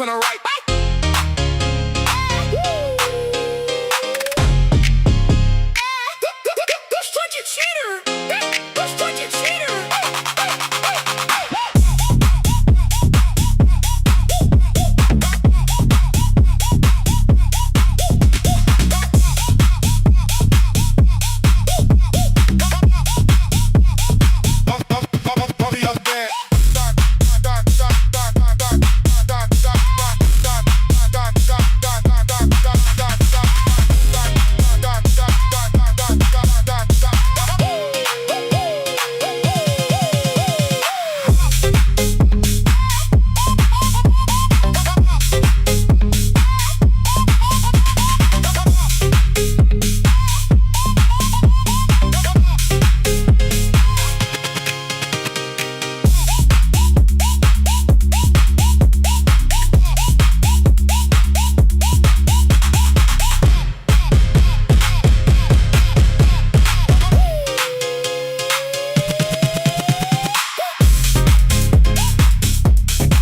doing alright.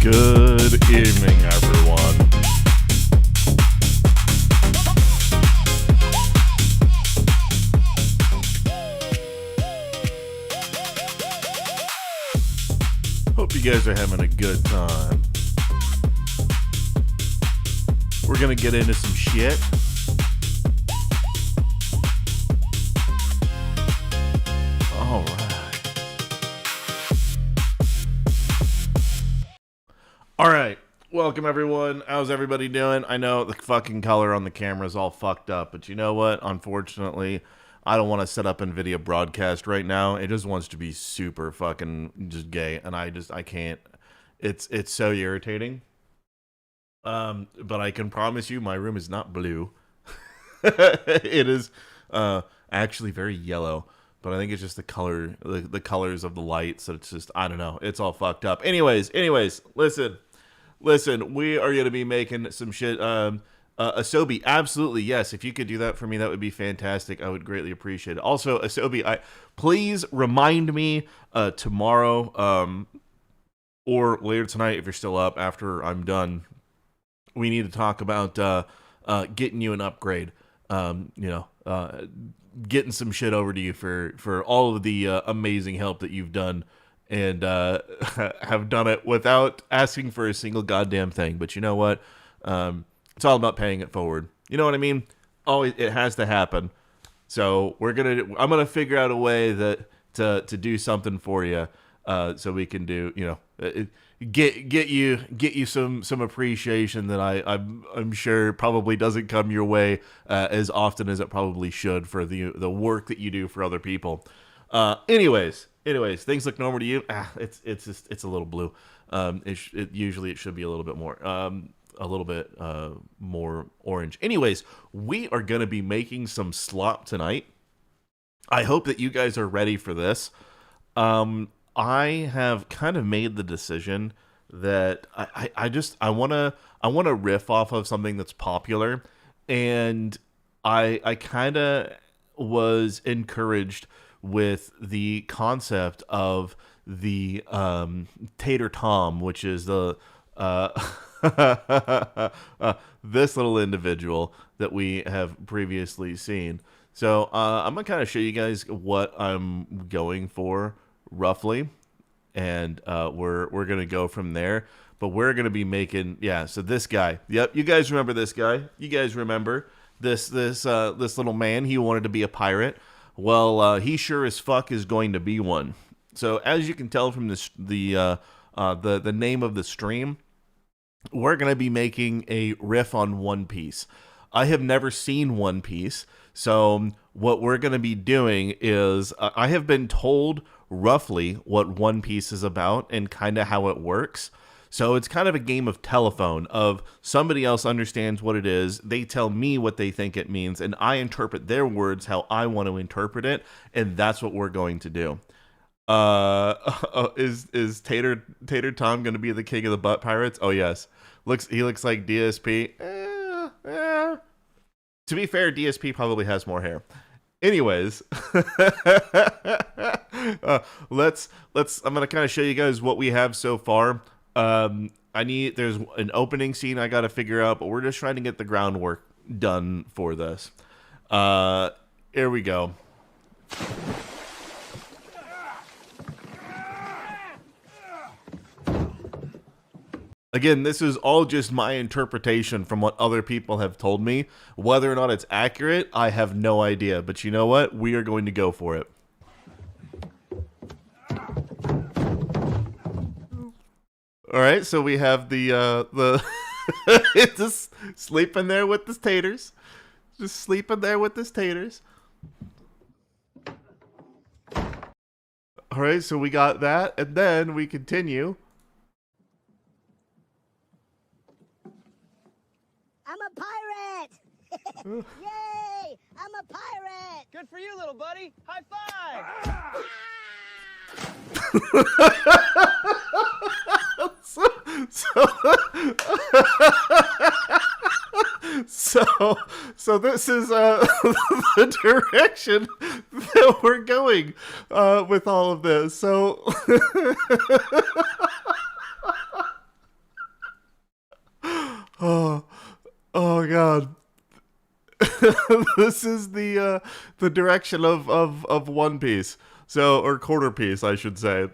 Good evening, everyone. Hope you guys are having a good time. We're gonna get into some shit. All right. All right, welcome everyone. How's everybody doing? I know the fucking color on the camera is all fucked up, but you know what? Unfortunately, I don't want to set up in video broadcast right now. It just wants to be super fucking just gay, and I can't. It's so irritating. But I can promise you, my room is not blue. It is actually very yellow. But I think it's just the color, the colors of the light. So it's just, I don't know. It's all fucked up. Anyways, listen. We are going to be making some shit. Asobi, absolutely, yes. If you could do that for me, that would be fantastic. I would greatly appreciate it. Also, Asobi, please remind me tomorrow or later tonight if you're still up after I'm done. We need to talk about getting you an upgrade. Getting some shit over to you for all of the amazing help that you've done and have done it without asking for a single goddamn thing. But you know what? It's all about paying it forward. You know what I mean? Always, it has to happen. So I'm gonna figure out a way to do something for you, so we can do, get you some appreciation that I'm sure probably doesn't come your way as often as it probably should for the work that you do for other people. Anyways, things look normal to you. It's a little blue. Usually it should be a little bit more orange. Anyways, we are gonna be making some slop tonight. I hope that you guys are ready for this. I have kind of made the decision that I want to riff off of something that's popular, and I kind of was encouraged with the concept of the Tater Tom, which is the this little individual that we have previously seen. So I'm gonna kind of show you guys what I'm going for roughly, and we're gonna go from there. But we're gonna be making, so this guy, yep, you guys remember this guy, you guys remember this little man. He wanted to be a pirate. Well, he sure as fuck is going to be one. So as you can tell from this the name of the stream, we're gonna be making a riff on One Piece. I have never seen One Piece, so what we're gonna be doing is I have been told roughly what One Piece is about and kind of how it works. So it's kind of a game of telephone of somebody else understands what it is. They tell me what they think it means, and I interpret their words how I want to interpret it, and that's what we're going to do. Is Tater Tom going to be the king of the butt pirates? Oh yes, he looks like DSP. To be fair, DSP probably has more hair. Anyways, I'm gonna kind of show you guys what we have so far. there's an opening scene I got to figure out, but we're just trying to get the groundwork done for this. Here we go. Again, this is all just my interpretation from what other people have told me. Whether or not it's accurate, I have no idea. But you know what? We are going to go for it. All right, so we have the just sleeping there with the taters. Just sleeping there with the taters. All right, so we got that, and then we continue. I'm a pirate! Yay! I'm a pirate! Good for you, little buddy. High five! So this is the direction that we're going with all of this. So oh God. This is the direction of One Piece. So, or Quarter Piece, I should say.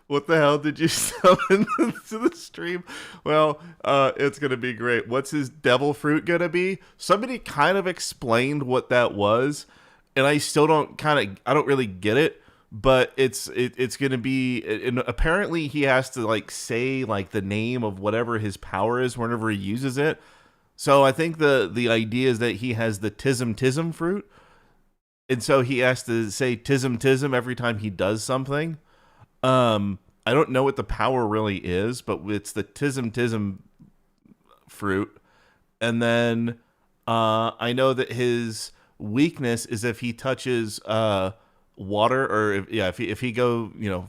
What the hell did you summon to the stream? Well, it's going to be great. What's his devil fruit going to be? Somebody kind of explained what that was, and I still I don't really get it, but it's going to be, and apparently he has to like say like the name of whatever his power is whenever he uses it. So I think the idea is that he has the Tism fruit, and so he has to say Tism every time he does something. I don't know what the power really is, but it's the Tism fruit. And then I know that his weakness is if he touches water, or if he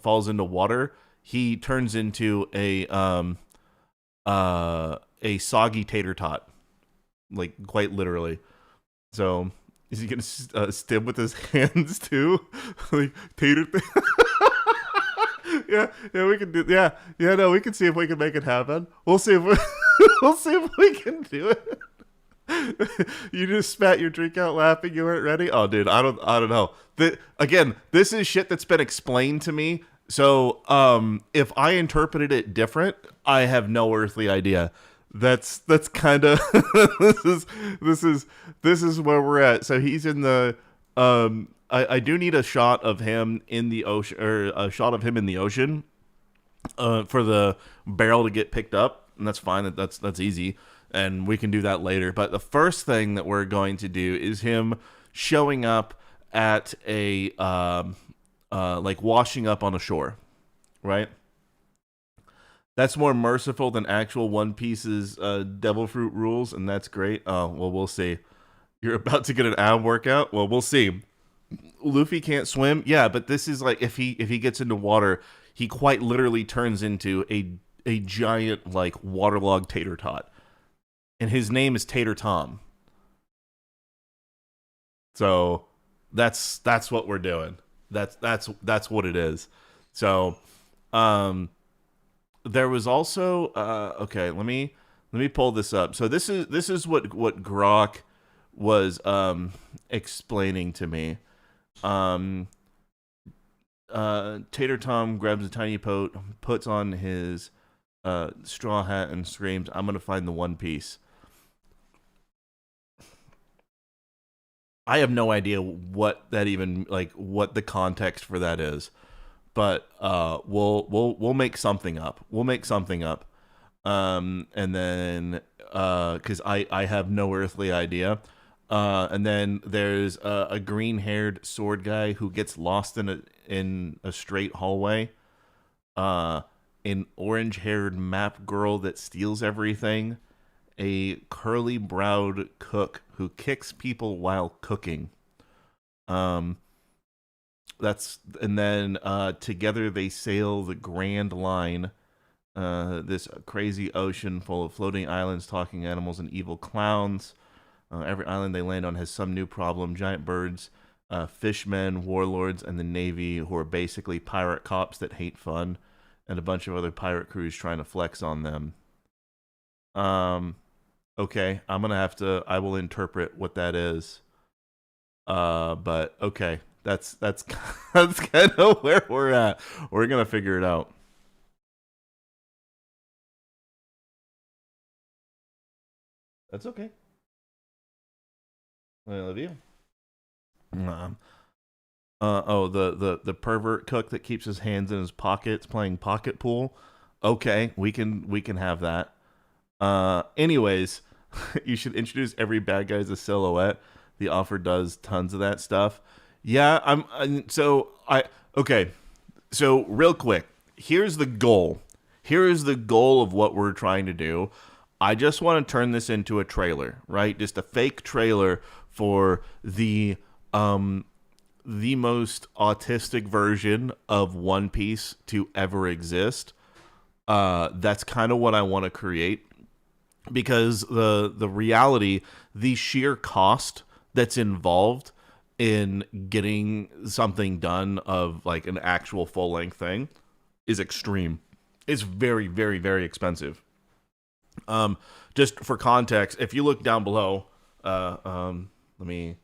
falls into water, he turns into a soggy tater tot, like quite literally. So is he gonna stim with his hands too, like tater? Yeah, we can do. Yeah, no, we can see if we can make it happen. We'll see if we'll see if we can do it. You just spat your drink out laughing. You weren't ready. Oh, dude, I don't know. Again, this is shit that's been explained to me. So, if I interpreted it different, I have no earthly idea. That's kind of this is where we're at. So he's in the I do need a shot of him in the ocean, or a shot of him in the ocean, for the barrel to get picked up, and that's fine. That's easy, and we can do that later. But the first thing that we're going to do is him showing up at a like washing up on a shore, right? That's more merciful than actual One Piece's devil fruit rules, and that's great. Oh, well, we'll see. You're about to get an ab workout? Well, we'll see. Luffy can't swim? Yeah, but this is like if he gets into water, he quite literally turns into a giant, like, waterlogged tater tot. And his name is Tater Tom. So that's what we're doing. That's what it is. So there was also okay, let me pull this up. So this is what Grok was explaining to me. Tater Tom grabs a tiny boat, puts on his straw hat, and screams, "I'm gonna find the One Piece." I have no idea what that even, like, what the context for that is, but we'll make something up. We'll make something up, and then because I have no earthly idea. And then there's a green-haired sword guy who gets lost in a straight hallway. An orange-haired map girl that steals everything. A curly-browed cook who kicks people while cooking. And then together they sail the Grand Line. This crazy ocean full of floating islands, talking animals, and evil clowns. Every island they land on has some new problem. Giant birds, fishmen, warlords, and the Navy, who are basically pirate cops that hate fun, and a bunch of other pirate crews trying to flex on them. Okay, I will interpret what that is. But okay, that's that's kind of where we're at. We're gonna figure it out. That's okay. I love you. Um, the pervert cook that keeps his hands in his pockets playing pocket pool. Okay, we can have that. Anyways, you should introduce every bad guy as a silhouette. The offer does tons of that stuff. Yeah, okay. So real quick, here's the goal. Here is the goal of what we're trying to do. I just want to turn this into a trailer, right? Just a fake trailer for the most autistic version of One Piece to ever exist. That's kind of what I want to create, because the reality, the sheer cost that's involved in getting something done of like an actual full length thing is extreme. It's very, very, very expensive. Just for context, if you look down below, let me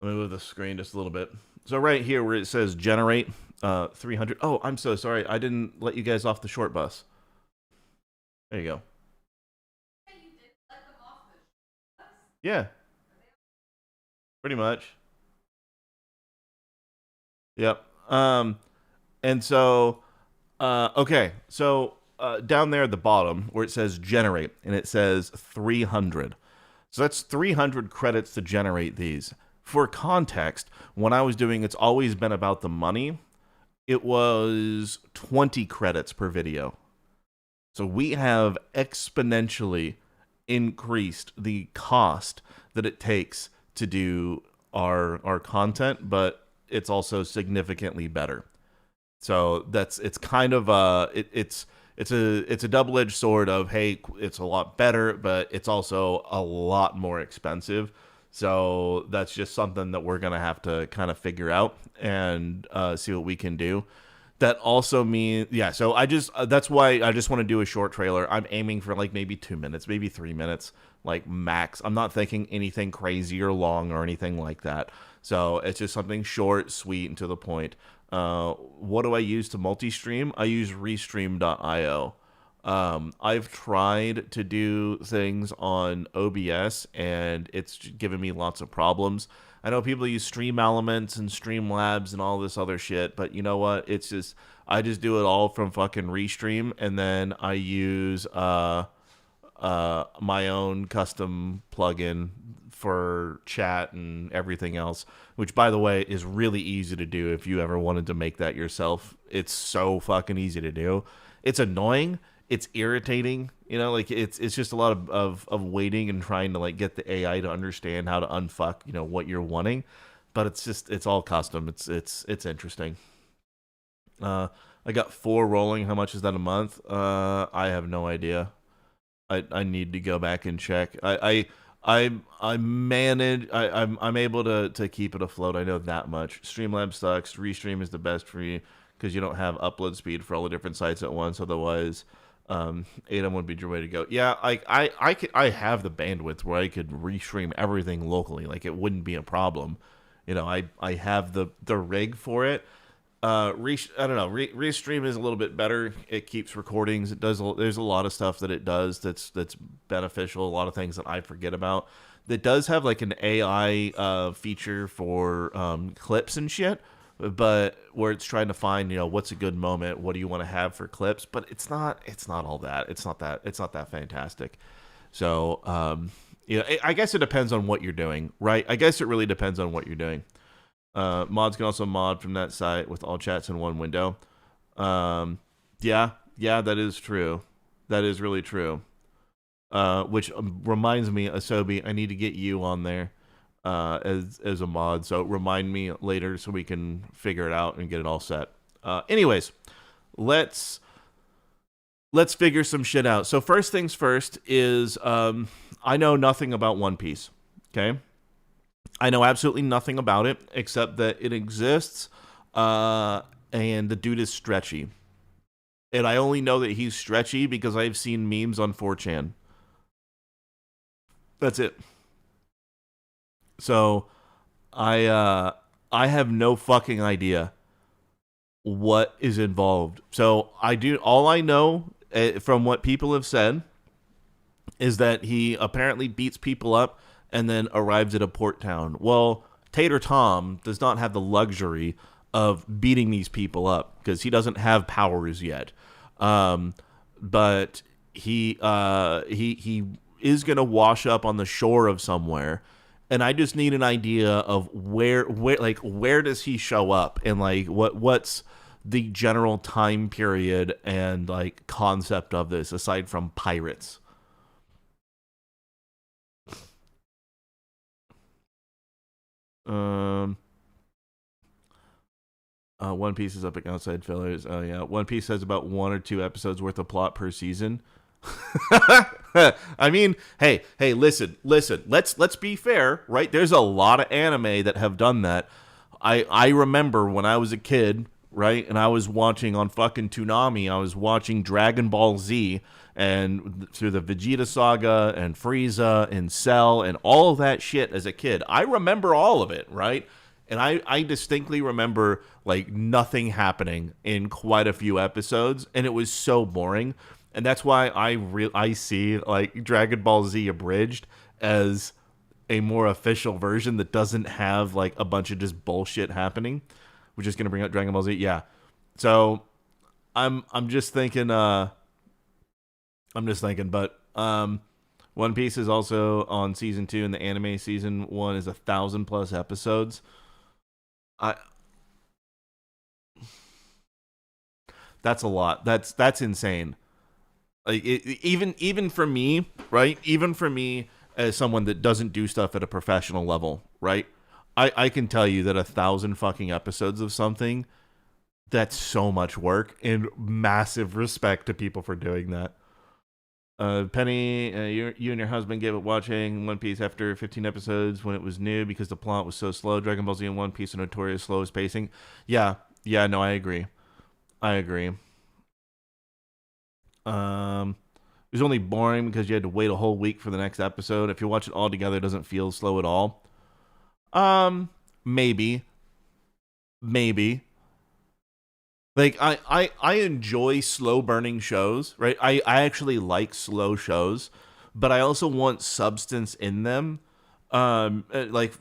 move the screen just a little bit. So right here where it says generate 300. Oh, I'm so sorry. I didn't let you guys off the short bus. There you go. Yeah, pretty much. Yep. And so, okay. So, down there at the bottom where it says generate and it says 300. So that's 300 credits to generate these. For context, when I was doing It's Always Been About the Money, it was 20 credits per video. So we have exponentially increased the cost that it takes to do our content, but it's also significantly better. So it's kind of it's a double-edged sword of, hey, it's a lot better, but it's also a lot more expensive. So that's just something that we're gonna have to kind of figure out and see what we can do. That also means, yeah. So that's why I just want to do a short trailer. I'm aiming for like maybe 2 minutes, maybe 3 minutes, like max. I'm not thinking anything crazy or long or anything like that. So it's just something short, sweet, and to the point. What do I use to multi-stream? I use Restream.io. I've tried to do things on OBS, and it's given me lots of problems. I know people use Stream Elements and Streamlabs and all this other shit, but you know what? It's just I just do it all from fucking Restream, and then I use my own custom plugin for chat and everything else, which, by the way, is really easy to do if you ever wanted to make that yourself. It's so fucking easy to do. It's annoying. It's irritating. You know, like it's just a lot of waiting and trying to like get the AI to understand how to unfuck, you know, what you're wanting. But it's all custom. It's interesting. I got 4 rolling. How much is that a month? I have no idea. I need to go back and check. I manage. I'm able to keep it afloat. I know that much. Streamlabs sucks. Restream is the best for you because you don't have upload speed for all the different sites at once. Otherwise, ADM would be your way to go. Yeah, I have the bandwidth where I could restream everything locally. Like it wouldn't be a problem. You know, I have the rig for it. I don't know. Restream is a little bit better. It keeps recordings. It does. There's a lot of stuff that it does that's beneficial. A lot of things that I forget about. That does have like an AI feature for clips and shit, but where it's trying to find, you know, what's a good moment. What do you want to have for clips? But it's not all that. It's not that fantastic. So you know, I guess it depends on what you're doing, right? I guess it really depends on what you're doing. Mods can also mod from that site with all chats in one window. Yeah, that is true. That is really true. Which reminds me, Asobi, I need to get you on there as a mod. So remind me later so we can figure it out and get it all set. Anyways, let's figure some shit out. So first things first is I know nothing about One Piece. Okay. I know absolutely nothing about it except that it exists, and the dude is stretchy. And I only know that he's stretchy because I've seen memes on 4chan. That's it. So I have no fucking idea what is involved. So all I know from what people have said is that he apparently beats people up and then arrives at a port town. Well, Tater Tom does not have the luxury of beating these people up because he doesn't have powers yet. But he is going to wash up on the shore of somewhere. And I just need an idea of where does he show up, and like what's the general time period and like concept of this aside from pirates. One Piece is up at outside fillers. Oh yeah, One Piece has about 1 or 2 episodes worth of plot per season. I mean, hey, listen. Let's be fair, right? There's a lot of anime that have done that. I remember when I was a kid, right, and I was watching on fucking Toonami. I was watching Dragon Ball Z, and through the Vegeta saga and Frieza and Cell and all of that shit as a kid. I remember all of it, right? And I distinctly remember like nothing happening in quite a few episodes, and it was so boring. And that's why I see like Dragon Ball Z Abridged as a more official version that doesn't have like a bunch of just bullshit happening. We're just gonna bring up Dragon Ball Z, yeah. So I'm just thinking, but One Piece is also on season 2, and the anime season 1 is 1,000+ episodes. That's a lot. That's insane. Like even for me, right? Even for me as someone that doesn't do stuff at a professional level, right? I can tell you that 1,000 fucking episodes of something, that's so much work, and massive respect to people for doing that. Penny, you and your husband gave up watching One Piece after 15 episodes when it was new because the plot was so slow. Dragon Ball Z and One Piece are notorious slowest pacing. Yeah, no, I agree. It was only boring because you had to wait a whole week for the next episode. If you watch it all together, it doesn't feel slow at all. Maybe. Like I enjoy slow burning shows, right? I actually like slow shows, but I also want substance in them. Like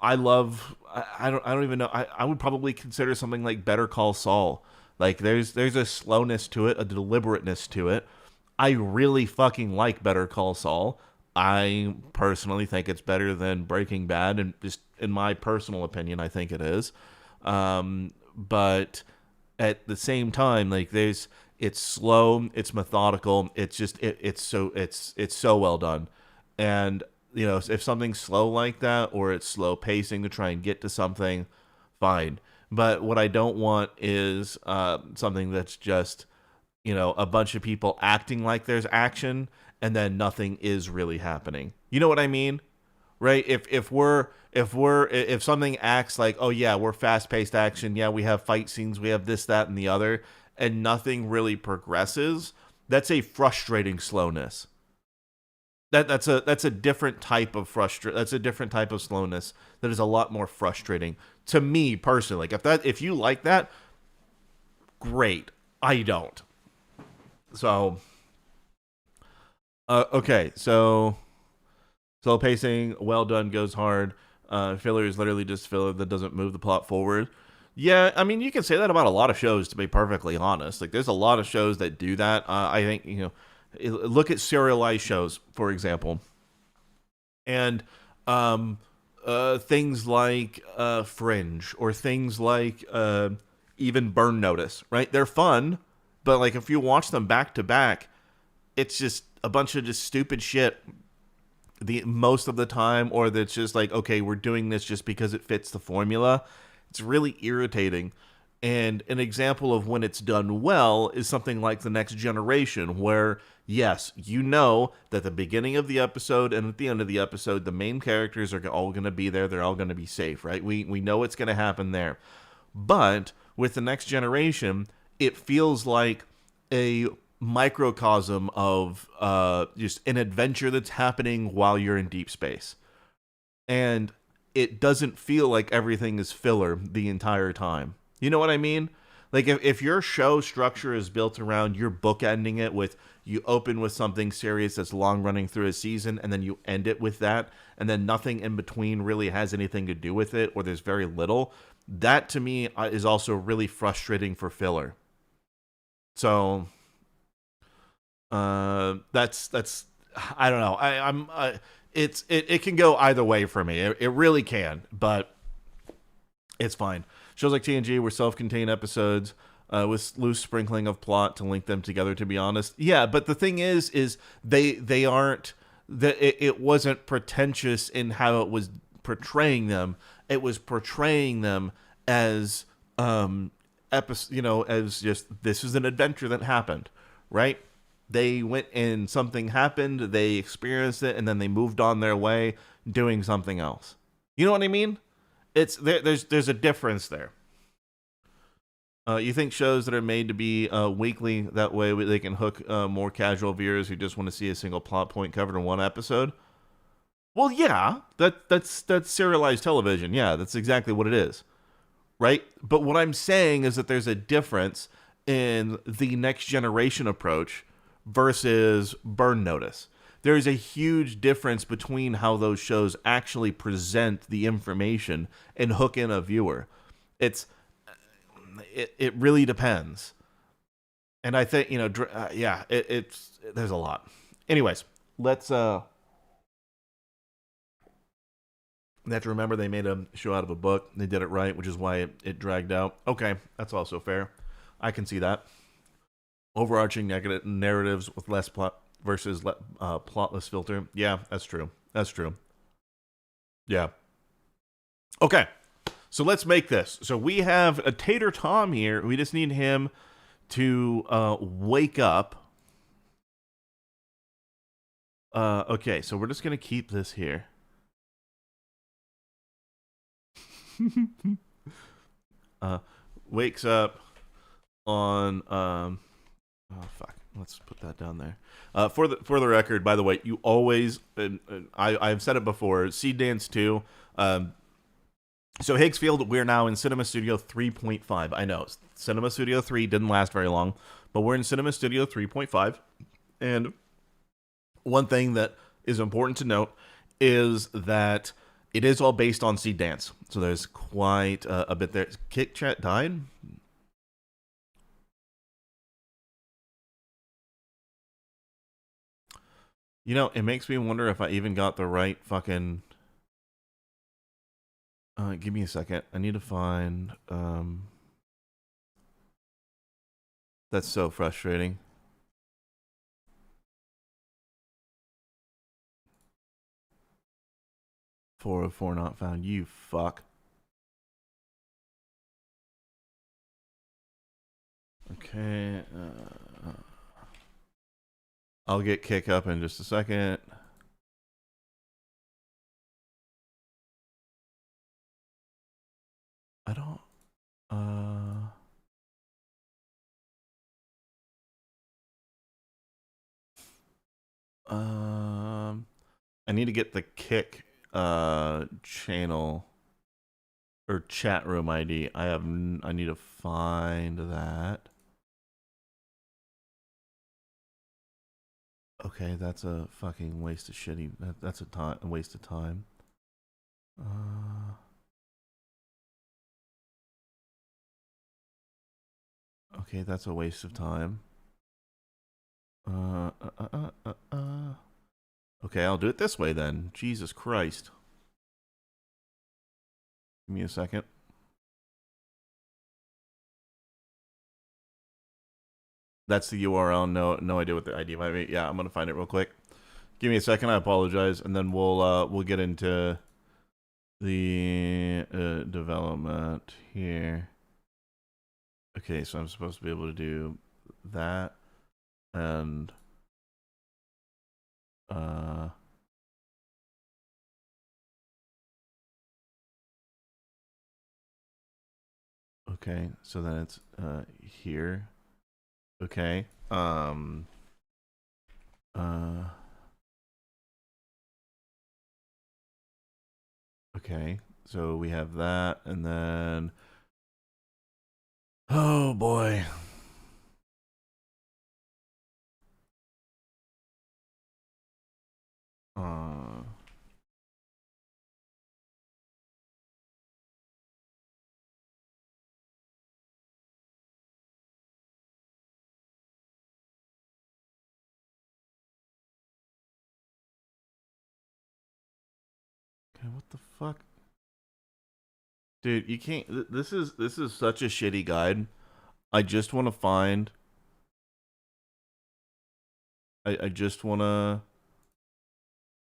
I don't even know. I would probably consider something like Better Call Saul. Like there's a slowness to it, a deliberateness to it. I really fucking like Better Call Saul. I personally think it's better than Breaking Bad, and just in my personal opinion, I think it is. But at the same time, like it's slow, it's methodical, it's just it's so well done. And you know, if something's slow like that, or it's slow pacing to try and get to something, fine. But what I don't want is something that's just, you know, a bunch of people acting like there's action and then nothing is really happening. You know what I mean? Right? If something acts like, oh yeah, we're fast-paced action, yeah, we have fight scenes, we have this, that, and the other, and nothing really progresses, that's a frustrating slowness. That's a different type of that's a different type of slowness that is a lot more frustrating to me personally. Like if you like that, great. I don't. So okay, so slow pacing, well done, goes hard. Filler is literally just filler that doesn't move the plot forward. Yeah, I mean, you can say that about a lot of shows, to be perfectly honest. Like, there's a lot of shows that do that. I think, you know, look at serialized shows, for example. And things like Fringe, or things like even Burn Notice, right? They're fun, but, like, if you watch them back to back, it's just a bunch of just stupid shit most of the time, or that's just like, okay, we're doing this just because it fits the formula. It's really irritating. And an example of when it's done well is something like The Next Generation, where, yes, you know that the beginning of the episode and at the end of the episode, the main characters are all going to be there. They're all going to be safe, right? We know what's going to happen there. But with The Next Generation, it feels like a microcosm of just an adventure that's happening while you're in deep space. And it doesn't feel like everything is filler the entire time. You know what I mean? Like if your show structure is built around you're bookending it with, you open with something serious that's long running through a season and then you end it with that, and then nothing in between really has anything to do with it, or there's very little, that to me is also really frustrating for filler. So that's I don't know. I'm it can go either way for me. It really can, but it's fine. Shows like TNG were self-contained episodes with loose sprinkling of plot to link them together. To be honest, yeah. But the thing is they aren't that it wasn't pretentious in how it was portraying them. It was portraying them as as just, this is an adventure that happened, right? They went and something happened, they experienced it, and then they moved on their way doing something else. You know what I mean? It's there's a difference there. You think shows that are made to be weekly, that way they can hook more casual viewers who just want to see a single plot point covered in one episode? Well, yeah, that's serialized television. Yeah, that's exactly what it is, right? But what I'm saying is that there's a difference in the next generation approach versus Burn Notice. There's a huge difference between how those shows actually present the information and hook in a viewer. It really depends. And I think, it's there's a lot. Anyways, let's have to remember they made a show out of a book. They did it right, which is why it dragged out. Okay, that's also fair. I can see that. Overarching negative narratives with less plot versus plotless filter. Yeah, that's true. That's true. Yeah. Okay, so let's make this. So we have a Tater Tom here. We just need him to wake up. Okay, so we're just going to keep this here. Wakes up on oh fuck, let's put that down there. For the record, by the way, you always I've said it before, Seed Dance 2, so Higgsfield, we're now in Cinema Studio 3.5. I know Cinema Studio 3 didn't last very long, but we're in Cinema Studio 3.5. And one thing that is important to note is that it is all based on Seed Dance. So there's quite a bit there. Kick Chat died? You know, it makes me wonder if I even got the right fucking... give me a second. I need to find... That's so frustrating. .404 not found. You fuck. Okay. I'll get Kick up in just a second. I don't... I need to get the Kick channel or chat room ID. I need to find that. Okay, that's a fucking waste of shitty. That's a waste of time. Okay, that's a waste of time. Okay, I'll do it this way then. Jesus Christ. Give me a second. That's the URL. No idea what the ID might be. Yeah, I'm gonna find it real quick. Give me a second. I apologize, and then we'll get into the development here. Okay, so I'm supposed to be able to do that, and okay, so then it's here. Okay, Um. Okay, so we have that, and then. Oh boy. Uh. Okay, what the fuck? Dude, you can't. This is such a shitty guide. I just want to find. I just want to.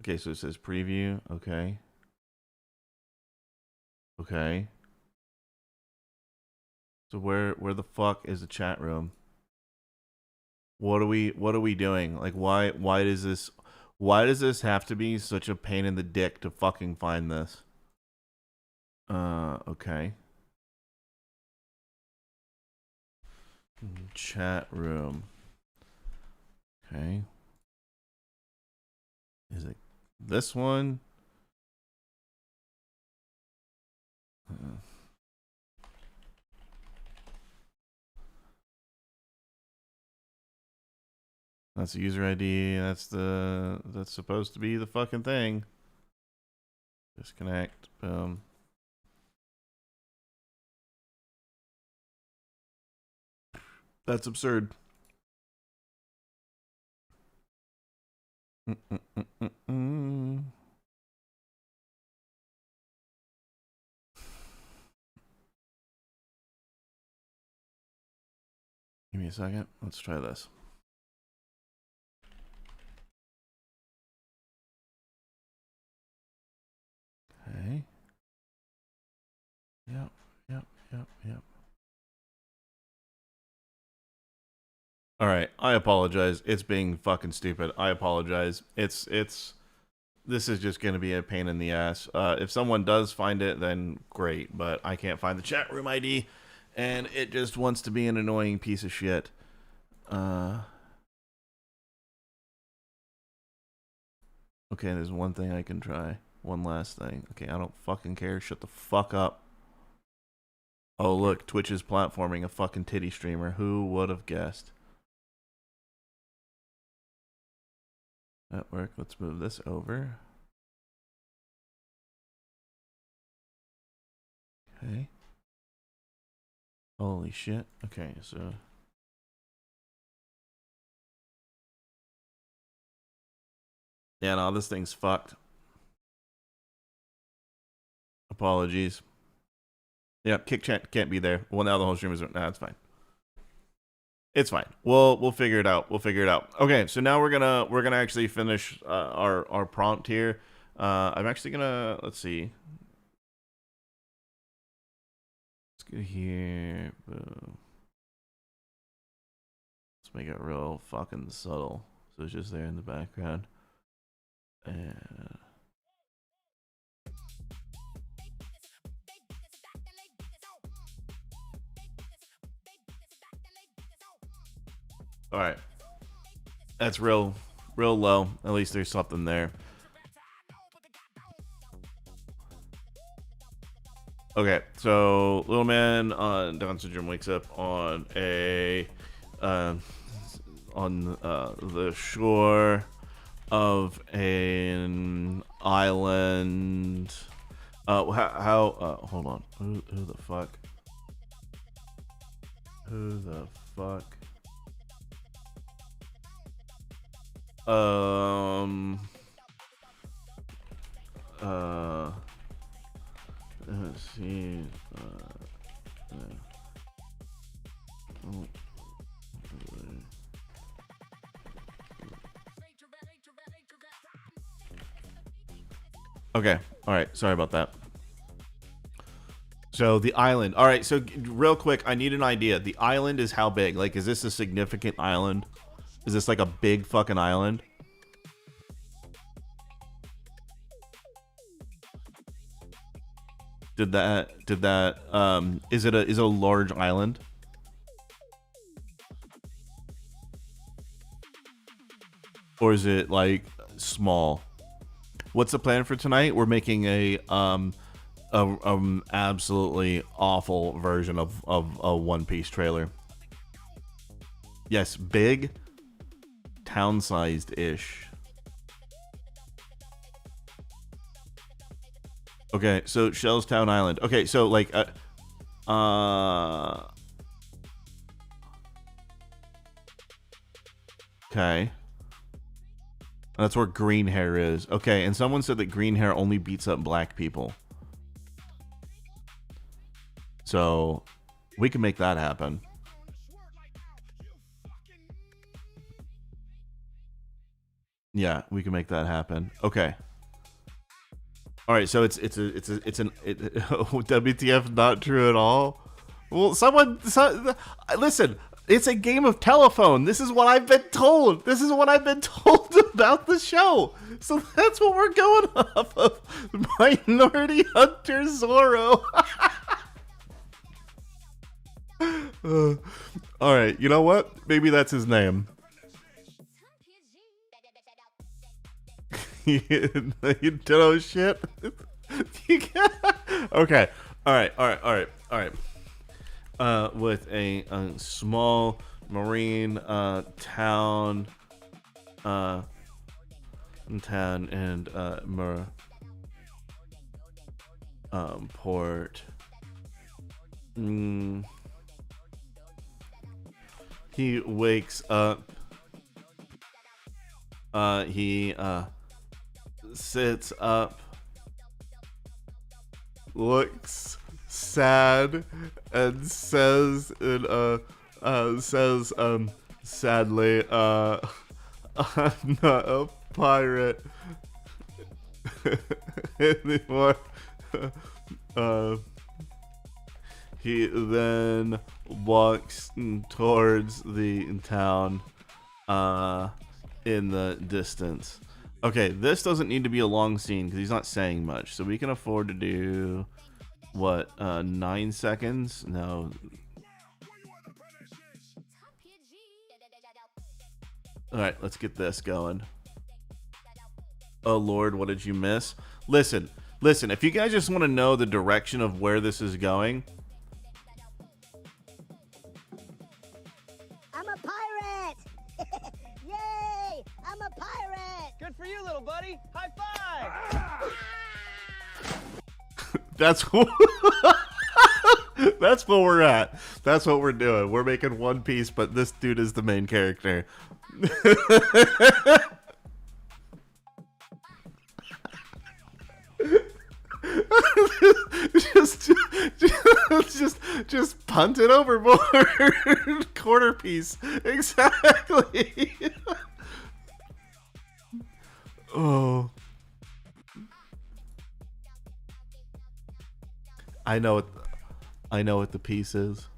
Okay, so it says preview. Okay. Okay. So where the fuck is the chat room? What are we doing? Like why does this have to be such a pain in the dick to fucking find this? Okay. Chat room. Okay. Is it this one? That's the user ID. That's supposed to be the fucking thing. Disconnect. Boom. That's absurd. Mm-mm-mm-mm-mm. Give me a second. Let's try this. Okay. Yep. Yep. Yep. Yep. All right. I apologize. It's being fucking stupid. I apologize. It's. This is just going to be a pain in the ass. If someone does find it, then great. But I can't find the chat room ID, and it just wants to be an annoying piece of shit. Okay, there's one thing I can try. One last thing. Okay, I don't fucking care. Shut the fuck up. Oh, look. Twitch is platforming a fucking titty streamer. Who would have guessed? Network. Let's move this over. Okay. Holy shit. Okay, so. Yeah, no, this thing's fucked. Apologies. Yeah, kick chat can't be there. Well, now the whole stream is. Nah, it's fine. It's fine. We'll figure it out. We'll figure it out. Okay, so now we're gonna actually finish our prompt here. I'm actually gonna let's see. Let's go here. Boom. Let's make it real fucking subtle. So it's just there in the background. And all right, that's real low. At least there's something there. Okay, so little man on Down syndrome wakes up on a the shore of an island. Hold on. Who the fuck? Who the fuck? Let's see. Okay. All right. Sorry about that. So the island. All right. So real quick, I need an idea. The island is how big? Like, is this a significant island? Is this like a big fucking island? Is it a large island? or is it like small? What's the plan for tonight? We're making a absolutely awful version of a One Piece trailer. Yes, big, town-sized ish. Okay, so Shellstown Island. Okay, so like okay. That's where green hair is. Okay, and someone said that green hair only beats up black people. So we can make that happen. Yeah, we can make that happen. Okay. All right, so it's WTF not true at all. Well, listen. It's a game of telephone. This is what I've been told. This is what I've been told about the show. So that's what we're going off of. Minority Hunter Zoro. All right, you know what? Maybe that's his name. You don't know shit. Okay. All right. With a small marine town and port. He wakes up. He sits up, looks sad, and says sadly, I'm not a pirate anymore. He then walks towards the town in the distance. Okay, this doesn't need to be a long scene because he's not saying much, so we can afford to do what, 9 seconds? No. Alright, let's get this going. Oh Lord, what did you miss? Listen, if you guys just want to know the direction of where this is going. I'm a pirate! Yay! I'm a pirate! Good for you, little buddy. High five! That's that's what we're at. That's what we're doing. We're making One Piece, but this dude is the main character. just punt it overboard. Quarter piece. Exactly. Oh. I know what the piece is.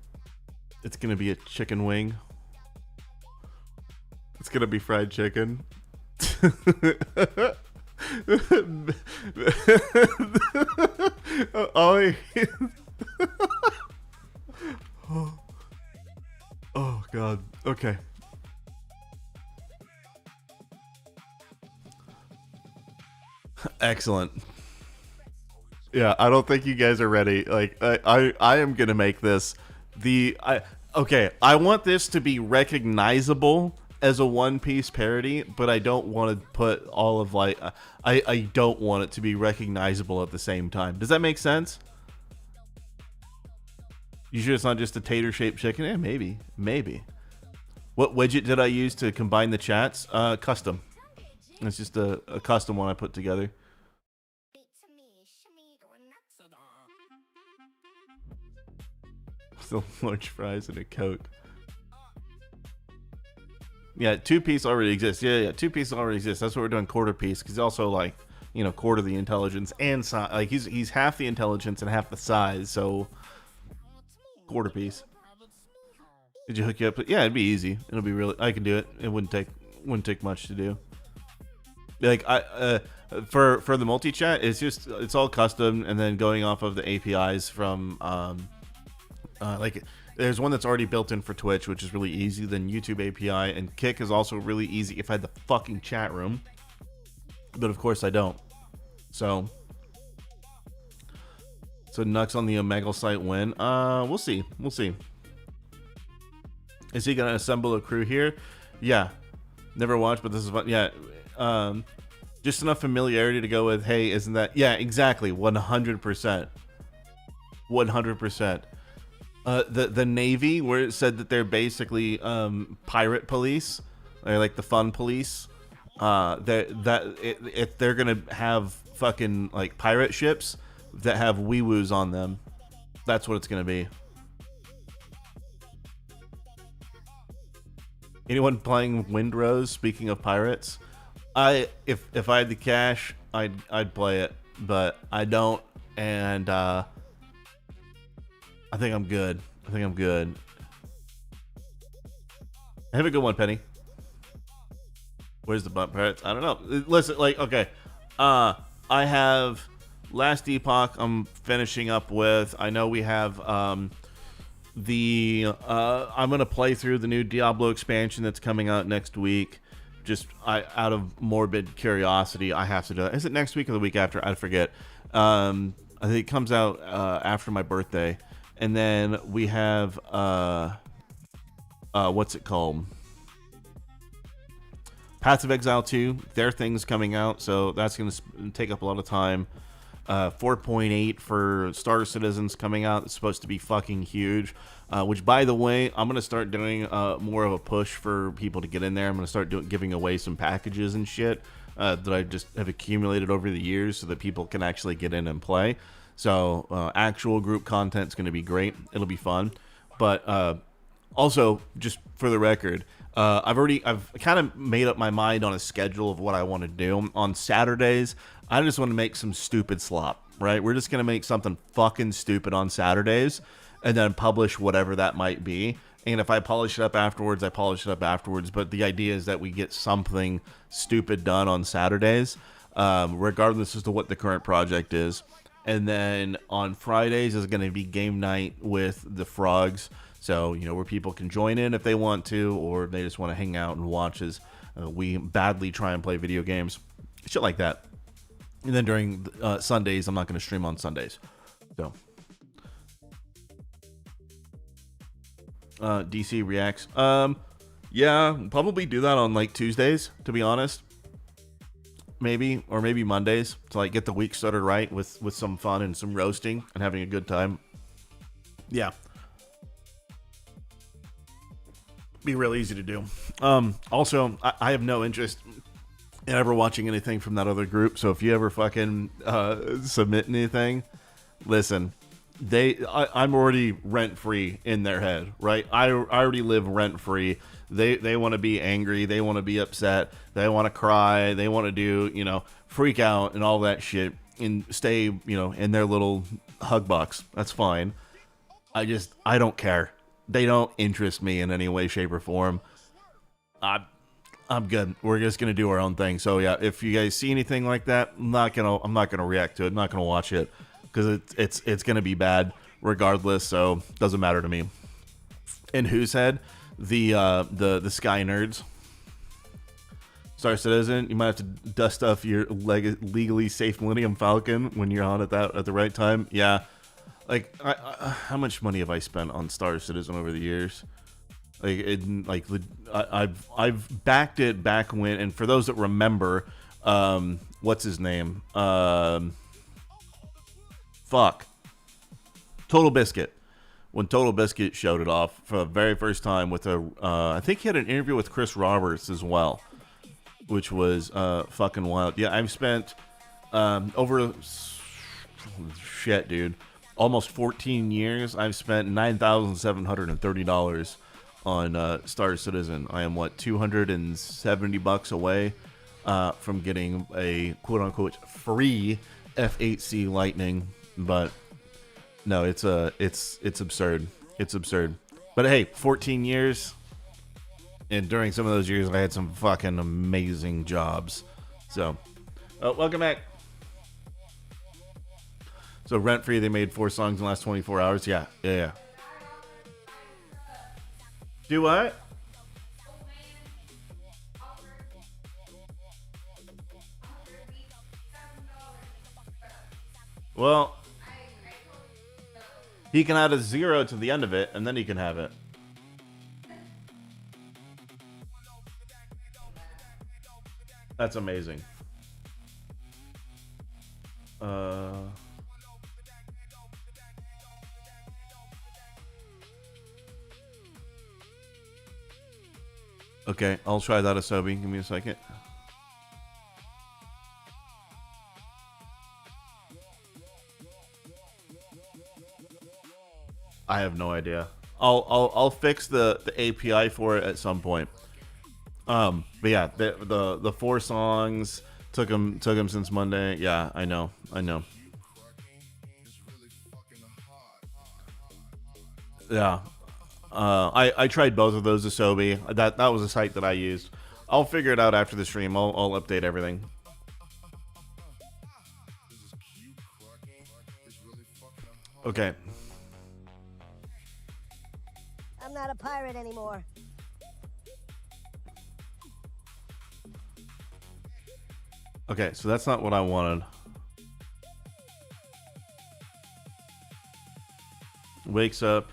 It's gonna be a chicken wing. It's gonna be fried chicken. Oh God. Okay. Excellent. Yeah, I don't think you guys are ready. Like, I am gonna make this okay. I want this to be recognizable as a One Piece parody, but I don't want to put all of like I don't want it to be recognizable at the same time. Does that make sense? You sure it's not just a tater-shaped chicken? Yeah, maybe. What widget did I use to combine the chats? Custom. It's just a custom one I put together. Still large fries and a Coke. Yeah, 2-piece already exists. Yeah, 2-piece already exists. That's what we're doing, quarter piece, because also like, you know, quarter the intelligence and size. Like he's half the intelligence and half the size, so quarter piece. Did you hook you up? Yeah, it'd be easy. It'll be really. I can do it. It wouldn't take much to do. Like for the multi chat, it's all custom, and then going off of the APIs from like There's one that's already built in for Twitch, which is really easy. Then YouTube API, and Kick is also really easy if I had the fucking chat room. But of course I don't. So Nux on the Omegle site win. We'll see. We'll see. Is he gonna assemble a crew here? Yeah. Never watched, but this is fun. Yeah. Just enough familiarity to go with, hey, isn't that? Yeah, exactly. 100%. 100%. The Navy, where it said that they're basically pirate police, or like the fun police. If they're gonna have fucking like pirate ships that have wee-woos on them, that's what it's gonna be. Anyone playing Windrose? Speaking of pirates, if I had the cash, I'd play it, but I don't, and I think I'm good. Have a good one, Penny. Where's the butt pirates? I don't know. Listen, like, okay, I have Last Epoch. I'm finishing up with. I know we have I'm gonna play through the new Diablo expansion that's coming out next week. Just out of morbid curiosity, I have to do that. Is it next week or the week after? I forget. I think it comes out after my birthday. And then we have what's it called? Paths of Exile 2. Their thing's coming out, so that's going to take up a lot of time. 4.8 for Star Citizens coming out. It's supposed to be fucking huge. Which, by the way, I'm going to start doing more of a push for people to get in there. I'm going to start giving away some packages and shit that I just have accumulated over the years so that people can actually get in and play. So actual group content is going to be great. It'll be fun. But also, just for the record, I've kind of made up my mind on a schedule of what I want to do. On Saturdays, I just want to make some stupid slop, right? We're just going to make something fucking stupid on Saturdays and then publish whatever that might be. And if I polish it up afterwards, I polish it up afterwards. But the idea is that we get something stupid done on Saturdays, regardless as to what the current project is. And then on Fridays is going to be game night with the Frogs. So, you know, where people can join in if they want to, or they just want to hang out and watch as we badly try and play video games. Shit like that. And then during Sundays, I'm not going to stream on Sundays. So, DC reacts. Yeah, probably do that on like Tuesdays, to be honest. Maybe, or maybe Mondays to like get the week started right with some fun and some roasting and having a good time. Yeah. Be real easy to do. Also, I have no interest in ever watching anything from that other group. So if you ever fucking submit anything, listen, I'm already rent free in their head, right? I already live rent free. They want to be angry. They want to be upset. They want to cry. They want to do, you know, freak out and all that shit and stay, you know, in their little hug box. That's fine. I don't care. They don't interest me in any way, shape, or form. I'm good. We're just gonna do our own thing. So yeah, if you guys see anything like that, I'm not gonna react to it. I'm not gonna watch it because it's gonna be bad regardless. So it doesn't matter to me. In whose head? The Sky Nerds. Star Citizen. You might have to dust off your legally safe Millennium Falcon when you're on at the right time. Yeah. Like, how much money have I spent on Star Citizen over the years? I've backed it back when, and for those that remember, what's his name? Total Biscuit. When Total Biscuit showed it off for the very first time with I think he had an interview with Chris Roberts as well, which was fucking wild. Yeah, I've spent shit, dude. Almost 14 years, I've spent $9,730 on Star Citizen. I am, $270 away from getting a quote-unquote free F8C Lightning, but no, it's absurd. It's absurd. But hey, 14 years, and during some of those years, I had some fucking amazing jobs. So, welcome back. So Rent Free, they made 4 songs in the last 24 hours. Yeah. Do what? Well, he can add a 0 to the end of it, and then he can have it. That's amazing. Okay, I'll try that, Asobi. Give me a second. I have no idea. I'll fix the API for it at some point. But yeah, the 4 songs took him since Monday. Yeah, I know. Yeah. I tried both of those, Asobi. That was a site that I used. I'll figure it out after the stream. I'll update everything. Okay. I'm not a pirate anymore. Okay, so that's not what I wanted. Wakes up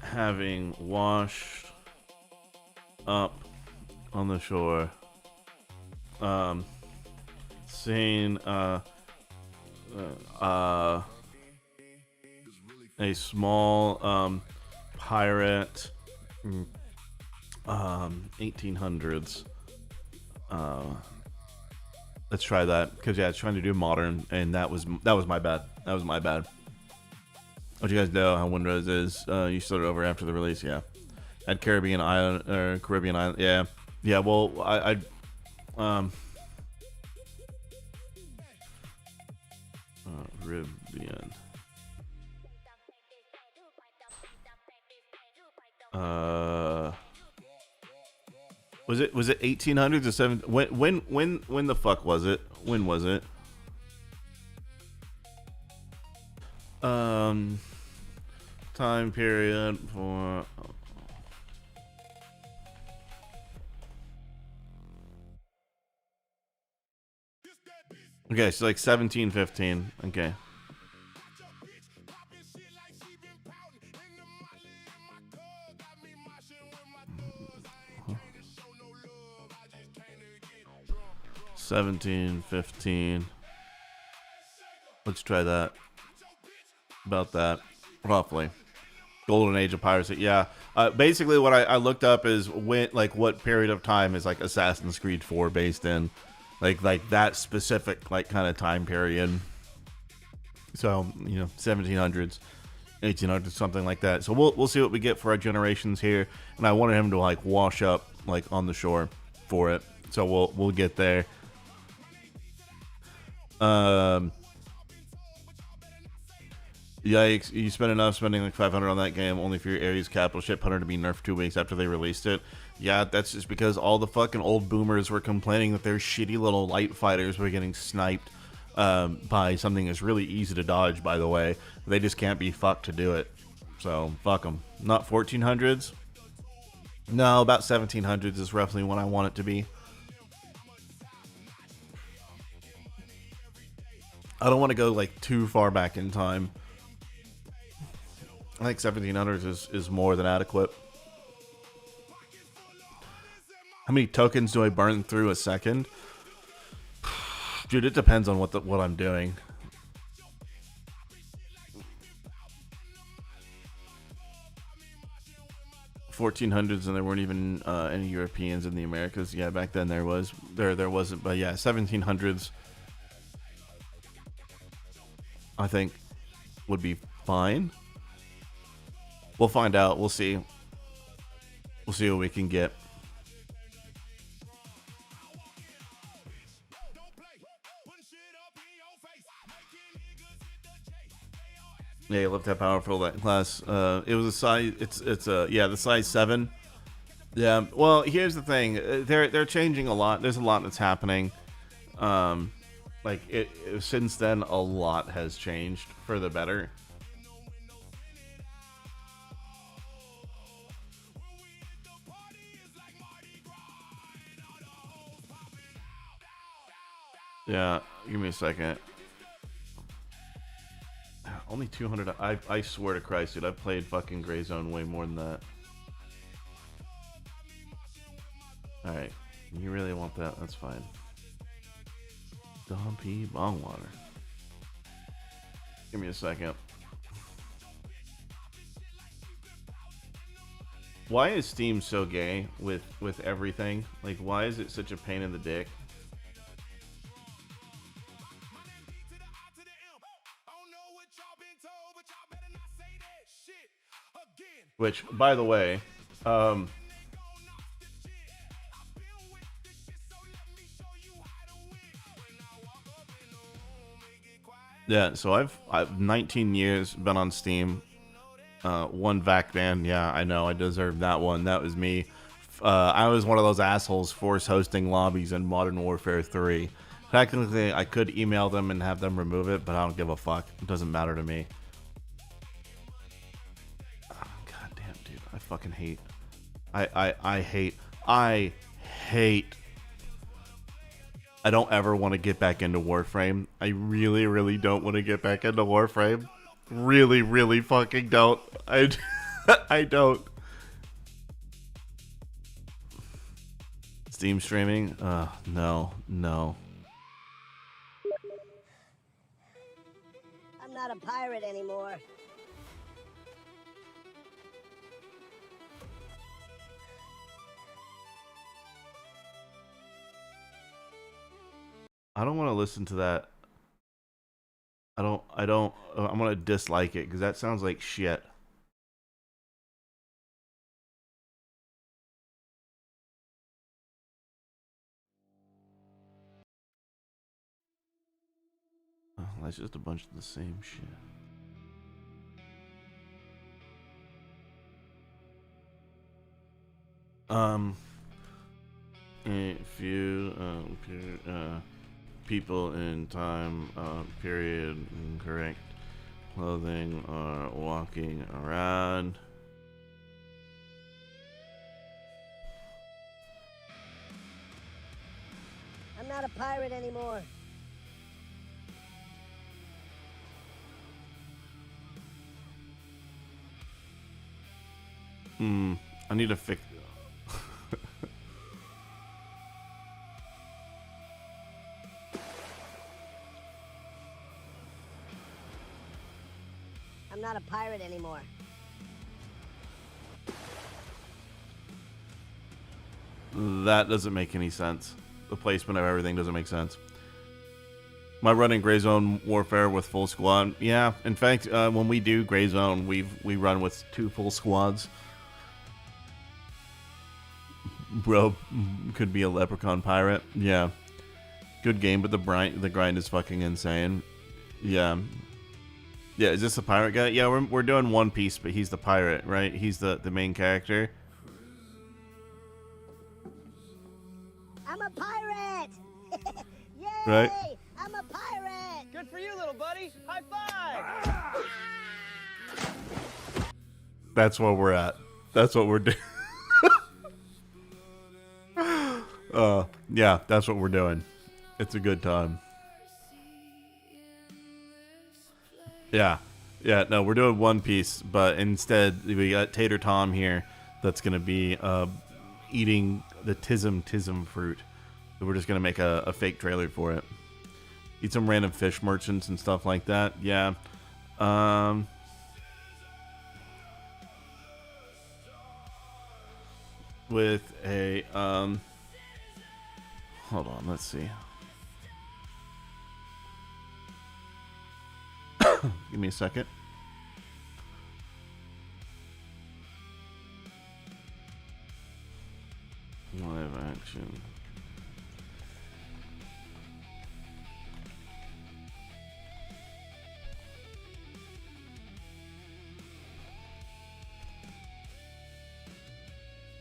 having washed up on the shore. Seeing a small pirate 1800s. Let's try that, because yeah, it's trying to do modern, and that was my bad. What you guys know how Windows is. You started over after the release, yeah. At Caribbean Island, yeah. Well, Caribbean. Was it 1800s or 7? When the fuck was it? When was it? Time period for. Okay, so like 1715. Okay. $17.15. Let's try that. About that, roughly. Golden Age of Piracy. Yeah. Basically, what I looked up is what period of time is like Assassin's Creed 4 based in, like that specific kind of time period. So 1700s, 1800s, something like that. So we'll see what we get for our generations here. And I wanted him to wash up on the shore for it. So we'll get there. Yikes, you spent enough spending like 500 on that game only for your Ares capital ship hunter to be nerfed 2 weeks after they released it. Yeah, that's just because all the fucking old boomers were complaining that their shitty little light fighters were getting sniped by something that's really easy to dodge, by the way. They just can't be fucked to do it. So, fuck them. Not 1400s? No, about 1700s is roughly what I want it to be. I don't want to go too far back in time. I think 1700s is more than adequate. How many tokens do I burn through a second? Dude, it depends on what I'm doing. $1400s, and there weren't even any Europeans in the Americas. Yeah, back then there wasn't, but yeah, 1700s I think would be fine. We'll find out. We'll see. We'll see what we can get. Yeah, you love to have powerful that class. It was a size. It's a the size 7. Yeah. Well, here's the thing. They're changing a lot. There's a lot that's happening. Since then, a lot has changed for the better. Yeah, give me a second. Only 200. I swear to Christ, dude, I've played fucking Gray Zone way more than that. Alright. You really want that? That's fine. Dom P. Bongwater. Give me a second. Why is Steam so gay with everything? Like, why is it such a pain in the dick? Which, by the way, yeah, so I've 19 years been on Steam. One VAC ban. Yeah, I know. I deserve that one. That was me. I was one of those assholes force hosting lobbies in Modern Warfare 3. Technically, I could email them and have them remove it, but I don't give a fuck. It doesn't matter to me. Oh, God damn, dude. I fucking hate. I hate. I don't ever want to get back into Warframe. I really, really don't want to get back into Warframe. Really, really fucking don't. I don't. Steam streaming? No. I'm not a pirate anymore. I don't want to listen to that. I'm gonna dislike it because that sounds like shit. Oh, that's just a bunch of the same shit. If you people in time period correct clothing are walking around. I'm not a pirate anymore. I need to fix. I'm not a pirate anymore. That doesn't make any sense. The placement of everything doesn't make sense. Am I running Gray Zone Warfare with full squad? Yeah. In fact, when we do Gray Zone, we run with 2 full squads. Bro could be a leprechaun pirate. Yeah. Good game, but the grind is fucking insane. Yeah. Yeah, is this the pirate guy? Yeah, we're doing One Piece, but he's the pirate, right? He's the main character. I'm a pirate! Yay! Right? I'm a pirate! Good for you, little buddy. High five! That's where we're at. That's what we're doing. Yeah, that's what we're doing. It's a good time. Yeah. Yeah, no, we're doing One Piece, but instead we got Tater Tom here that's going to be eating the tism fruit. So we're just going to make a fake trailer for it. Eat some random fish merchants and stuff like that. Yeah. With a hold on, let's see. Give me a second. Live action.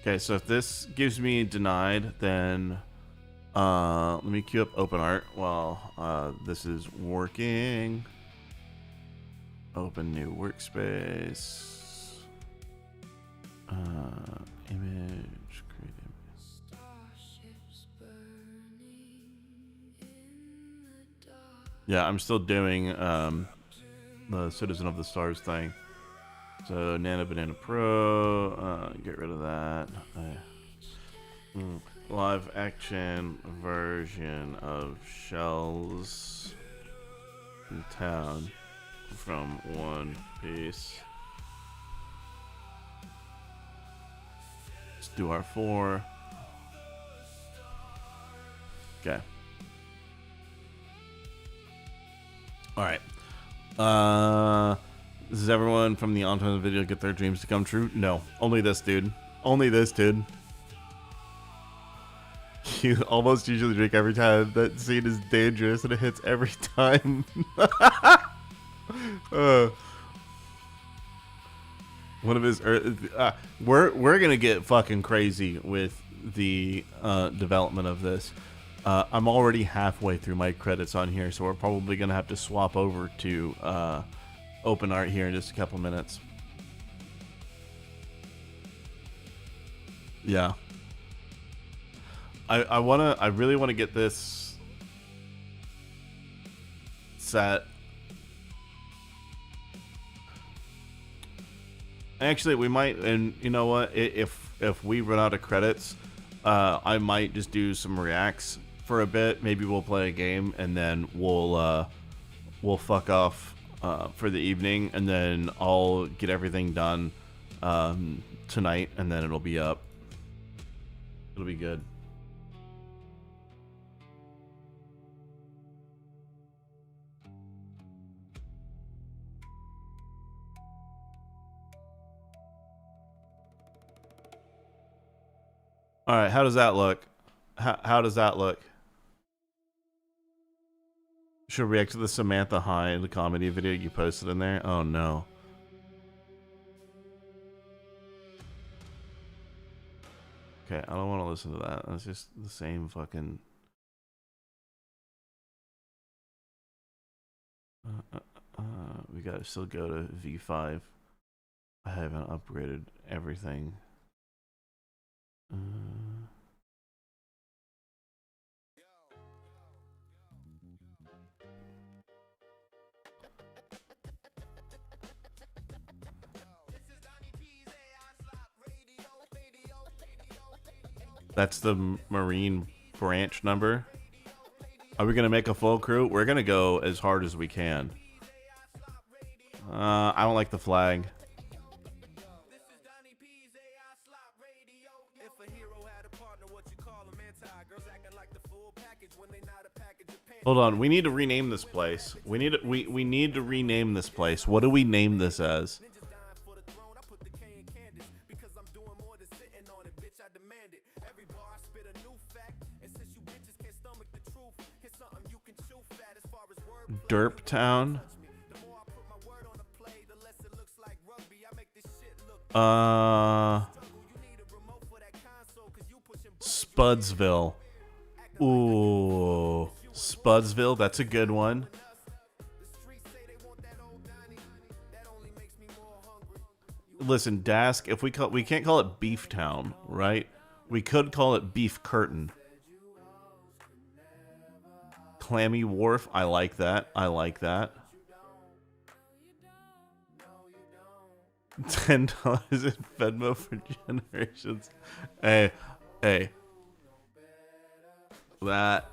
Okay, so if this gives me denied, then let me queue up open art while this is working. Open new workspace. Image, create image. Yeah, I'm still doing the Citizen of the Stars thing. So Nana Banana Pro, get rid of that. Live action version of Shells in Town from One Piece. Let's do our 4. Okay. All right. Does everyone from the on-time video get their dreams to come true? No. Only this dude. Only this dude. You almost usually drink every time. That scene is dangerous and it hits every time. One of his we're gonna get fucking crazy with the development of this. I'm already halfway through my credits on here, so we're probably gonna have to swap over to open art here in just a couple minutes. Yeah. I really want to get this set. Actually, we might, and you know what? If we run out of credits, I might just do some reacts for a bit. Maybe we'll play a game, and then we'll fuck off for the evening, and then I'll get everything done tonight, and then it'll be up. It'll be good. All right, how does that look? How does that look? Should react to the Samantha Hyde comedy video you posted in there? Oh no. Okay, I don't want to listen to that. That's just the same fucking. We gotta still go to V5. I haven't upgraded everything. That's the Marine branch number. Are we gonna make a full crew? We're gonna go as hard as we can. I don't like the flag. Hold on, we need to rename this place. We need to rename this place. What do we name this as? Derp Town. Spudsville. Ooh, Spudsville. That's a good one. Listen, Dask. If we can't call it Beef Town, right? We could call it Beef Curtain. Clammy Wharf. I like that. I like that. $10 in Venmo for generations. Hey. That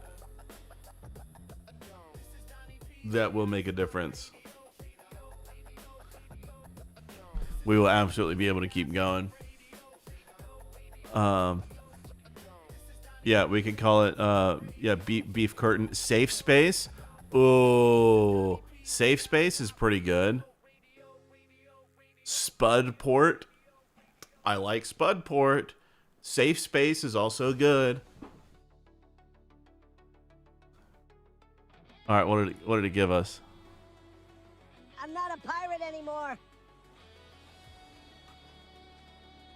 will make a difference. We will absolutely be able to keep going. Yeah, we could call it beef curtain. Safe space. Ooh, safe space is pretty good. Spudport. I like Spudport. Safe space is also good. All right, what did it give us? I'm not a pirate anymore.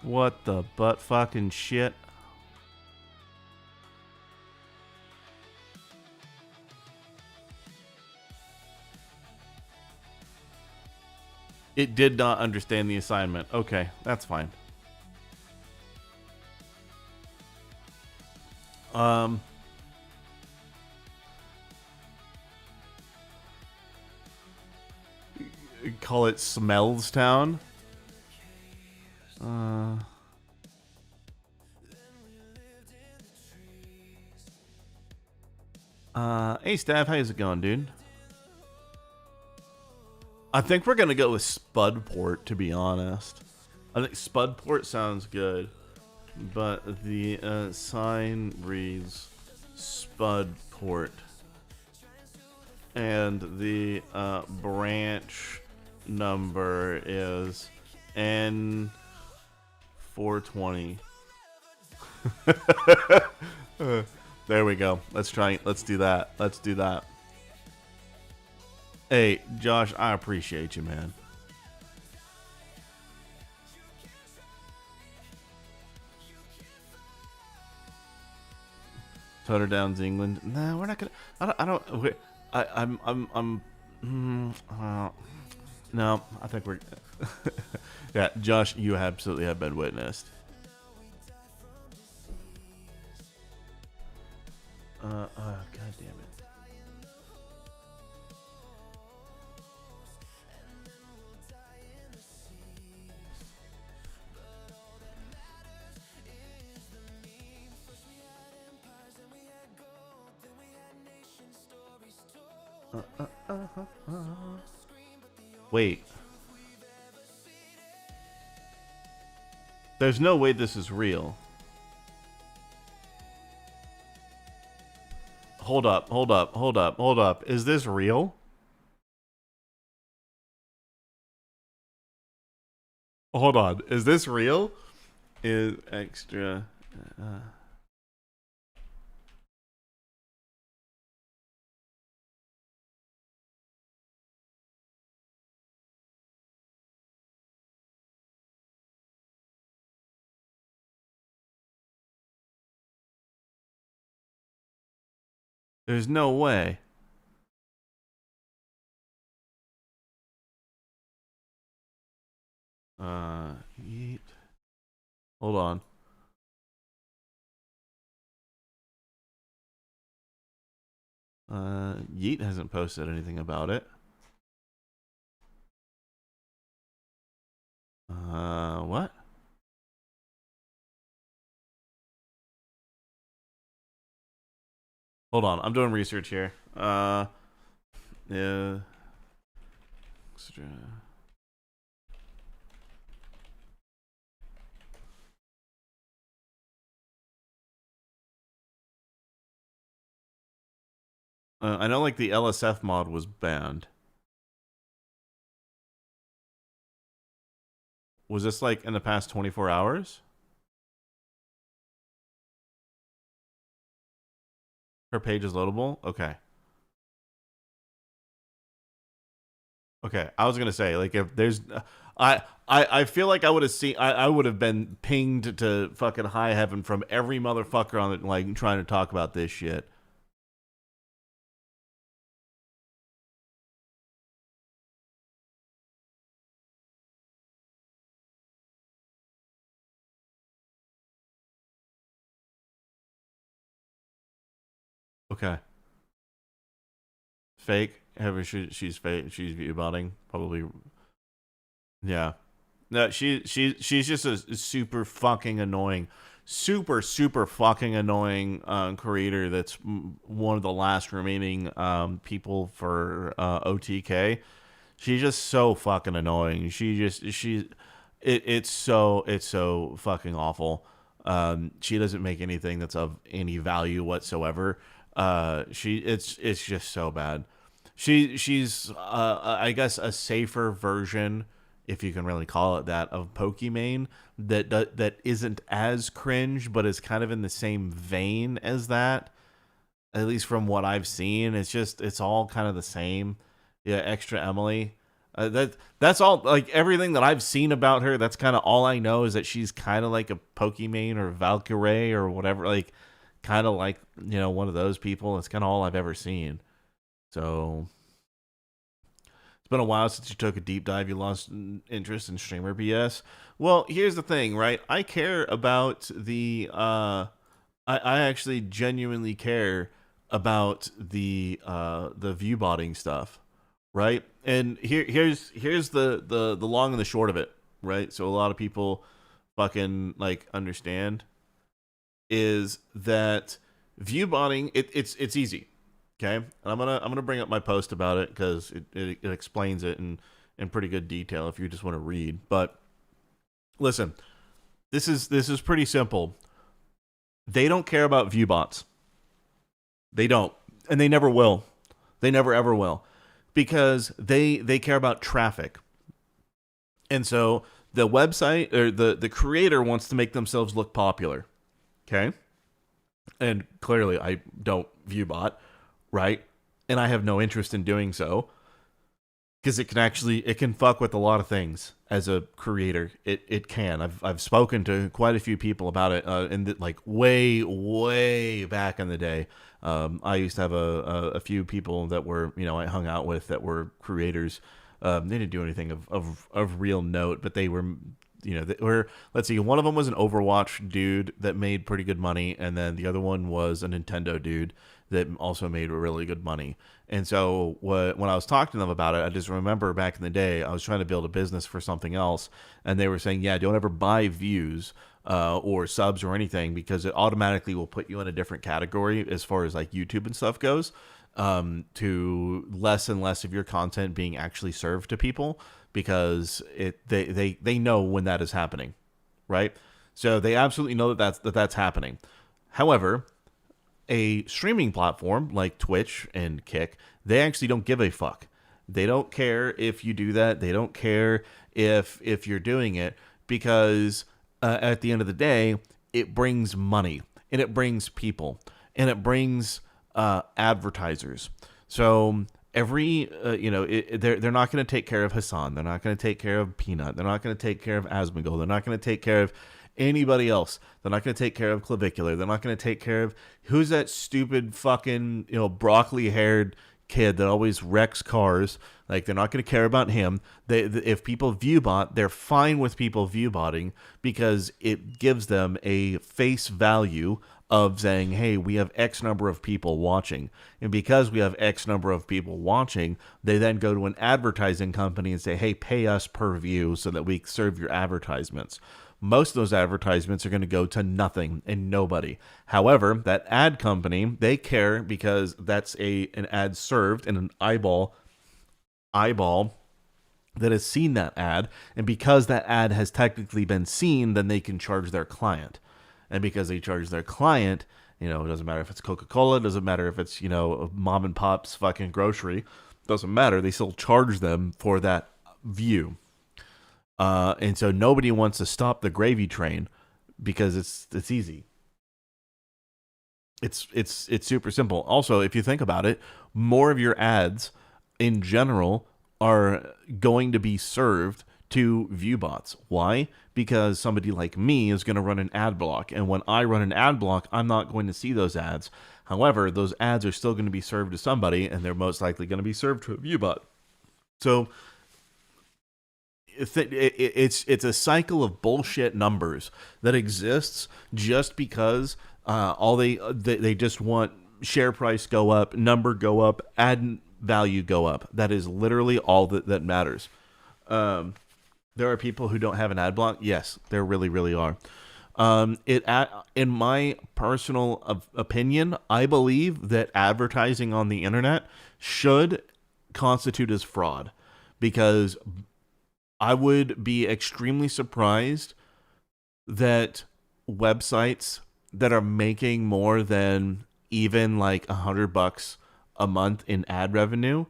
What the butt fucking shit? It did not understand the assignment. Okay, that's fine. call it Smells Town. Hey, Stav, how's it going, dude? I think we're gonna go with Spudport, to be honest. I think Spudport sounds good, but the sign reads Spudport, and the branch number is N420. There we go. Let's try. Let's do that. Let's do that. Hey, Josh, I appreciate you, man. Toter Downs, England. Nah, we're not gonna. I don't. Wait, no, I think we're. Yeah, Josh, you absolutely have been witnessed. God damn it. Wait. There's no way this is real. Hold up, hold up, hold up, hold up. Is this real? Hold on. Is this real? Is extra... There's no way. Yeet. Hold on. Yeet hasn't posted anything about it. What? Hold on, I'm doing research here. Yeah. Extra. I know, like, the LSF mod was banned. Was this, like, in the past 24 hours? Her page is loadable? Okay. Okay, I was gonna say, like, if there's... I feel like I would have seen... I would have been pinged to fucking high heaven from every motherfucker on it, like, trying to talk about this shit. Okay. Fake. She's fake. She's viewbotting. Probably. Yeah. No, she's just a super fucking annoying, super fucking annoying creator. That's one of the last remaining people for OTK. She's just so fucking annoying. It's so fucking awful. She doesn't make anything that's of any value whatsoever. It's just so bad. She's I guess a safer version, if you can really call it that, of Pokimane that isn't as cringe, but is kind of in the same vein as that. At least from what I've seen, it's all kind of the same. Yeah, extra Emily. That's all. Like, everything that I've seen about her, that's kind of all I know, is that she's kind of like a Pokimane or Valkyrie or whatever. Like, kind of like, one of those people. It's kind of all I've ever seen. So it's been a while since you took a deep dive. You lost interest in streamer BS. Well, here's the thing, right? I care about the I actually genuinely care about the viewbotting stuff, right? And here's the long and the short of it, right? So a lot of people fucking like understand is that view botting. It's easy, okay. And I'm gonna bring up my post about it because it explains it in pretty good detail if you just want to read. But listen, this is pretty simple. They don't care about view bots. They don't, and they never will. They never ever will, because they care about traffic. And so the website or the creator wants to make themselves look popular. Okay? And clearly I don't view bot, right? And I have no interest in doing so, because it can fuck with a lot of things as a creator. It can. I've spoken to quite a few people about it, like way back in the day. I used to have a few people that were, I hung out with that were creators. They didn't do anything of real note, but they were, let's see, one of them was an Overwatch dude that made pretty good money, and then the other one was a Nintendo dude that also made really good money. And so when I was talking to them about it, I just remember back in the day, I was trying to build a business for something else, and they were saying, yeah, don't ever buy views or subs or anything, because it automatically will put you in a different category as far as like YouTube and stuff goes, to less and less of your content being actually served to people, because they know when that is happening, right? So they absolutely know that's happening. However, a streaming platform like Twitch and Kick, they actually don't give a fuck. They don't care if you do that. They don't care if you're doing it, because at the end of the day, it brings money, and it brings people, and it brings advertisers. So every they're not going to take care of Hassan. They're not going to take care of Peanut. They're not going to take care of Asmongold. They're not going to take care of anybody else. They're not going to take care of Clavicular. They're not going to take care of who's that stupid fucking broccoli haired kid that always wrecks cars. Like, they're not going to care about him. If people view bot, they're fine with people view botting, because it gives them a face value of saying, hey, we have X number of people watching. And because we have X number of people watching, they then go to an advertising company and say, hey, pay us per view so that we serve your advertisements. Most of those advertisements are going to go to nothing and nobody. However, that ad company, they care, because that's an ad served and an eyeball that has seen that ad. And because that ad has technically been seen, then they can charge their client. And because they charge their client, it doesn't matter if it's Coca-Cola, it doesn't matter if it's, mom and pop's fucking grocery, doesn't matter. They still charge them for that view. And so nobody wants to stop the gravy train, because it's easy. It's super simple. Also, if you think about it, more of your ads in general are going to be served to view bots. Why? Because somebody like me is going to run an ad block, and when I run an ad block, I'm not going to see those ads. However, those ads are still going to be served to somebody, and they're most likely going to be served to a view bot. So it's a cycle of bullshit numbers that exists just because all they just want share price go up, number go up, ad value go up. That is literally all that matters. There are people who don't have an ad block. Yes, there really, really are. In my personal opinion, I believe that advertising on the internet should constitute as fraud, because I would be extremely surprised that websites that are making more than even like $100 a month in ad revenue,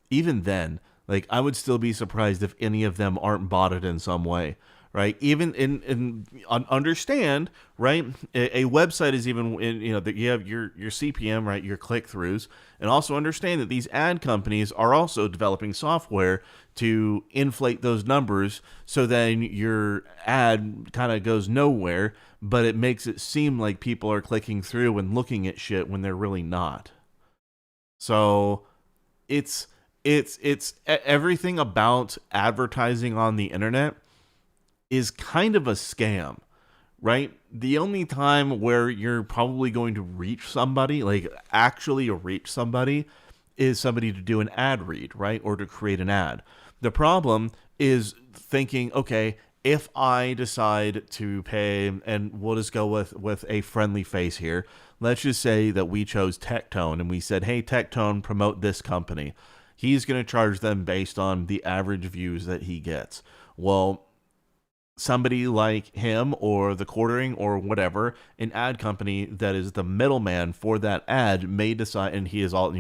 even then, like, I would still be surprised if any of them aren't botted in some way, right? Even understand, right? A website is even that you have your CPM, right? Your click-throughs, and also understand that these ad companies are also developing software to inflate those numbers, so then your ad kind of goes nowhere, but it makes it seem like people are clicking through and looking at shit when they're really not. So it's everything about advertising on the internet is kind of a scam, right? The only time where you're probably going to reach somebody, like actually reach somebody, is somebody to do an ad read, right? Or to create an ad. The problem is thinking, okay, if I decide to pay, and we'll just go with a friendly face here. Let's just say that we chose Tectone and we said, hey, Tectone, promote this company. He's going to charge them based on the average views that he gets. Well, somebody like him or the quartering or whatever, an ad company that is the middleman for that ad may decide, and he is all,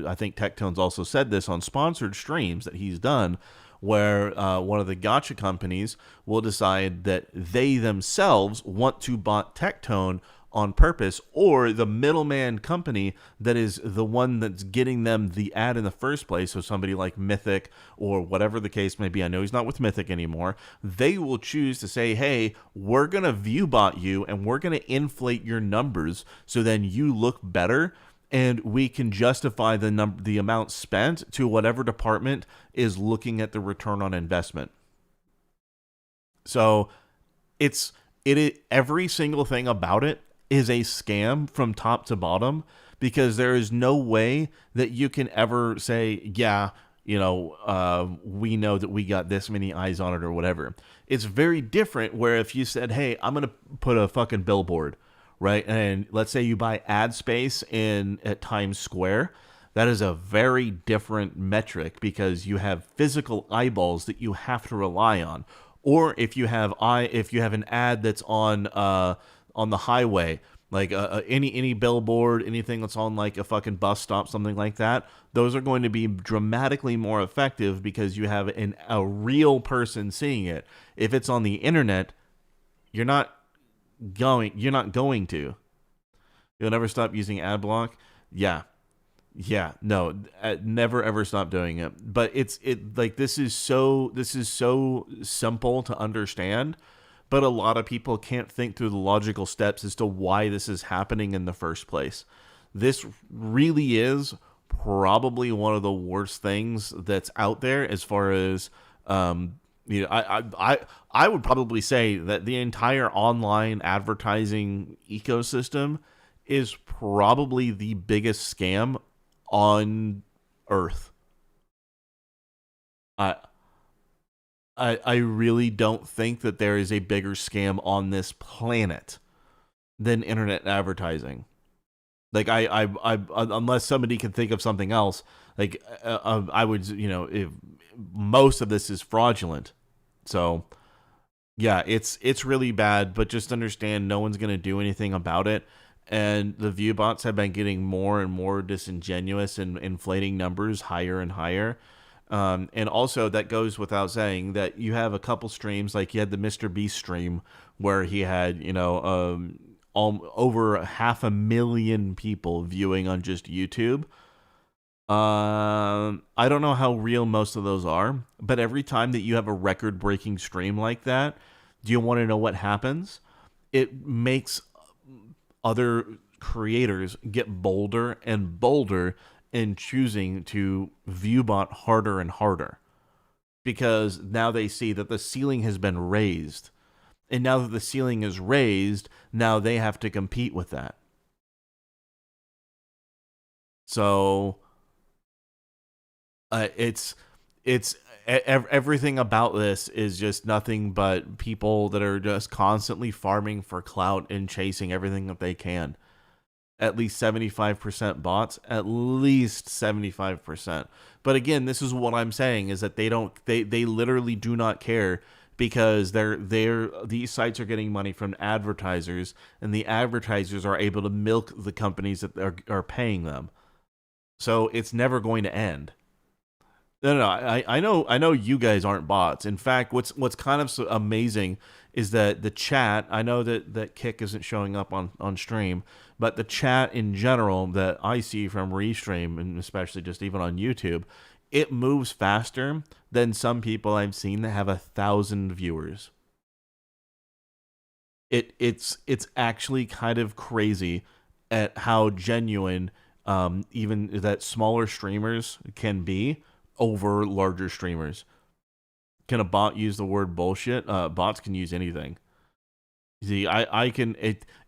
I think Tectone's also said this on sponsored streams that he's done, where one of the gotcha companies will decide that they themselves want to bot Tectone on purpose, or the middleman company that is the one that's getting them the ad in the first place, so somebody like Mythic or whatever the case may be, I know he's not with Mythic anymore, they will choose to say, hey, we're going to view bot you and we're going to inflate your numbers so then you look better, and we can justify the amount spent to whatever department is looking at the return on investment. So every single thing about it is a scam from top to bottom, because there is no way that you can ever say, yeah, we know that we got this many eyes on it or whatever. It's very different where if you said, hey, I'm going to put a fucking billboard, right? And let's say you buy ad space at Times Square. That is a very different metric because you have physical eyeballs that you have to rely on. Or if you have an ad that's on the highway, like any billboard, anything that's on like a fucking bus stop, something like that, those are going to be dramatically more effective because you have a real person seeing it. If it's on the internet, you're not going to. You'll never stop using ad block. Yeah, no, never ever stop doing it. But this is so simple to understand. But a lot of people can't think through the logical steps as to why this is happening in the first place. This really is probably one of the worst things that's out there as far as, I would probably say that the entire online advertising ecosystem is probably the biggest scam on Earth. I really don't think that there is a bigger scam on this planet than internet advertising. Like I unless somebody can think of something else, like I would, if most of this is fraudulent. So yeah, it's really bad, but just understand no one's going to do anything about it. And the view bots have been getting more and more disingenuous and inflating numbers higher and higher. And also that goes without saying that you have a couple streams, like you had the Mr. Beast stream where he had, over 500,000 people viewing on just YouTube. I don't know how real most of those are, but every time that you have a record-breaking stream like that, do you want to know what happens? It makes other creators get bolder and bolder in choosing to viewbot harder and harder, because now they see that the ceiling has been raised, and now that the ceiling is raised, now they have to compete with that. So everything about this is just nothing but people that are just constantly farming for clout and chasing everything that they can. At least 75% bots, at least 75%. But again, this is what I'm saying, is that they literally do not care, because these sites are getting money from advertisers, and the advertisers are able to milk the companies that are paying them. So it's never going to end. No, I know you guys aren't bots. In fact, what's kind of so amazing is that the chat, I know that Kick isn't showing up on stream, but the chat in general that I see from Restream, and especially just even on YouTube, it moves faster than some people I've seen that have 1,000 viewers. It's actually kind of crazy at how genuine even that smaller streamers can be over larger streamers. Can a bot use the word bullshit? Bots can use anything. See, I can,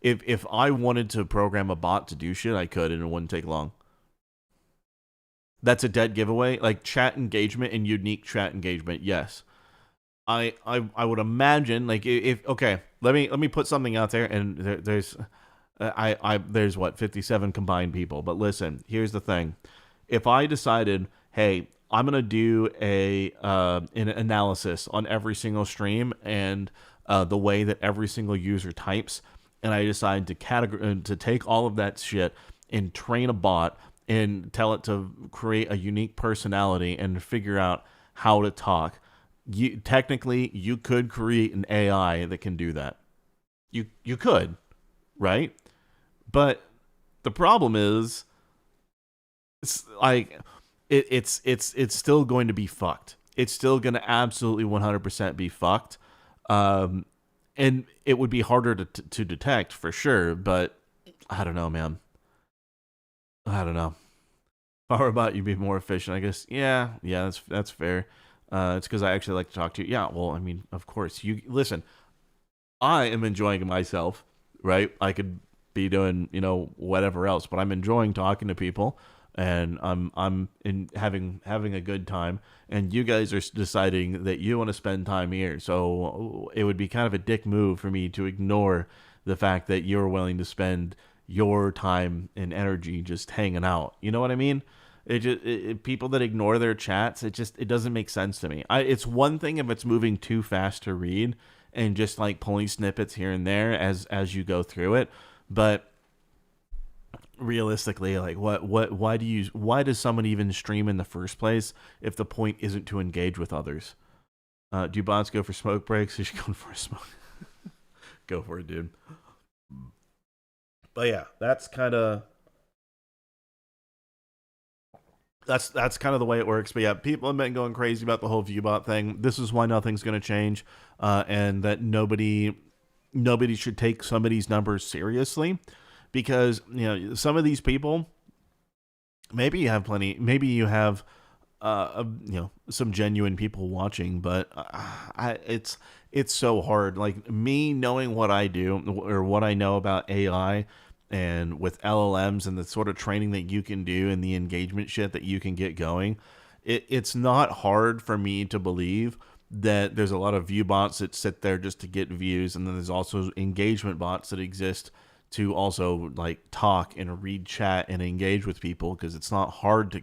if I wanted to program a bot to do shit, I could, and it wouldn't take long. That's a dead giveaway. Like chat engagement and unique chat engagement, yes. I would imagine like if okay, let me put something out there, and there's there's what 57 combined people. But listen, here's the thing: if I decided, hey, I'm gonna do an analysis on every single stream and the way that every single user types, and I decide to take all of that shit and train a bot and tell it to create a unique personality and figure out how to talk. Technically, you could create an AI that can do that. You could, right? But the problem is, it's like it's still going to be fucked. It's still going to absolutely 100% be fucked, and it would be harder to detect for sure. But I don't know, man. I don't know. If I were about you, be more efficient. I guess. Yeah, that's fair. It's because I actually like to talk to you. Yeah, well, I mean, of course. You listen. I am enjoying myself, right? I could be doing, whatever else, but I'm enjoying talking to people, and I'm having a good time. And you guys are deciding that you want to spend time here, so it would be kind of a dick move for me to ignore the fact that you're willing to spend your time and energy just hanging out. You know what I mean? People that ignore their chats, it doesn't make sense to me. It's one thing if it's moving too fast to read and just like pulling snippets here and there as you go through it, but realistically, like why does someone even stream in the first place if the point isn't to engage with others? Do bots go for smoke breaks? You should go for a smoke. Go for it, dude. But yeah, that's kind of the way it works. But yeah, people have been going crazy about the whole viewbot thing. This is why nothing's going to change, and that nobody should take somebody's numbers seriously, because some of these people, maybe you have some genuine people watching, but it's so hard. Like me knowing what I do or what I know about AI and with LLMs and the sort of training that you can do and the engagement shit that you can get going, it's not hard for me to believe that there's a lot of view bots that sit there just to get views, and then there's also engagement bots that exist to also like talk and read chat and engage with people, because it's not hard to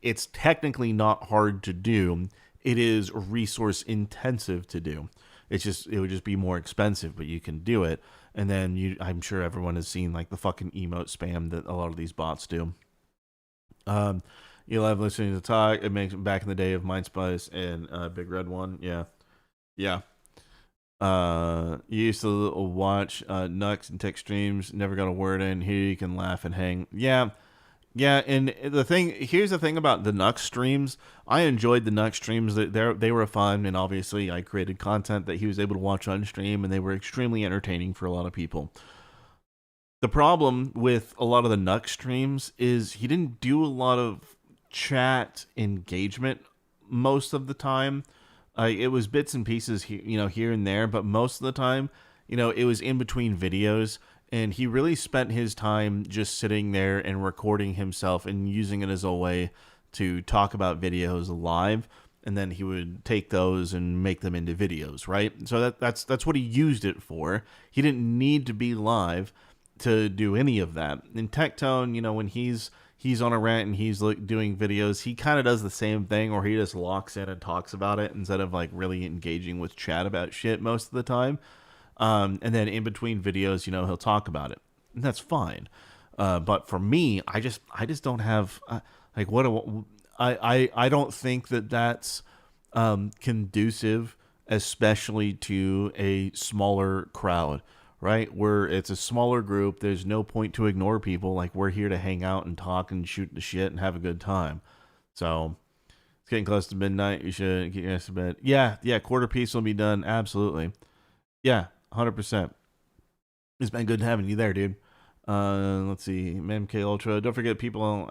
it's technically not hard to do. It is resource intensive to do. It would just be more expensive, but you can do it. And then I'm sure everyone has seen like the fucking emote spam that a lot of these bots do. You love listening to talk. It makes back in the day of MindSpice and Big Red One. Yeah. You used to watch Nux and tech streams. Never got a word in. Here you can laugh and hang. Yeah. And here's the thing about the Nux streams. I enjoyed the Nux streams. They were fun, and obviously I created content that he was able to watch on stream, and they were extremely entertaining for a lot of people. The problem with a lot of the Nux streams is he didn't do a lot of chat engagement most of the time. It was bits and pieces here and there, but most of the time, it was in between videos. And he really spent his time just sitting there and recording himself and using it as a way to talk about videos live. And then he would take those and make them into videos, right? So that's what he used it for. He didn't need to be live to do any of that. In Tectone, when he's on a rant and he's doing videos, he kind of does the same thing, or he just locks in and talks about it instead of like really engaging with chat about shit most of the time. And then in between videos, he'll talk about it, and that's fine. But for me, I just don't have I don't think that's conducive, especially to a smaller crowd, right? Where it's a smaller group, there's no point to ignore people. Like, we're here to hang out and talk and shoot the shit and have a good time. So it's getting close to midnight. You should get your ass to bed. Yeah, quarter piece will be done. Absolutely. Yeah. 100%. It's been good having you there, dude. Let's see, MK Ultra. Don't forget, people.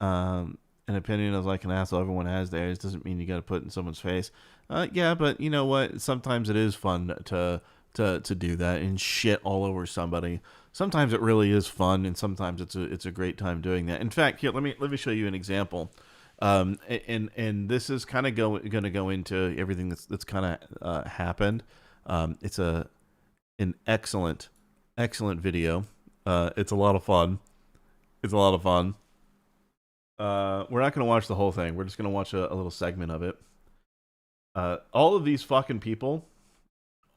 An opinion is like an asshole. Everyone has theirs. Doesn't mean you got to put it in someone's face. Yeah, but you know what? Sometimes it is fun to do that and shit all over somebody. sometimes it really is fun, and sometimes it's a great time doing that. In fact, here, let me show you an example. And this is kind of going to go into everything that's kind of happened. It's an excellent video. It's a lot of fun. It's a lot of fun. We're not going to watch the whole thing. We're just going to watch a little segment of it. All of these fucking people,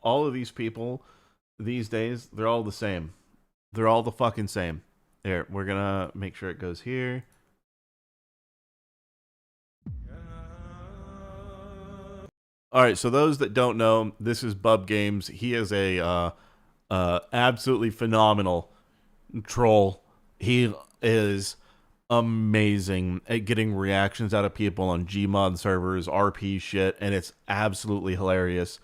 all of these people these days, they're all the same. They're all the fucking same. There, we're going to make sure it goes here. All right, so those that don't know, this is Bub Games. He is a absolutely phenomenal troll. He is amazing at getting reactions out of people on Gmod servers, RP shit, and it's absolutely hilarious.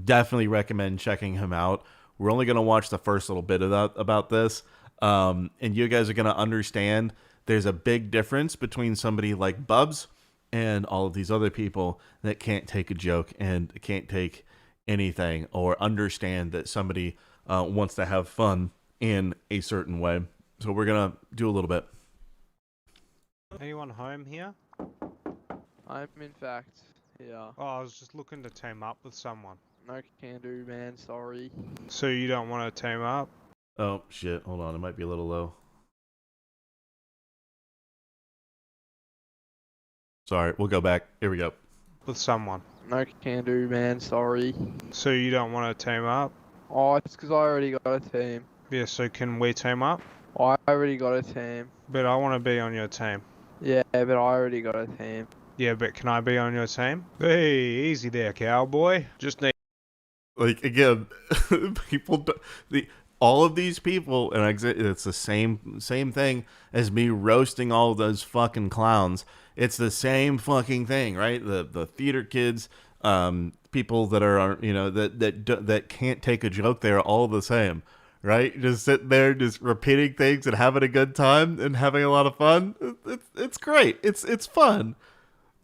Definitely recommend checking him out. We're only going to watch the first little bit of that about this, and you guys are going to understand there's a big difference between somebody like Bubs and all of these other people that can't take a joke and can't take anything or understand that somebody wants to have fun in a certain way. So we're going to do a little bit. Anyone home here? I'm in fact, yeah. Oh, I was just looking to team up with someone. No can do, man, sorry. So you don't want to team up? Oh, shit. Hold on. It might be a little low. Sorry. We'll go back. Here we go. With someone. No can do, man, sorry. So you don't want to team up? Oh, it's because I already got a team. Yeah, so can we team up? I already got a team. But I want to be on your team. Yeah, but I already got a team. Yeah, but can I be on your team? Hey, easy there, cowboy. Just need... Like, again, people... all of these people, and it's the same thing as me roasting all of those fucking clowns. It's the same fucking thing, right? The theater kids, people that are, you know, that can't take a joke, they're all the same, right? Just sitting there, just repeating things and having a good time and having a lot of fun. It's great. It's fun,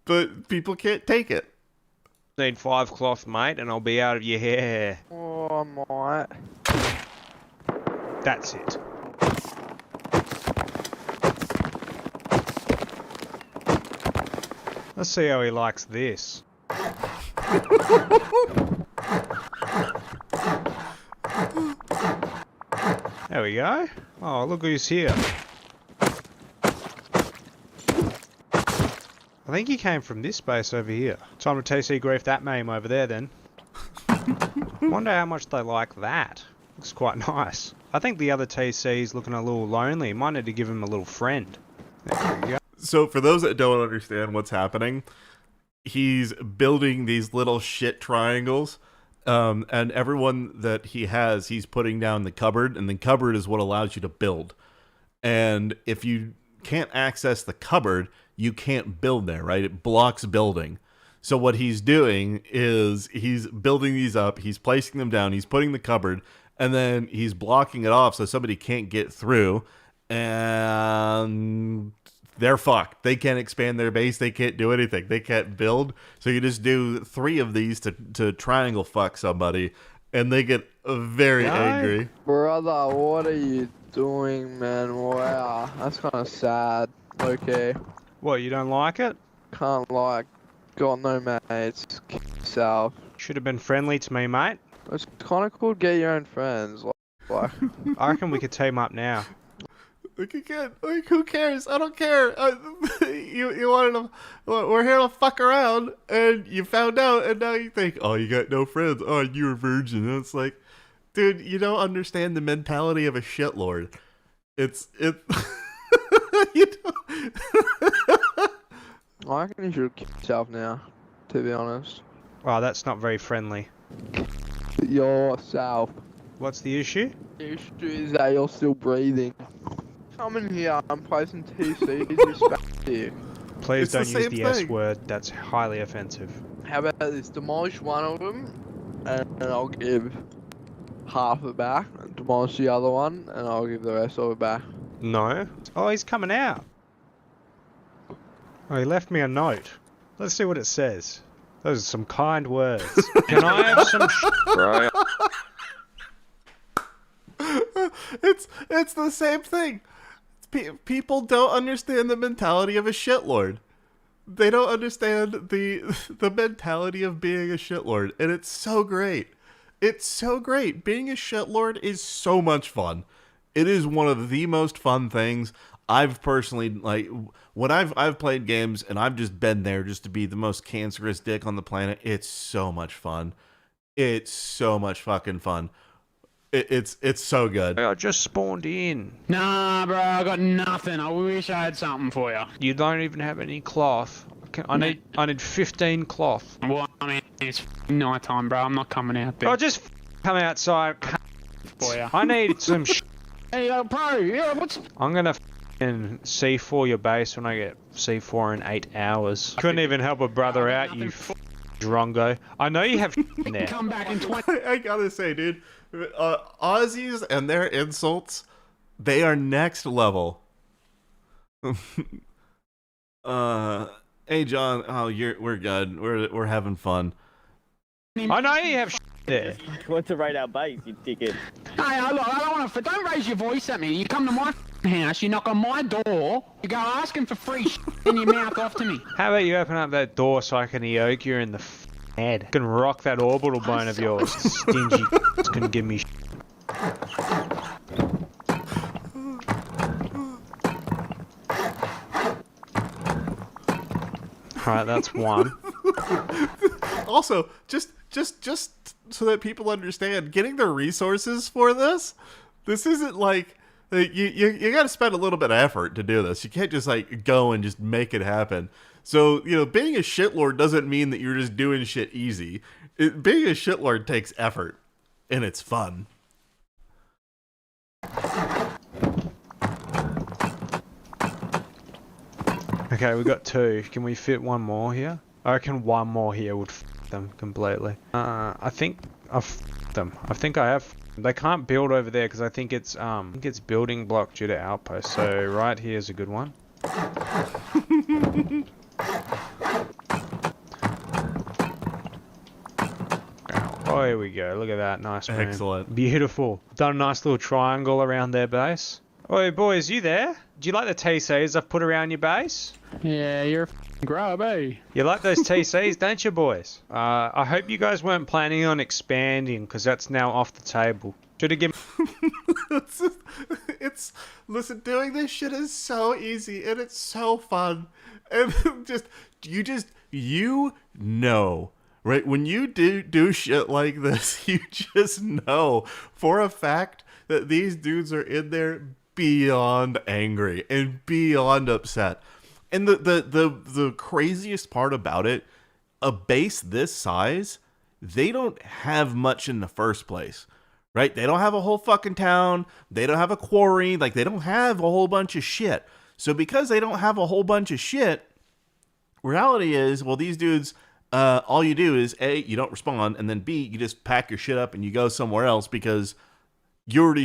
but people can't take it. Need 5 cloth, mate, and I'll be out of your hair. Oh, I might. That's it. Let's see how he likes this. There we go. Oh, look who's here. I think he came from this space over here. Time to TC grief that meme over there then. Wonder how much they like that. Looks quite nice. I think the other TC's looking a little lonely. Might need to give him a little friend. There we go. So for those that don't understand what's happening, he's building these little shit triangles, and everyone that he has, he's putting down the cupboard, and the cupboard is what allows you to build. And if you can't access the cupboard, you can't build there, right? It blocks building. So what he's doing is he's building these up, he's placing them down, he's putting the cupboard, and then he's blocking it off so somebody can't get through, and they're fucked. They can't expand their base. They can't do anything. They can't build. So you just do 3 of these to triangle fuck somebody, and they get very angry. Brother, what are you doing, man? Wow, that's kind of sad. Okay. What, you don't like it? Can't like, got no mates. Kill yourself. Should have been friendly to me, mate. It's kind of cool to get your own friends. Like I reckon we could team up now. Like, again, like, who cares? I don't care. You wanted to... We're here to fuck around, and you found out, and now you think, oh, you got no friends. Oh, you're a virgin. And it's like, dude, you don't understand the mentality of a shitlord. It. You don't... I reckon you should kill yourself now, to be honest. Oh, that's not very friendly. Yourself. What's the issue? The issue is that you're still breathing. Come in here, I'm placing TCs, you spack here. Please It's the don't use same the S thing. word. That's highly offensive. How about this? Demolish one of them, and I'll give half it back. And demolish the other one, and I'll give the rest of it back. No. Oh, he's coming out. Oh, he left me a note. Let's see what it says. Those are some kind words. Can I have some bro? It's the same thing. People don't understand the mentality of a shitlord. They don't understand the mentality of being a shitlord, and it's so great. It's so great. Being a shitlord is so much fun. It is one of the most fun things. I've personally, like, when I've played games and I've just been there just to be the most cancerous dick on the planet. It's so much fun. It's so much fucking fun. It's so good. I just spawned in. Nah, bro, I got nothing. I wish I had something for you. You don't even have any cloth. I need 15 cloth. Well, I mean, it's night time, bro. I'm not coming out there. Oh, just come outside. For you. I need some Hey, bro, yeah, what's... I'm gonna C4 your base when I get C4 in 8 hours. Couldn't even help a brother out, you drongo. I know you have in there. Come back in 20... I gotta say, dude, Aussies and their insults, they are next level. Hey John, we're good. We're having fun. I know you have there. You want to raid our base, you dickhead. Hey, look, I don't want to... Don't raise your voice at me. You come to my house, you knock on my door, you go asking for free and you mouth off to me. How about you open up that door so I can yoke you in the head? I can rock that orbital bone of yours. Stingy can give me Alright, that's one. Also, just so that people understand, getting the resources for this isn't like you got to spend a little bit of effort to do this. You can't just like go and just make it happen. So, being a shitlord doesn't mean that you're just doing shit easy. Being a shitlord takes effort, and it's fun. Okay, we got 2. Can we fit one more here? I reckon one more here would f them completely. I think I've f them. I think I have. They can't build over there because I think it's building block due to outpost. So right here is a good one. Oh, here we go. Look at that. Nice, man. Excellent. Beautiful. Done a nice little triangle around their base. Oi, boys, you there? Do you like the TCs I've put around your base? Yeah, you're a grub, eh? You like those TCs, don't you, boys? I hope you guys weren't planning on expanding, because that's now off the table. Should have given... Listen, doing this shit is so easy, and it's so fun. And you know, right? When you do shit like this, you just know for a fact that these dudes are in there beyond angry and beyond upset. And the craziest part about it, a base this size, they don't have much in the first place, right? They don't have a whole fucking town. They don't have a quarry. Like, they don't have a whole bunch of shit. So because they don't have a whole bunch of shit, reality is, well, these dudes, all you do is, A, you don't respond, and then B, you just pack your shit up and you go somewhere else because you already,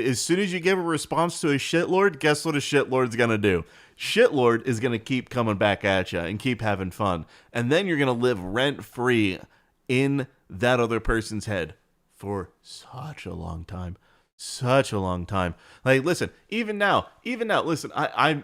as soon as you give a response to a shitlord, guess what a shitlord's gonna do? Shitlord is gonna keep coming back at you and keep having fun. And then you're gonna live rent-free in that other person's head for such a long time. Such a long time. Like, listen, even now, listen, I'm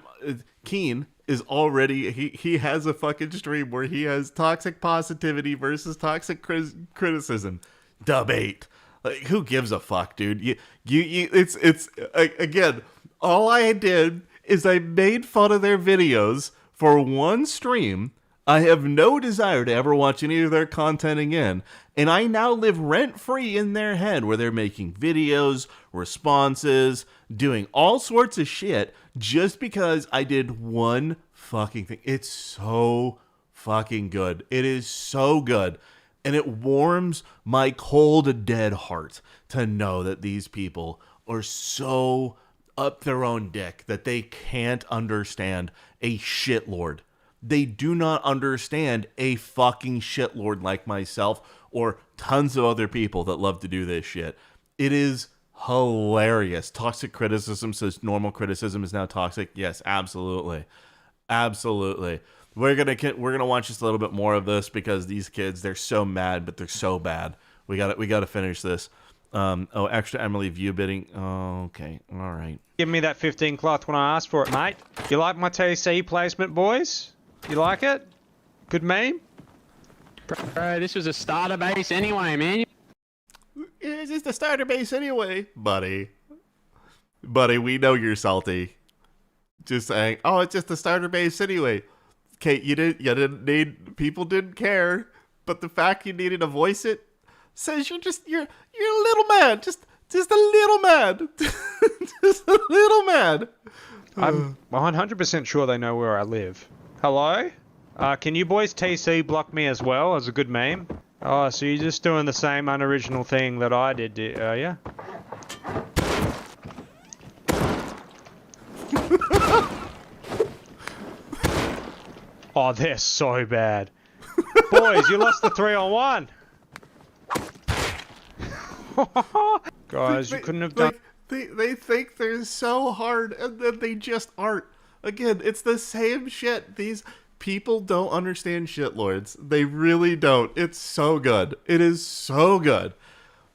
Keen is already, he has a fucking stream where he has toxic positivity versus toxic criticism debate. Like, who gives a fuck, dude? It's again, all I did is I made fun of their videos for one stream. I have no desire to ever watch any of their content again, and I now live rent-free in their head where they're making videos, responses, doing all sorts of shit just because I did one fucking thing. It's so fucking good. It is so good. And it warms my cold, dead heart to know that these people are so up their own dick that they can't understand a shitlord. They do not understand a fucking shitlord like myself or tons of other people that love to do this shit. It is hilarious. Toxic criticism says normal criticism is now toxic. Yes, absolutely. Absolutely. We're gonna watch just a little bit more of this because these kids, they're so mad, but they're so bad. We gotta finish this. Oh, extra Emily view bidding. Oh, okay. All right. Give me that 15 cloth when I asked for it, mate. You like my TC placement, boys? You like it? Good meme? Bro, this was a starter base anyway, man. It's just a starter base anyway, buddy. Buddy, we know you're salty. Just saying. Oh, it's just a starter base anyway. Kate, you didn't need. People didn't care, but the fact you needed to voice it says you're a little mad. Just a little mad. Just a little mad. I'm 100% sure they know where I live. Hello? Can you boys TC block me as well as a good meme? Oh, so you're just doing the same unoriginal thing that I did, are you? Oh, they're so bad. Boys, you lost the 3-on-1. Guys, you couldn't have done... They think they're so hard, and then they just aren't. Again, it's the same shit. These people don't understand shitlords. They really don't. It's so good. It is so good.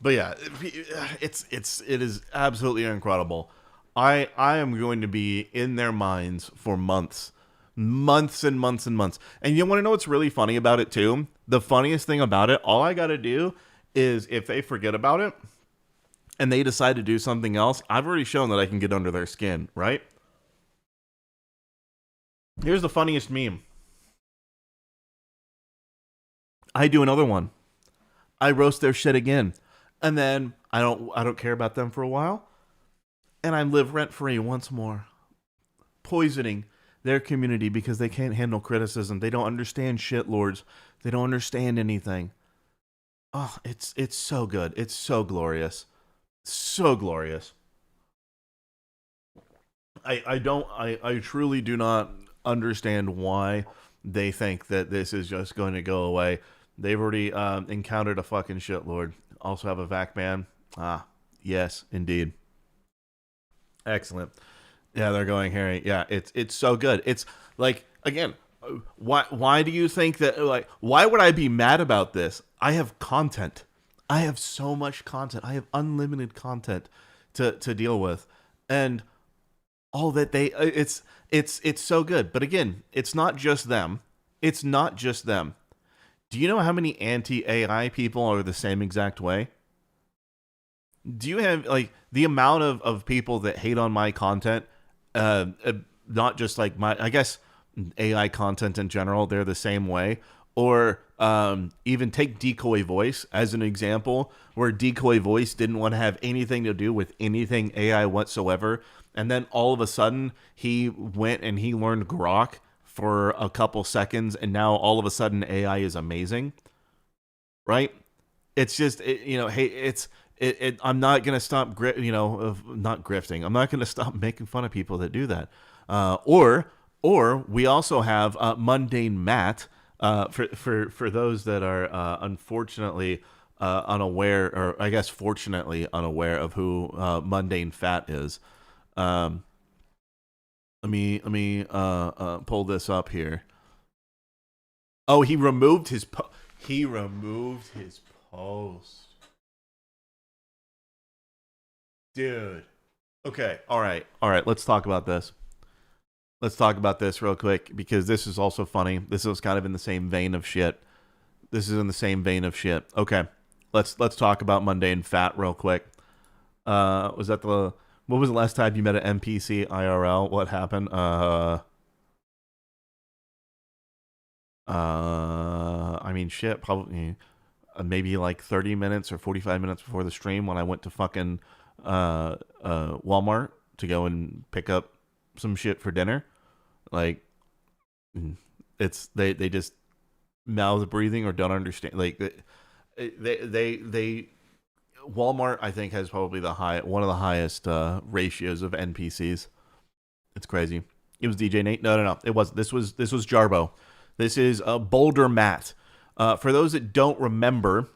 But yeah, it is absolutely incredible. I am going to be in their minds for months and months and months. And you want to know what's really funny about it too? The funniest thing about it, all I got to do is if they forget about it and they decide to do something else, I've already shown that I can get under their skin, right? Here's the funniest meme. I do another one. I roast their shit again. And then I don't care about them for a while. And I live rent-free once more. Poisoning their community because they can't handle criticism. They don't understand shitlords. They don't understand anything. Oh, it's so good. It's so glorious. So glorious. I truly do not understand why they think that this is just going to go away. They've already encountered a fucking shitlord. Also have a vac man. Ah, yes, indeed. Excellent. Yeah, they're going Harry. Yeah, it's so good. It's like, again, why do you think that, like, why would I be mad about this? I have content. I have so much content. I have unlimited content to deal with. And all that it's so good. But again, it's not just them. It's not just them. Do you know how many anti-AI people are the same exact way? Do you have, like, the amount of people that hate on my content, not just like my, I guess, AI content in general, they're the same way. Or even take Decoy Voice as an example, where Decoy Voice didn't want to have anything to do with anything AI whatsoever. And then all of a sudden, he went and he learned Grok for a couple seconds, and now all of a sudden AI is amazing, right? It's just, hey, I'm not going to stop, not grifting. I'm not going to stop making fun of people that do that. Or we also have Mundane Matt, for those that are unfortunately unaware, or I guess fortunately unaware of who Mundane Fat is. Let me pull this up here. Oh, he removed his post. Dude. Okay, all right. Let's talk about this. Let's talk about this real quick, because this is also funny. This is kind of in the same vein of shit. Okay, let's talk about Mundane Fat real quick. What was the last time you met an NPC IRL? What happened? I mean, shit, probably maybe like 30 minutes or 45 minutes before the stream, when I went to fucking Walmart to go and pick up some shit for dinner. Like, it's they just mouth breathing or don't understand. Like, they Walmart, I think, has probably one of the highest ratios of NPCs. It's crazy. It was DJ Nate. No. It wasn't. This was Jarbo. This is Boulder Matt. For those that don't remember,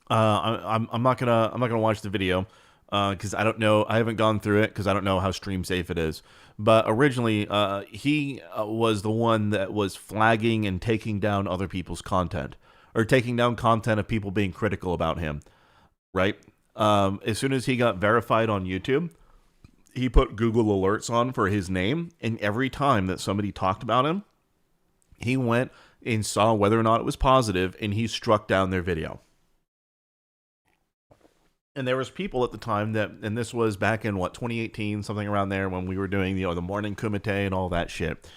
I'm not gonna watch the video because I don't know. I haven't gone through it because I don't know how stream safe it is. But originally, he was the one that was flagging and taking down other people's content, or taking down content of people being critical about him. Right? As soon as he got verified on YouTube, he put Google alerts on for his name, and every time that somebody talked about him, he went and saw whether or not it was positive, and he struck down their video. And there was people at the time that, and this was back in 2018, something around there, when we were doing the morning kumite and all that shit.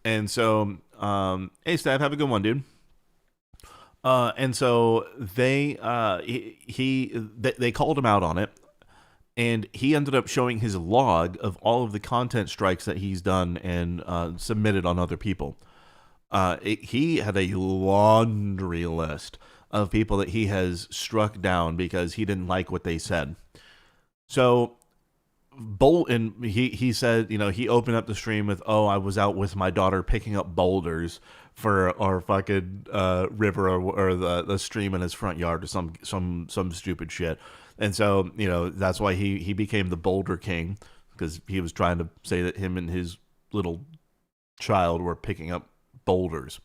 And so, hey Stav, have a good one, dude. And so they called him out on it, and he ended up showing his log of all of the content strikes that he's done and submitted on other people. He had a laundry list of people that he has struck down because he didn't like what they said. So Bolton, he said, he opened up the stream with, I was out with my daughter picking up boulders for our fucking river or the stream in his front yard or some stupid shit. And so, that's why he became the Boulder King, because he was trying to say that him and his little child were picking up boulders.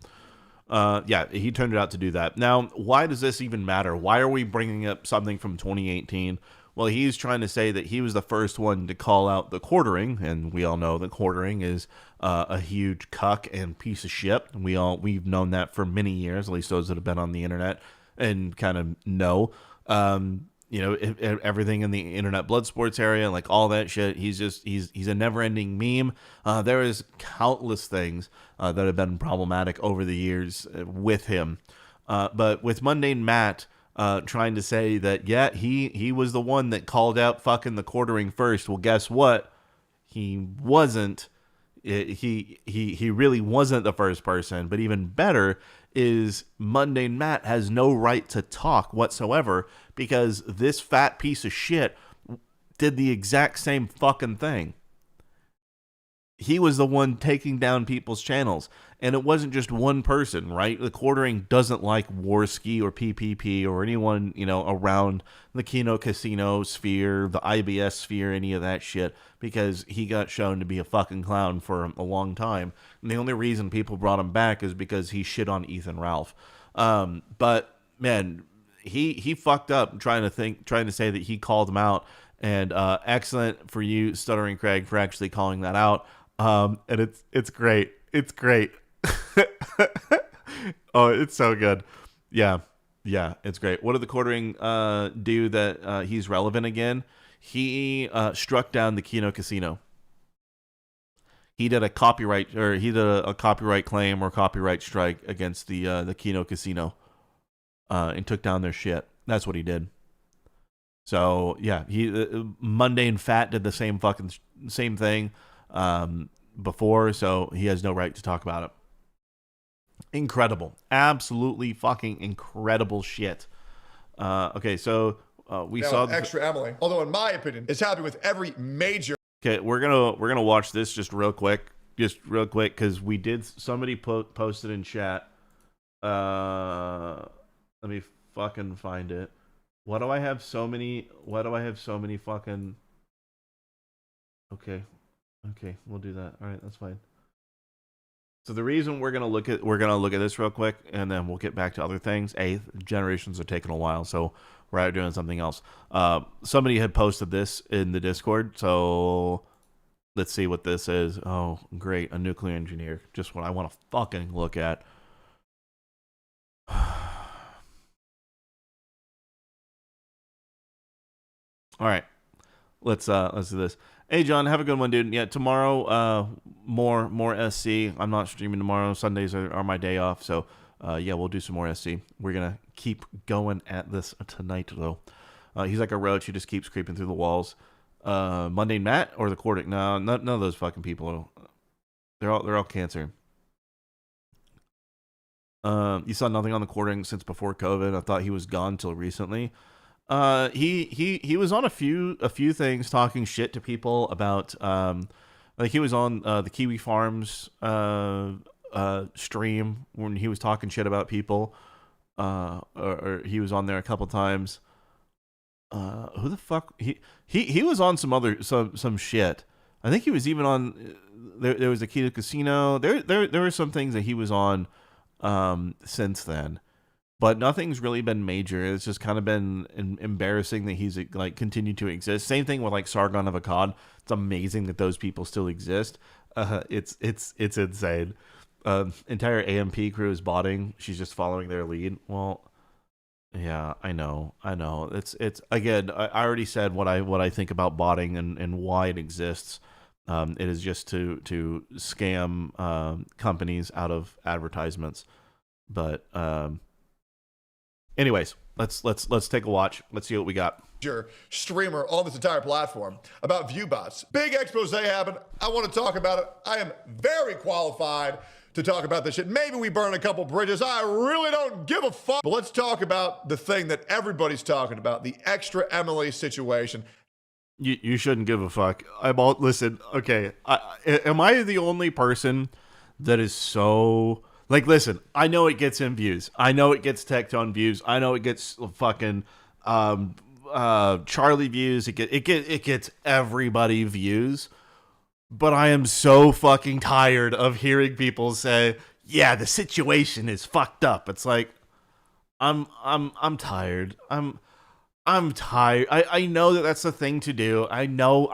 He turned it out to do that. Now, why does this even matter? Why are we bringing up something from 2018? Well, he's trying to say that he was the first one to call out the quartering, and we all know that quartering is a huge cuck and piece of shit. We've known that for many years, at least those that have been on the internet and kind of know. Everything in the internet blood sports area, like all that shit. He's a never-ending meme. There is countless things that have been problematic over the years with him. But with Mundane Matt trying to say that, he was the one that called out fucking the quartering first. Well, guess what? He wasn't. He really wasn't the first person. But even better is Mundane Matt has no right to talk whatsoever, because this fat piece of shit did the exact same fucking thing. He was the one taking down people's channels. And it wasn't just one person, right? The quartering doesn't like Warski or PPP or anyone, around the Kino Casino sphere, the IBS sphere, any of that shit, because he got shown to be a fucking clown for a long time. And the only reason people brought him back is because he shit on Ethan Ralph. But man, he fucked up trying to say that he called him out. And excellent for you, Stuttering Craig, for actually calling that out. And it's great. It's great. Oh, it's so good. Yeah, it's great. What did the quartering do that he's relevant again? He struck down the Kino Casino. He did a copyright claim or copyright strike against the Kino Casino, and took down their shit. That's what he did. So yeah, Mundane Fat did the same thing before, so he has no right to talk about it. Incredible. Absolutely fucking incredible shit. Okay, so we now saw extra Emily. Although in my opinion, it's happening with every major. Okay, we're gonna watch this just real quick, because we did. Somebody posted in chat. Let me fucking find it. Why do I have so many fucking? Okay, we'll do that. All right, that's fine. So the reason we're gonna look at this real quick, and then we'll get back to other things. Generations are taking a while, so we're out doing something else. Somebody had posted this in the Discord, so let's see what this is. Oh, great, a nuclear engineer. Just what I want to fucking look at. All right, let's do this. Hey John, have a good one, dude. Yeah, tomorrow, more SC. I'm not streaming tomorrow. Sundays are my day off, so we'll do some more SC. We're gonna keep going at this tonight, though. He's like a roach. He just keeps creeping through the walls. Mundane Matt or the Cordic? No, none of those fucking people. They're all cancer. You saw nothing on the Cordic since before COVID. I thought he was gone till recently. He was on a few things talking shit to people about like he was on the Kiwi Farms stream when he was talking shit about people, or he was on there a couple times. Who the fuck he was on some shit. I think he was even on there was a Kino Casino. There were some things that he was on since then. but nothing's really been major. It's just kind of been embarrassing that he's like continued to exist. Same thing with like Sargon of Akkad. It's amazing that those people still exist. It's insane. Entire AMP crew is botting. She's just following their lead. Well, yeah, I know. It's again. I already said what I think about botting and why it exists. It is just to scam companies out of advertisements. But anyways, let's take a watch. Let's see what we got. Streamer on this entire platform about view bots. Big expose happened. I want to talk about it. I am very qualified to talk about this shit. Maybe we burn a couple bridges. I really don't give a fuck. But let's talk about the thing that everybody's talking about, the Extra Emily situation. You shouldn't give a fuck. Listen, okay. Am I the only person that is so like? Listen, I know it gets him views. I know it gets Tectone views. I know it gets fucking Charlie views. It gets everybody views. But I am so fucking tired of hearing people say, "Yeah, the situation is fucked up." It's like I'm tired. I'm tired. I know that that's the thing to do. I know.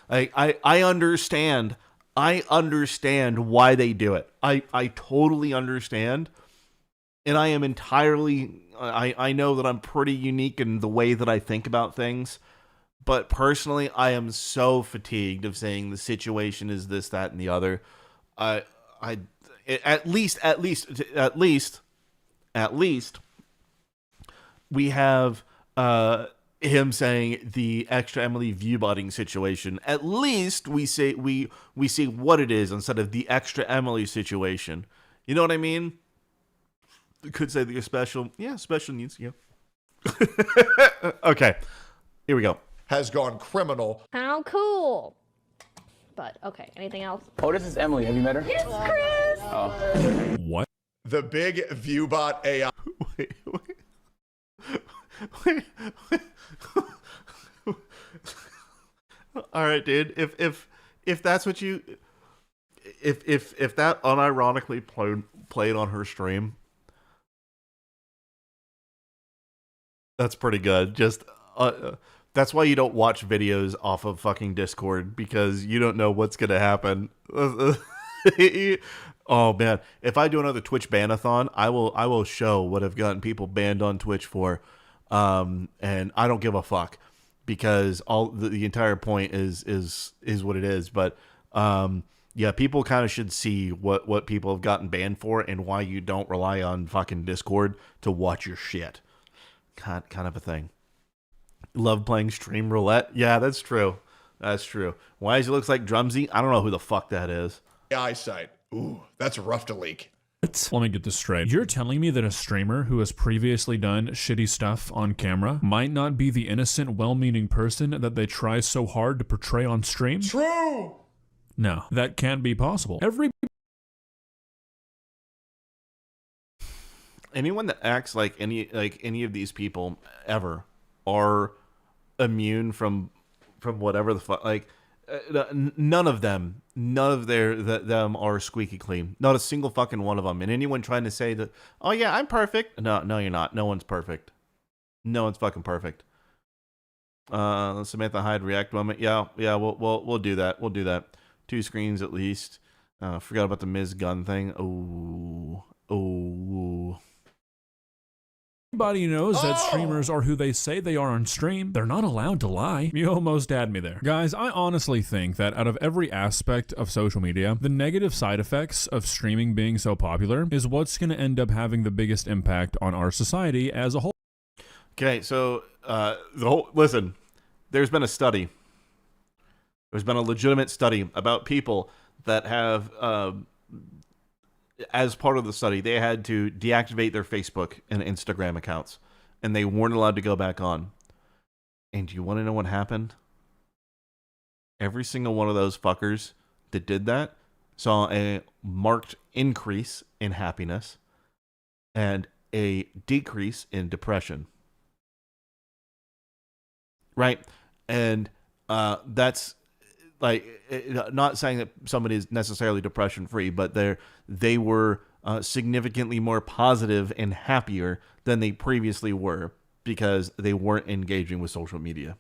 I understand. I understand why they do it. I totally understand. And I am entirely. I know that I'm pretty unique in the way that I think about things. But personally, I am so fatigued of saying the situation is this, that, and the other. At least, we have him saying the Extra Emily viewbotting situation. At least we say we see what it is instead of the Extra Emily situation. You know what I mean? Could say that you're special. Yeah, special needs. Yeah. Okay, here we go. Has gone criminal. How cool. But, okay, anything else? Oh, this is Emily. Have you met her? Yes, Chris! Oh. What? The big viewbot AI. Wait. All right, dude. If that's what you, if that unironically played on her stream, that's pretty good. Just that's why you don't watch videos off of fucking Discord, because you don't know what's gonna happen. Oh man, if I do another Twitch banathon, I will show what I've gotten people banned on Twitch for, and I don't give a fuck, because all the entire point is what it is. But yeah, people kind of should see what people have gotten banned for and why you don't rely on fucking Discord to watch your shit. Kind of a thing. Love playing stream roulette. Yeah, that's true. That's true. Why does it look like Drumsy? I don't know who the fuck that is. AI site. Ooh, that's rough to leak. Let me get this straight. You're telling me that a streamer who has previously done shitty stuff on camera might not be the innocent, well-meaning person that they try so hard to portray on stream? True! No, that can't be possible. Anyone that acts like any of these people ever are immune from whatever the fuck, like none of them are squeaky clean. Not a single fucking one of them. And anyone trying to say that, oh yeah, I'm perfect. No, you're not. No one's perfect. No one's fucking perfect. Samantha Hyde react moment. Yeah, we'll do that. We'll do that. 2 screens at least. Forgot about the Ms. Gun thing. Oh. Everybody knows that streamers are who they say they are on stream. They're not allowed to lie. You almost had me there. Guys, I honestly think that out of every aspect of social media, the negative side effects of streaming being so popular is what's going to end up having the biggest impact on our society as a whole. Okay, so listen, there's been a study. There's been a legitimate study about people that have as part of the study, they had to deactivate their Facebook and Instagram accounts, and they weren't allowed to go back on. And do you want to know what happened? Every single one of those fuckers that did that saw a marked increase in happiness and a decrease in depression. Right? And that's like, not saying that somebody is necessarily depression free, but they were significantly more positive and happier than they previously were because they weren't engaging with social media.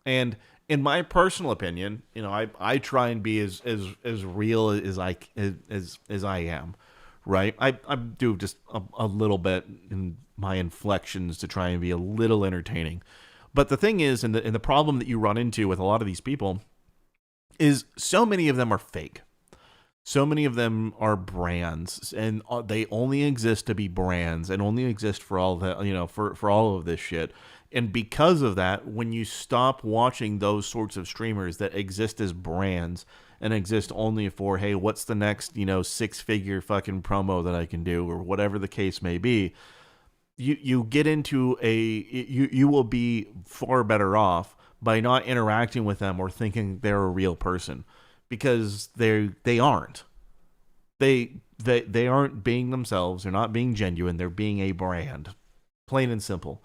And in my personal opinion, you know, I try and be as real as I am, right? I do just a little bit in my inflections to try and be a little entertaining. But the thing is, and the problem that you run into with a lot of these people is so many of them are fake. So many of them are brands, and they only exist to be brands and only exist for all that, you know, for all of this shit. And because of that, when you stop watching those sorts of streamers that exist as brands and exist only for, hey, what's the next, you know, 6-figure fucking promo that I can do, or whatever the case may be, you get into you will be far better off by not interacting with them or thinking they're a real person, because they aren't. They aren't being themselves. They're not being genuine. They're being a brand, plain and simple.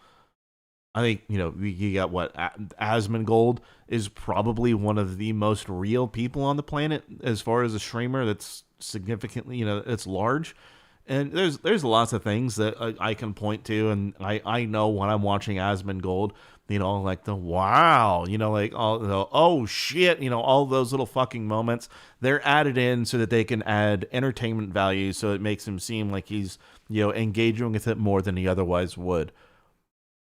I think, you know, you got what, Asmongold is probably one of the most real people on the planet as far as a streamer that's significantly, you know, it's large. And there's lots of things that I can point to, and I know when I'm watching Asmongold, you know, like the wow, you know, like all the oh shit, you know, all those little fucking moments, they're added in so that they can add entertainment value, so it makes him seem like he's, you know, engaging with it more than he otherwise would,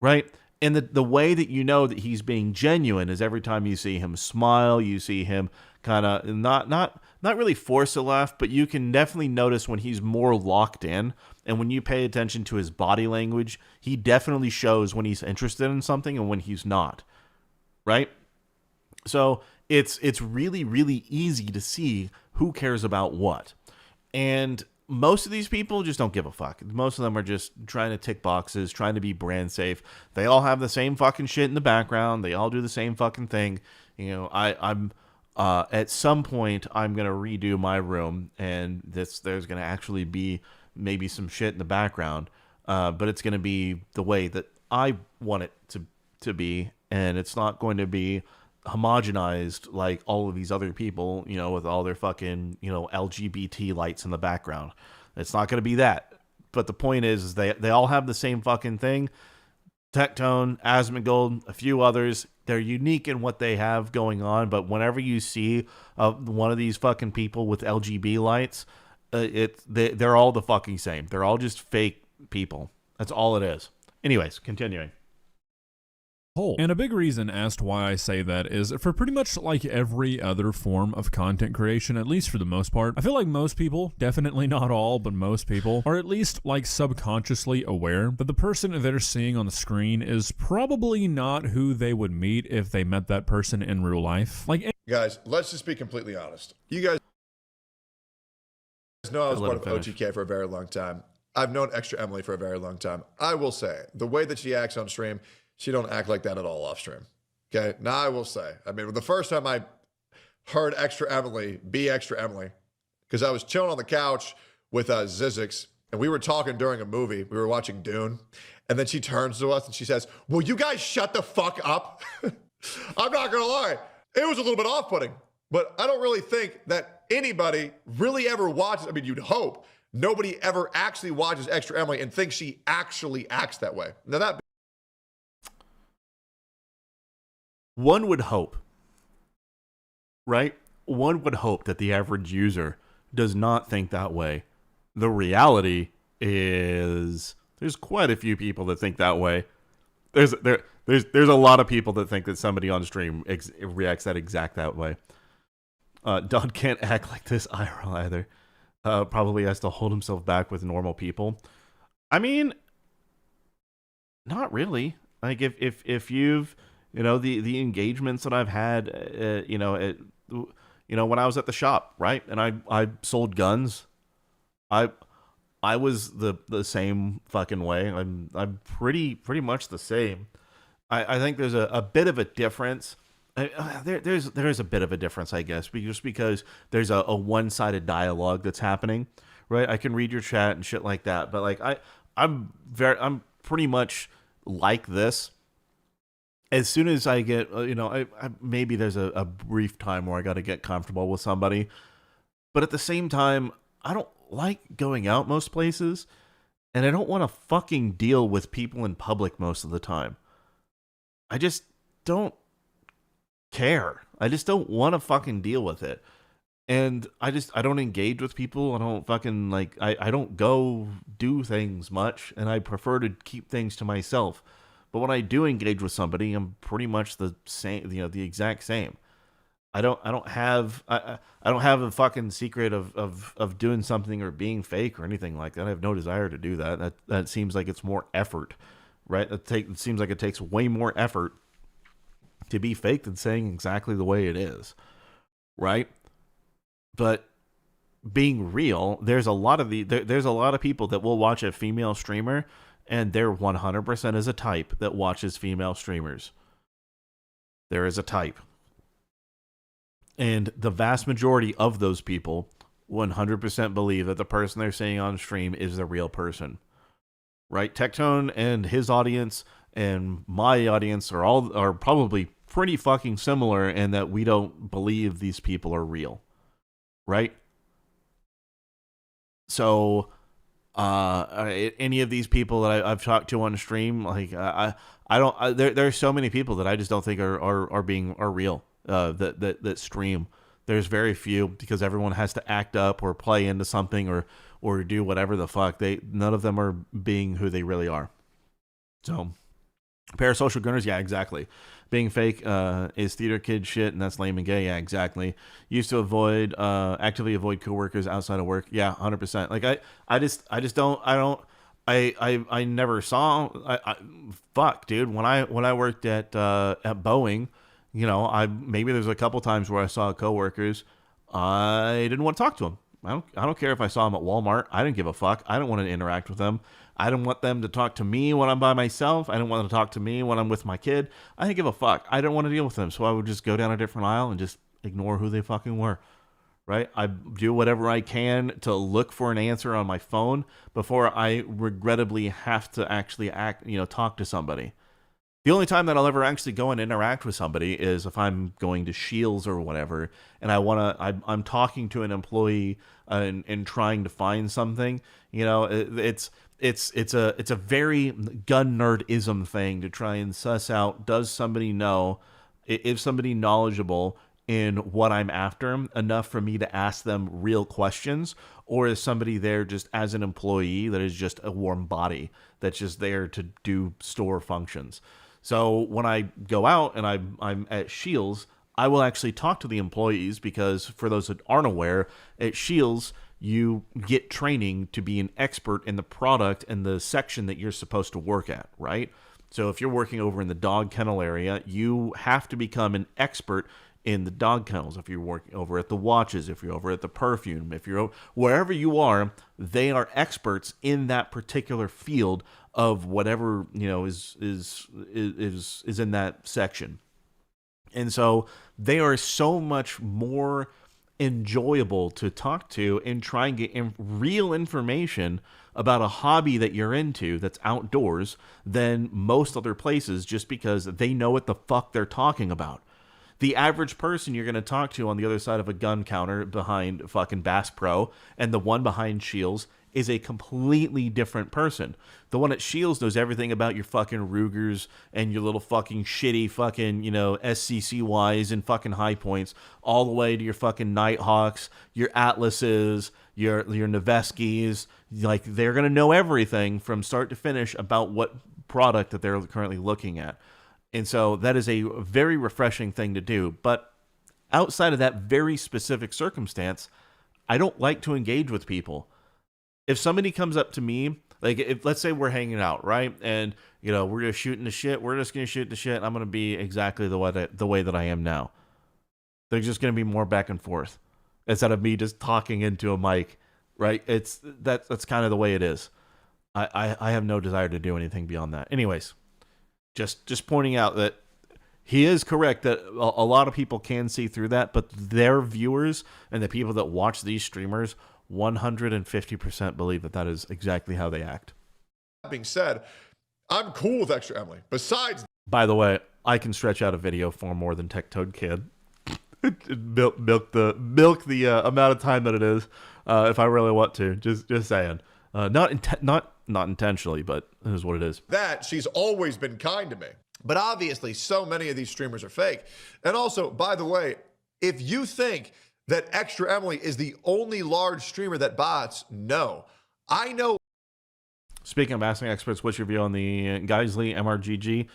right? And the way that you know that he's being genuine is every time you see him smile, you see him kind of not really force a laugh, but you can definitely notice when he's more locked in. And when you pay attention to his body language, he definitely shows when he's interested in something and when he's not, right? So it's really, really easy to see who cares about what. And most of these people just don't give a fuck. Most of them are just trying to tick boxes, trying to be brand safe. They all have the same fucking shit in the background. They all do the same fucking thing. You know, I'm at some point I'm gonna redo my room, and there's gonna actually be maybe some shit in the background, but it's gonna be the way that I want it to be, and it's not going to be homogenized like all of these other people, you know, with all their fucking, you know, LGBT lights in the background. It's not going to be that. But the point is they all have the same fucking thing. Tectone, Asmongold, a few others, they're unique in what they have going on, but whenever you see one of these fucking people with LGB lights, they're all the fucking same. They're all just fake people. That's all it is. Anyways, continuing. And a big reason as to why I say that is for pretty much like every other form of content creation, at least for the most part, I feel like most people, definitely not all, but most people, are at least like subconsciously aware that the person they're seeing on the screen is probably not who they would meet if they met that person in real life. Like, guys, let's just be completely honest. You guys know I was part of OTK for a very long time. I've known Extra Emily for a very long time. I will say, the way that she acts on stream, she don't act like that at all off stream. Okay. Now I will say, I mean, the first time I heard Extra Emily be Extra Emily, because I was chilling on the couch with Zizix, and we were talking during a movie. We were watching Dune. And then she turns to us and she says, "Will you guys shut the fuck up?" I'm not going to lie. It was a little bit off-putting, but I don't really think that anybody really ever watches. I mean, you'd hope nobody ever actually watches Extra Emily and thinks she actually acts that way. Now that one would hope, right? One would hope that the average user does not think that way. The reality is there's quite a few people that think that way. There's a lot of people that think that somebody on stream reacts that way. Don can't act like this IRL either. Probably has to hold himself back with normal people. I mean, not really. Like if you've, you know, the engagements that I've had, when I was at the shop, right, and I sold guns, I was the same fucking way. I'm pretty much the same. I think there's a bit of a difference. There's a bit of a difference, I guess, just because there's a one-sided dialogue that's happening, right? I can read your chat and shit like that, but like I'm pretty much like this. As soon as I get, maybe there's a brief time where I got to get comfortable with somebody. But at the same time, I don't like going out most places, and I don't want to fucking deal with people in public most of the time. I just don't care. I just don't want to fucking deal with it. And I don't engage with people. I don't fucking I don't go do things much, and I prefer to keep things to myself. But when I do engage with somebody, I'm pretty much the same, the exact same. I don't have a fucking secret of doing something or being fake or anything like that. I have no desire to do that. That seems like it's more effort, right? It seems like it takes way more effort to be fake than saying exactly the way it is, right? But being real, there's a lot of people that will watch a female streamer, and there 100% is a type that watches female streamers. There is a type. And the vast majority of those people 100% believe that the person they're seeing on stream is the real person. Right? Tectone and his audience and my audience are probably pretty fucking similar in that we don't believe these people are real. Right? So any of these people that I've talked to on stream, like there's so many people that I just don't think are real. That stream. There's very few, because everyone has to act up or play into something or do whatever the fuck. None of them are being who they really are. So, parasocial gunners, yeah, exactly. Being fake is theater kid shit, and that's lame and gay, yeah, exactly. Used to actively avoid coworkers outside of work, yeah, 100%. Like I never saw. Fuck, dude. When I worked at Boeing. Maybe there's a couple times where I saw coworkers. I didn't want to talk to them. I don't care if I saw them at Walmart. I didn't give a fuck. I didn't want to interact with them. I didn't want them to talk to me when I'm by myself. I didn't want them to talk to me when I'm with my kid. I didn't give a fuck. I didn't want to deal with them. So I would just go down a different aisle and just ignore who they fucking were. Right? I do whatever I can to look for an answer on my phone before I regrettably have to actually talk to somebody. The only time that I'll ever actually go and interact with somebody is if I'm going to Shields or whatever, and I'm talking to an employee and trying to find something. It's a very gun nerdism thing to try and suss out, does somebody know, if somebody knowledgeable in what I'm after enough for me to ask them real questions, or is somebody there just as an employee that is just a warm body that's just there to do store functions. So when I go out and I'm at Shields, I will actually talk to the employees, because for those that aren't aware, at Shields, you get training to be an expert in the product and the section that you're supposed to work at, right? So if you're working over in the dog kennel area, you have to become an expert in the dog kennels. If you're working over at the watches, if you're over at the perfume, if you're wherever you are, they are experts in that particular field of whatever is in that section. And so they are so much more enjoyable to talk to and try and get real information about a hobby that you're into that's outdoors than most other places, just because they know what the fuck they're talking about. The average person you're going to talk to on the other side of a gun counter behind fucking Bass Pro and the one behind Shields is a completely different person. The one at Shields knows everything about your fucking Rugers and your little fucking shitty fucking, SCCYs and fucking high points, all the way to your fucking Nighthawks, your Atlases, your Noveskis. Like, they're going to know everything from start to finish about what product that they're currently looking at. And so that is a very refreshing thing to do. But outside of that very specific circumstance, I don't like to engage with people. If somebody comes up to me, like, if let's say we're hanging out, right? And, we're just shooting the shit. We're just going to shoot the shit. I'm going to be exactly the way that I am now. There's just going to be more back and forth instead of me just talking into a mic, right? That's kind of the way it is. I have no desire to do anything beyond that. Anyways. Just pointing out that he is correct that a lot of people can see through that, but their viewers and the people that watch these streamers 150% believe that is exactly how they act. That being said, I'm cool with Extra Emily. Besides, by the way, I can stretch out a video far more than Tech Toad Kid. milk the amount of time that it is, if I really want to. Just saying. Not intentionally, but it is what it is. That she's always been kind to me. But obviously, so many of these streamers are fake. And also, by the way, if you think that Extra Emily is the only large streamer that bots, no. I know. Speaking of asking experts, what's your view on the Geisley MRGG?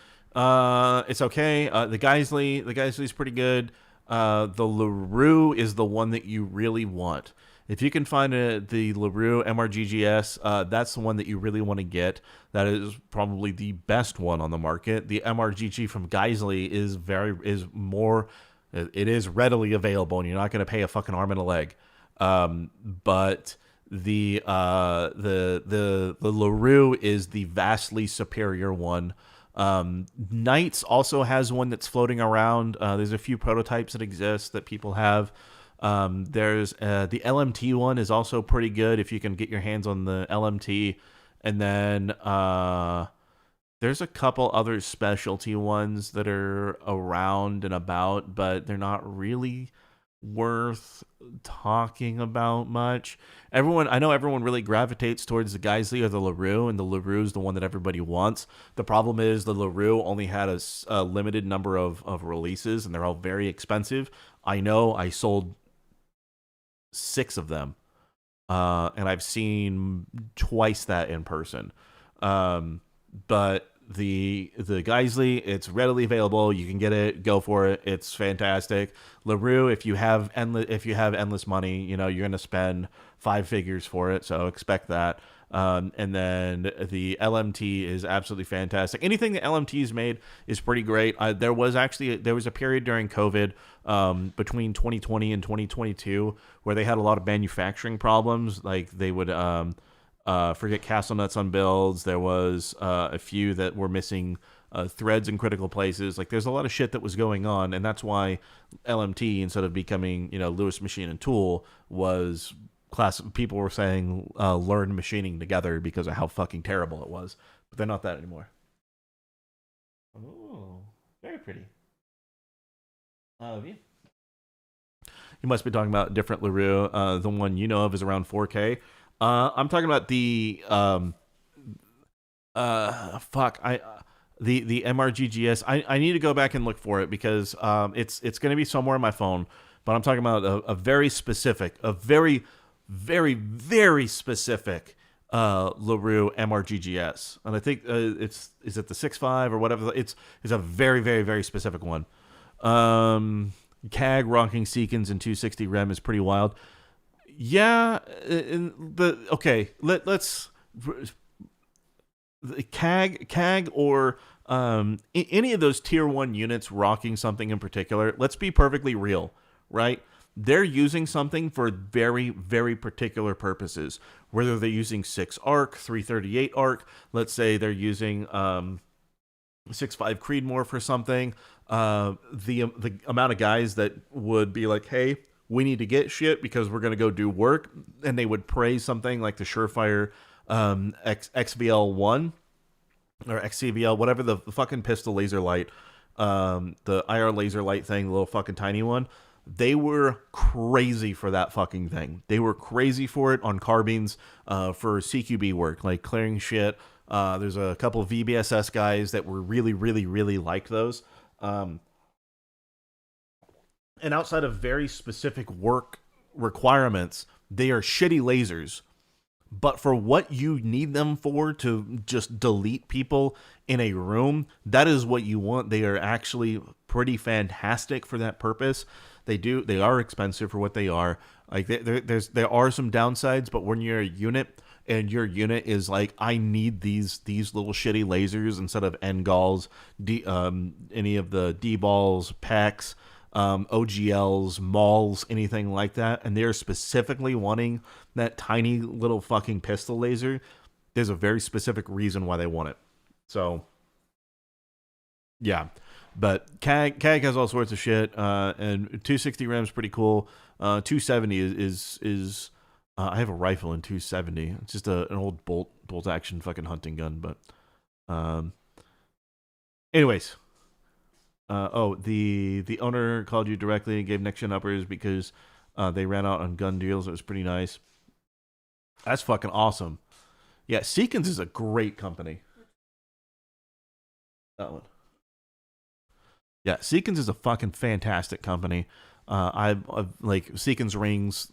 It's okay. The Geisley's pretty good. The LaRue is the one that you really want. If you can find the LaRue MRGGS, that's the one that you really want to get. That is probably the best one on the market. The MRGG from Geisley is it is readily available, and you're not going to pay a fucking arm and a leg. But the LaRue is the vastly superior one. Knights also has one that's floating around. There's a few prototypes that exist that people have. There's the LMT one is also pretty good if you can get your hands on the LMT. And then there's a couple other specialty ones that are around and about, but they're not really worth talking about much. I know everyone really gravitates towards the Geisley or the LaRue, and the LaRue is the one that everybody wants. The problem is the LaRue only had a limited number of releases, and they're all very expensive. I know I sold 6 of them, and I've seen twice that in person. But the Geisley, it's readily available. You can get it, go for it. It's fantastic. LaRue, if you have endless money, you're going to spend 5 figures for it, so expect that. And then the LMT is absolutely fantastic. Anything that LMT's made is pretty great. There was a period during COVID between 2020 and 2022 where they had a lot of manufacturing problems. Like they would forget castle nuts on builds. There was a few that were missing threads in critical places. Like there's a lot of shit that was going on, and that's why LMT, instead of becoming Lewis Machine and Tool, was people were saying learn machining together because of how fucking terrible it was. But they're not that anymore. Oh, very pretty. You must be talking about a different LaRue. The one you know of is around 4K. I'm talking about the the MRGGS. I need to go back and look for it because it's going to be somewhere on my phone. But I'm talking about a very specific, very, very specific LaRue MRGGS, and I think is it the 6.5 or whatever. It's a very, very, very specific one. CAG rocking Seekins and 260 rem is pretty wild. Yeah, let's CAG or any of those tier 1 units rocking something in particular. Let's be perfectly real, right? They're using something for very, very particular purposes. Whether they're using 6 arc, 338 arc, let's say they're using 6.5 Creedmoor for something. The amount of guys that would be like, hey, we need to get shit because we're going to go do work, and they would praise something like the Surefire XVL1 or XCVL, whatever the fucking pistol laser light, the IR laser light thing, the little fucking tiny one. They were crazy for that fucking thing. They were crazy for it on carbines for CQB work, like clearing shit. There's a couple of VBSS guys that were really, really, really like those. And outside of very specific work requirements, they are shitty lasers. But for what you need them for, to just delete people in a room, that is what you want. They are actually pretty fantastic for that purpose. They are expensive for what they are. Like there are some downsides, but when you're a unit and your unit is like, I need these little shitty lasers instead of NGALs, any of the D-balls, PECs, OGLs, MALs, anything like that, and they're specifically wanting that tiny little fucking pistol laser, there's a very specific reason why they want it. So, yeah. But CAG has all sorts of shit, and 260 RAM is pretty cool. 270 is I have a rifle in 270. It's just an old bolt action fucking hunting gun. But anyways, The owner called you directly and gave next gen uppers because they ran out on gun deals. It was pretty nice. That's fucking awesome. Yeah, Seekins is a great company. That one. Yeah, Seekins is a fucking fantastic company. I like Seekins rings,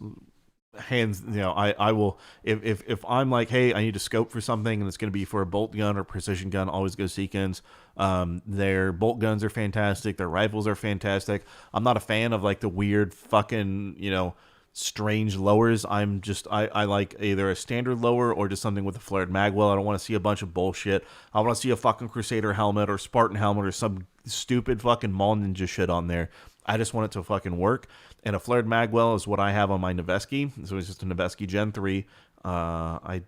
hands. You know, I will if I'm like, hey, I need a scope for something, and it's going to be for a bolt gun or precision gun. Always go Seekins. Their bolt guns are fantastic. Their rifles are fantastic. I'm not a fan of like the weird fucking strange lowers. I like either a standard lower or just something with a flared magwell. I don't want to see a bunch of bullshit. I want to see a fucking Crusader helmet or Spartan helmet or some stupid fucking Mall Ninja shit on there. I just want it to fucking work. And a flared magwell is what I have on my Noveski. So it's just a Noveski Gen 3. I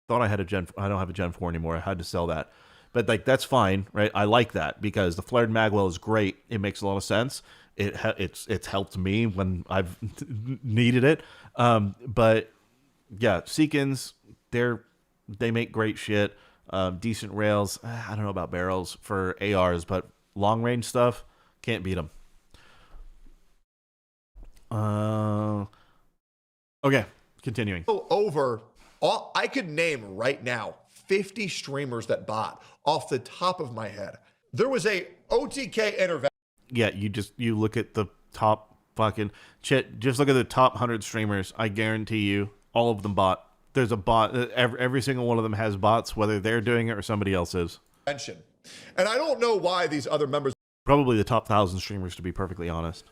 thought I had a Gen... I don't have a Gen 4 anymore. I had to sell that. But like that's fine, right? I like that because the flared magwell is great. It makes a lot of sense. It's helped me when I've needed it. But yeah, Seekins, they make great shit. Decent rails. I don't know about barrels for ARs, but long range stuff, can't beat them. Okay, continuing. I could name right now 50 streamers that bought off the top of my head. There was a OTK intervention. Yeah, you look at the top fucking shit. Just look at the top 100 streamers. I guarantee you, all of them bought. There's a bot. Every single one of them has bots, whether they're doing it or somebody else is. And I don't know why these other members, probably the top 1,000 streamers, to be perfectly honest,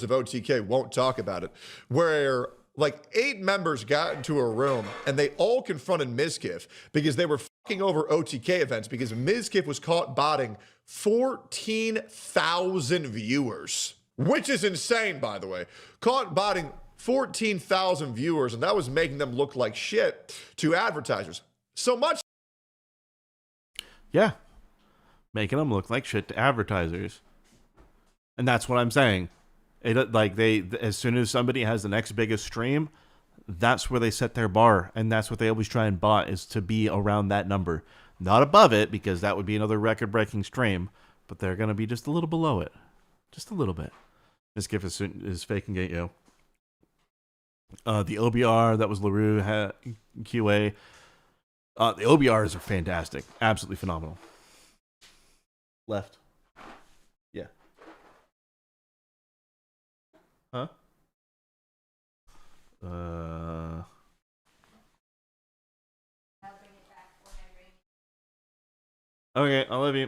of OTK won't talk about it. Where like 8 members got into a room and they all confronted Mizkif because they were fucking over OTK events because Mizkif was caught botting 14,000 viewers, which is insane, by the way. Caught botting 14,000 viewers, and that was making them look like shit to advertisers. So much. Yeah, making them look like shit to advertisers, and that's what I'm saying. As soon as somebody has the next biggest stream, that's where they set their bar, and that's what they always try and bot is to be around that number. Not above it, because that would be another record-breaking stream, but they're going to be just a little below it. Just a little bit. This gift is faking it, yo. The OBR, that was LaRue QA. The OBRs are fantastic. Absolutely phenomenal. Left. Yeah. Huh? Okay, I love you.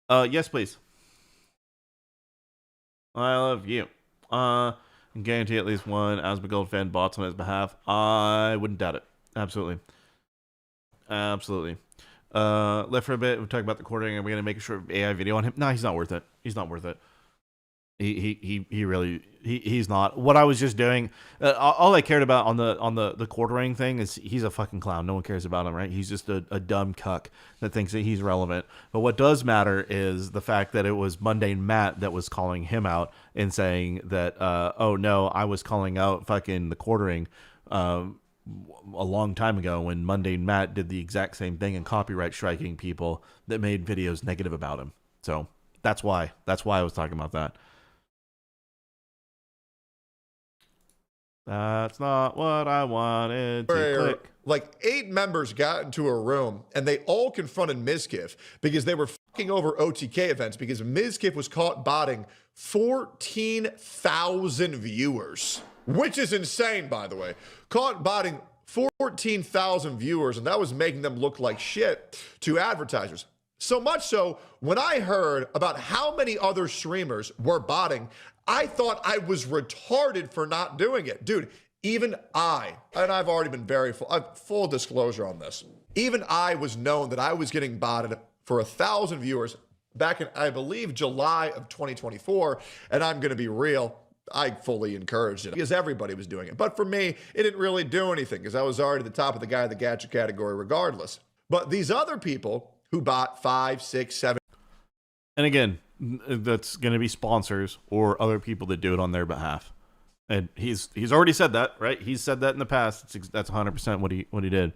Yes, please. I love you. Guarantee at least one Asma Gold fan bots on his behalf. I wouldn't doubt it. Absolutely. Absolutely. Left for a bit. We're talking about the quartering. Are we gonna make a short AI video on him? No, he's not worth it. He's not worth it. He's not. What I was just doing, all I cared about on the quartering thing is he's a fucking clown. No one cares about him, right? He's just a dumb cuck that thinks that he's relevant. But what does matter is the fact that it was Mundane Matt that was calling him out and saying that, oh no, I was calling out fucking the quartering a long time ago when Mundane Matt did the exact same thing and copyright striking people that made videos negative about him. So that's why I was talking about that. That's not what I wanted to click. Like 8 members got into a room and they all confronted Mizkif because they were fucking over OTK events because Mizkif was caught botting 14,000 viewers, which is insane, by the way. Caught botting 14,000 viewers, and that was making them look like shit to advertisers. So much so, when I heard about how many other streamers were botting, I thought I was retarded for not doing it. Dude, even I, and I've already been very full disclosure on this, even I was known that I was getting botted for 1,000 viewers back in, I believe, July of 2024, and I'm going to be real, I fully encouraged it because everybody was doing it. But for me, it didn't really do anything because I was already the top of the guy of the gadget category regardless. But these other people who bought 5, 6, 7. And again, that's going to be sponsors or other people that do it on their behalf. And he's already said that, right? He's said that in the past. That's 100% what he did.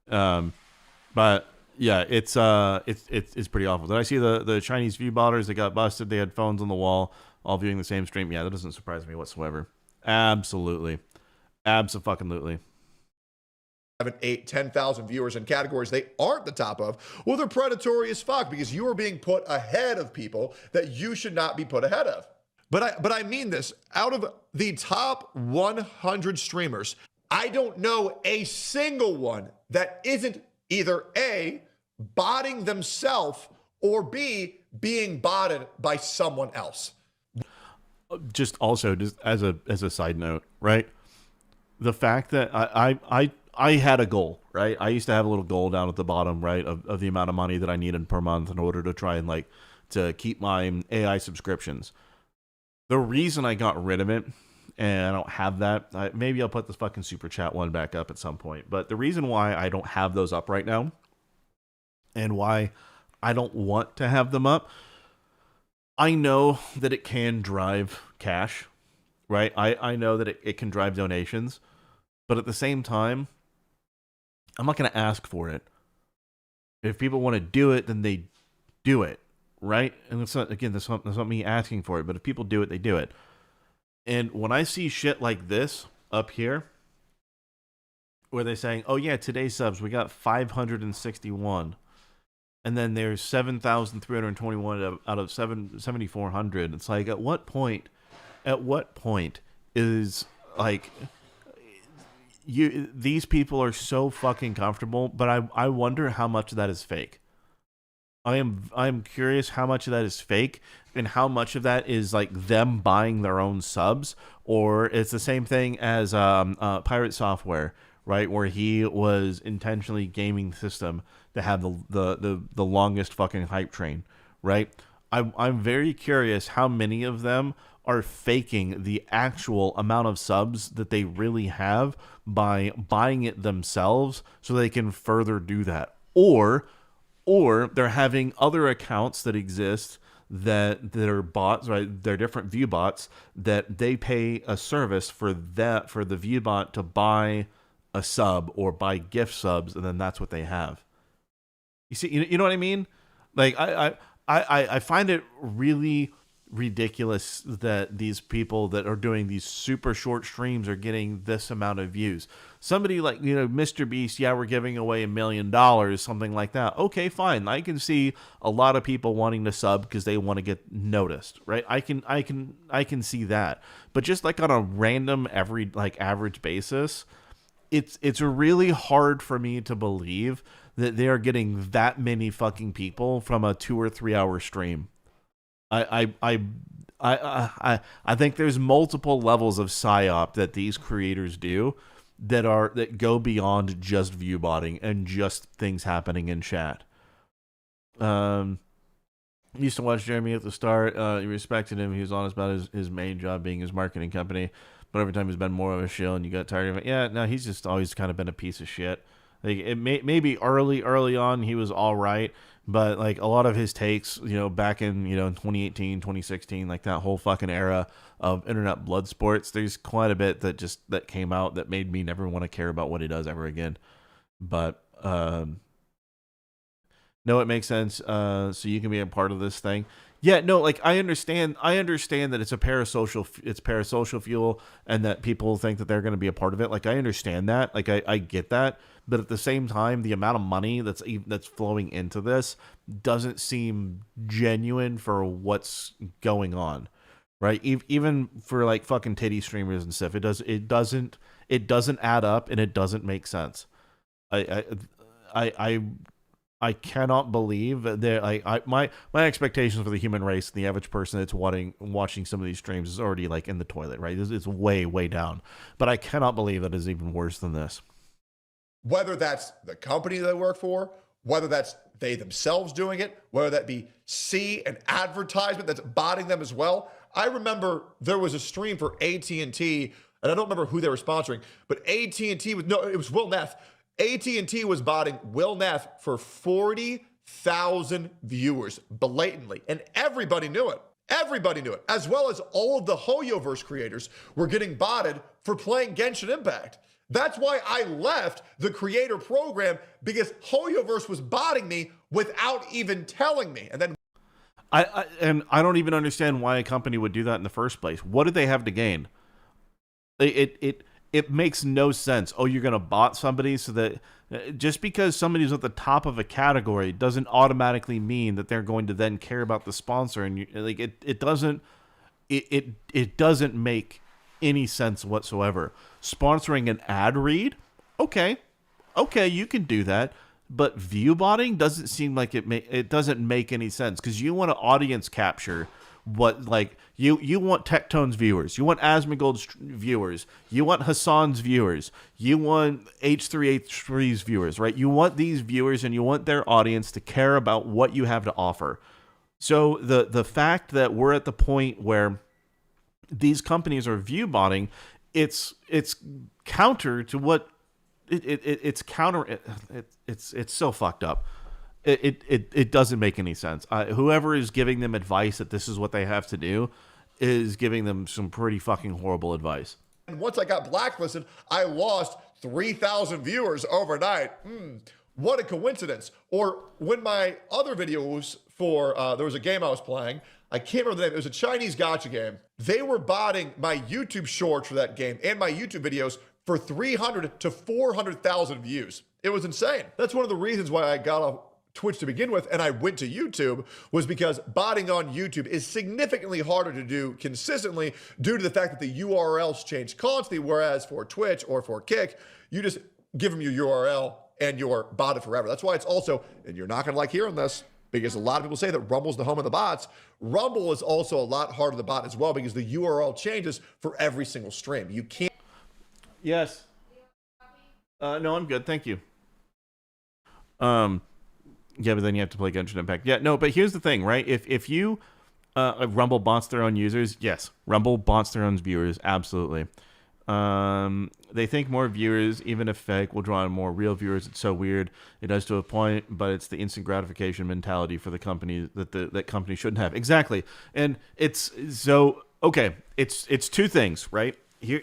But Yeah, it's pretty awful. Did I see the Chinese view botters that got busted? They had phones on the wall, all viewing the same stream. Yeah, that doesn't surprise me whatsoever. Absolutely, abso-fucking-lutely. 7, 8, 10,000 viewers in categories they aren't the top of, well, they're predatory as fuck because you are being put ahead of people that you should not be put ahead of. But I mean this, out of the top 100 streamers, I don't know a single one that isn't either A, botting themselves, or B, being botted by someone else. Just as a side note, right? The fact that I had a goal, right? I used to have a little goal down at the bottom, right, of the amount of money that I needed per month in order to try and to keep my AI subscriptions. The reason I got rid of it, and I don't have that, maybe I'll put this fucking super chat one back up at some point, but the reason why I don't have those up right now and why I don't want to have them up, I know that it can drive cash, right? I know that it can drive donations, but at the same time, I'm not going to ask for it. If people want to do it, then they do it, right? And it's not, again, that's not me asking for it, but if people do it, they do it. And when I see shit like this up here, where they're saying, oh yeah, today's subs, we got 561. And then there's 7,321 out of 7,400. It's like, at what point is like, these people are so fucking comfortable, but I wonder how much of that is fake. I'm curious how much of that is fake and how much of that is like them buying their own subs, or it's the same thing as Pirate Software, right, where he was intentionally gaming the system to have the longest fucking hype train, right? I'm very curious how many of them are faking the actual amount of subs that they really have by buying it themselves so they can further do that. Or they're having other accounts that exist that are bots, right? They're different view bots that they pay a service for the view bot to buy a sub or buy gift subs, and then that's what they have. You see, you know what I mean? Like I find it really ridiculous that these people that are doing these super short streams are getting this amount of views. Somebody like, Mr. Beast, yeah, we're giving away $1 million, something like that. Okay, fine. I can see a lot of people wanting to sub because they want to get noticed, right? I can see that. But just like on a random average basis, it's really hard for me to believe that they are getting that many fucking people from a 2 or 3 hour stream. I think there's multiple levels of psyop that these creators do that go beyond just view botting and just things happening in chat. Used to watch Jeremy at the start. You respected him. He was honest about his main job being his marketing company. But every time he's been more of a shill and you got tired of it. Yeah, no, he's just always kind of been a piece of shit. Like maybe early on he was all right, but like a lot of his takes, back in 2018, 2016, like that whole fucking era of internet blood sports, there's quite a bit that came out that made me never want to care about what he does ever again. But no, it makes sense. So you can be a part of this thing. Yeah, no, like I understand that it's parasocial fuel and that people think that they're going to be a part of it. Like I understand that. Like I get that. But at the same time, the amount of money that's flowing into this doesn't seem genuine for what's going on, right? Even for like fucking titty streamers and stuff, it doesn't add up and it doesn't make sense. I cannot believe that my expectations for the human race and the average person that's watching some of these streams is already like in the toilet, right? It's way, way down. But I cannot believe that is even worse than this. Whether that's the company they work for, whether that's they themselves doing it, whether that be an advertisement that's botting them as well. I remember there was a stream for AT&T, and I don't remember who they were sponsoring, but it was Will Neff. AT&T was botting Will Neff for 40,000 viewers blatantly, and everybody knew it. Everybody knew it, as well as all of the Hoyoverse creators were getting botted for playing Genshin Impact. That's why I left the creator program, because Hoyoverse was botting me without even telling me. And then I don't even understand why a company would do that in the first place. What did they have to gain? It makes no sense. Oh, you're going to bot somebody so that just because somebody's at the top of a category doesn't automatically mean that they're going to then care about the sponsor. And it doesn't make any sense whatsoever. Sponsoring an ad read, okay, you can do that. But view botting doesn't seem like it doesn't make any sense, because you want to audience capture what, like, you want Tectone's viewers, you want Asmongold's viewers, you want Hassan's viewers, you want H3H3's viewers, right? You want these viewers and you want their audience to care about what you have to offer. So the fact that we're at the point where these companies are view botting, it's counter to what it's so fucked up. It doesn't make any sense. Whoever is giving them advice that this is what they have to do is giving them some pretty fucking horrible advice. and once I got blacklisted, I lost 3,000 viewers overnight. What a coincidence. Or when my other videos for, there was a game I was playing, I can't remember the name, it was a Chinese gacha game. They were botting my YouTube shorts for that game and my YouTube videos for 300 to 400,000 views. It was insane. That's one of the reasons why I got off Twitch to begin with and I went to YouTube, was because botting on YouTube is significantly harder to do consistently due to the fact that the URLs change constantly, whereas for Twitch or for Kick, you just give them your URL and you're botted forever. That's why it's also, and you're not gonna like hearing this, because a lot of people say that Rumble's the home of the bots. Rumble is also a lot harder to bot as well because the URL changes for every single stream. You can't. Yes. No, I'm good. Thank you. Yeah, but then you have to play Genshin Impact. Yeah, no, but here's the thing, right? If you Rumble bots their own users, yes, Rumble bots their own viewers, absolutely. They think more viewers, even if fake, will draw in more real viewers. It's so weird. It does to a point, but it's the instant gratification mentality for the company that company shouldn't have. Exactly, and it's so okay. It's two things, right? Here,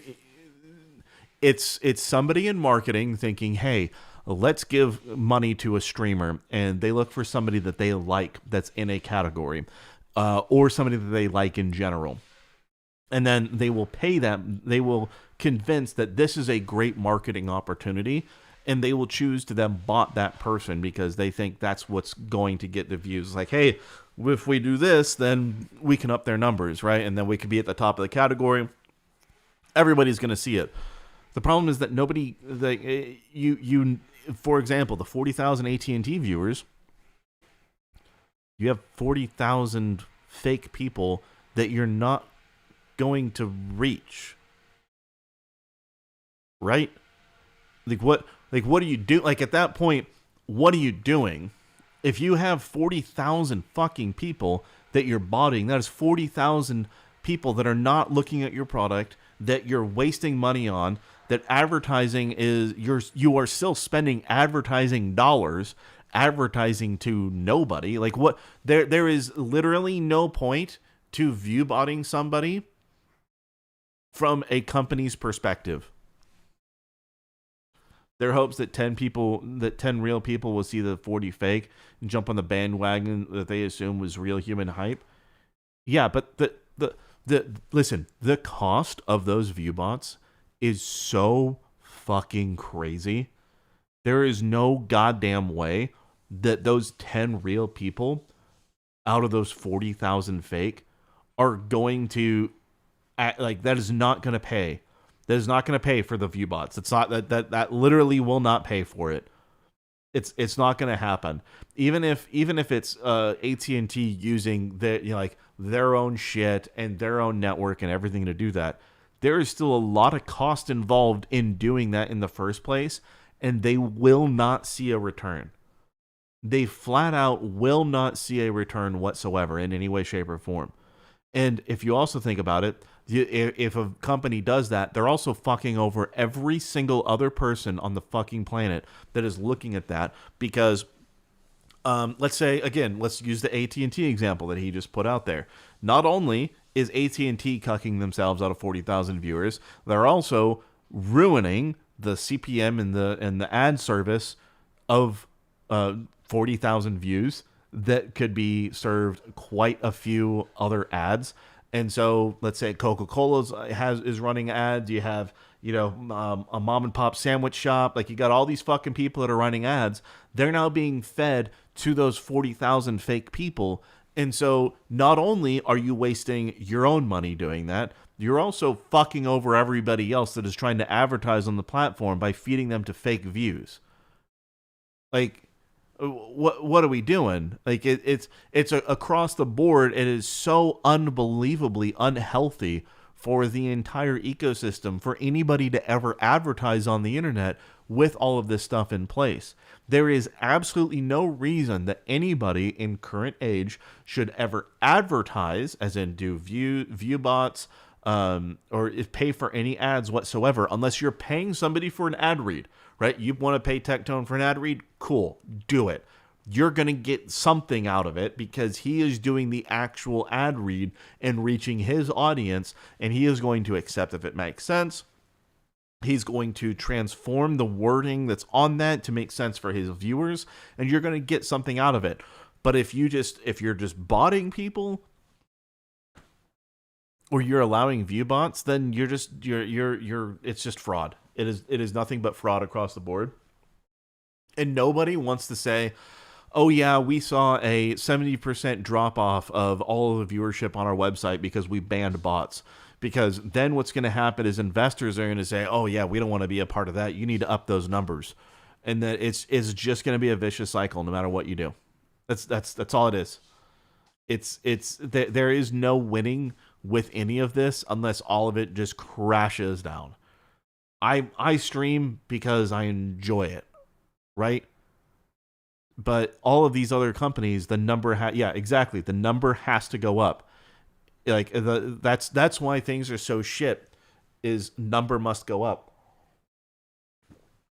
it's somebody in marketing thinking, hey, let's give money to a streamer, and they look for somebody that they like that's in a category, or somebody that they like in general. And then they will pay them, they will convince that this is a great marketing opportunity, and they will choose to then bot that person because they think that's what's going to get the views. Like, hey, if we do this, then we can up their numbers, right? And then we could be at the top of the category. Everybody's going to see it. The problem is that nobody, for example, the 40,000 AT&T viewers, you have 40,000 fake people that you're not going to reach, right? Like what do you do? Like at that point, what are you doing? If you have 40,000 fucking people that you're botting, that is 40,000 people that are not looking at your product, that you're wasting money on, that advertising is, you are still spending advertising dollars advertising to nobody. Like what, there is literally no point to view botting somebody from a company's perspective. Their hopes that 10 real people will see the 40 fake and jump on the bandwagon that they assume was real human hype. Yeah, but listen, the cost of those view bots is so fucking crazy. There is no goddamn way that those 10 real people out of those 40,000 fake are going to act, like, that is not going to pay. That is not going to pay for the view bots. It's not that literally will not pay for it. It's not going to happen. Even if it's AT&T using their own shit and their own network and everything to do that, there is still a lot of cost involved in doing that in the first place, and they will not see a return. They flat out will not see a return whatsoever in any way, shape, or form. And if you also think about it, if a company does that, they're also fucking over every single other person on the fucking planet that is looking at that. Because, let's say, again, let's use the AT&T example that he just put out there. Not only is AT&T cucking themselves out of 40,000 viewers, they're also ruining the CPM and the ad service of 40,000 views that could be served quite a few other ads. And so let's say Coca-Cola's is running ads. You have, a mom and pop sandwich shop. Like, you got all these fucking people that are running ads. They're now being fed to those 40,000 fake people. And so not only are you wasting your own money doing that, you're also fucking over everybody else that is trying to advertise on the platform by feeding them to fake views. Like, what are we doing? Like, it's across the board. It is so unbelievably unhealthy for the entire ecosystem for anybody to ever advertise on the internet with all of this stuff in place. There is absolutely no reason that anybody in current age should ever advertise, as in do view bots, or pay for any ads whatsoever, unless you're paying somebody for an ad read, right? You want to pay Tectone for an ad read? Cool, do it. You're going to get something out of it because he is doing the actual ad read and reaching his audience, and he is going to accept if it makes sense. He's going to transform the wording that's on that to make sense for his viewers, and you're going to get something out of it. But if you're just botting people, or you're allowing view bots, then you're it's just fraud. It is nothing but fraud across the board. And nobody wants to say, oh yeah, we saw a 70% drop off of all of the viewership on our website because we banned bots. Because then what's going to happen is investors are going to say, oh yeah, we don't want to be a part of that. You need to up those numbers. And that it's just going to be a vicious cycle no matter what you do. That's all it is. There is no winning with any of this unless all of it just crashes down. I stream because I enjoy it, right? But all of these other companies, the number the number has to go up. Like, that's why things are so shit, is number must go up.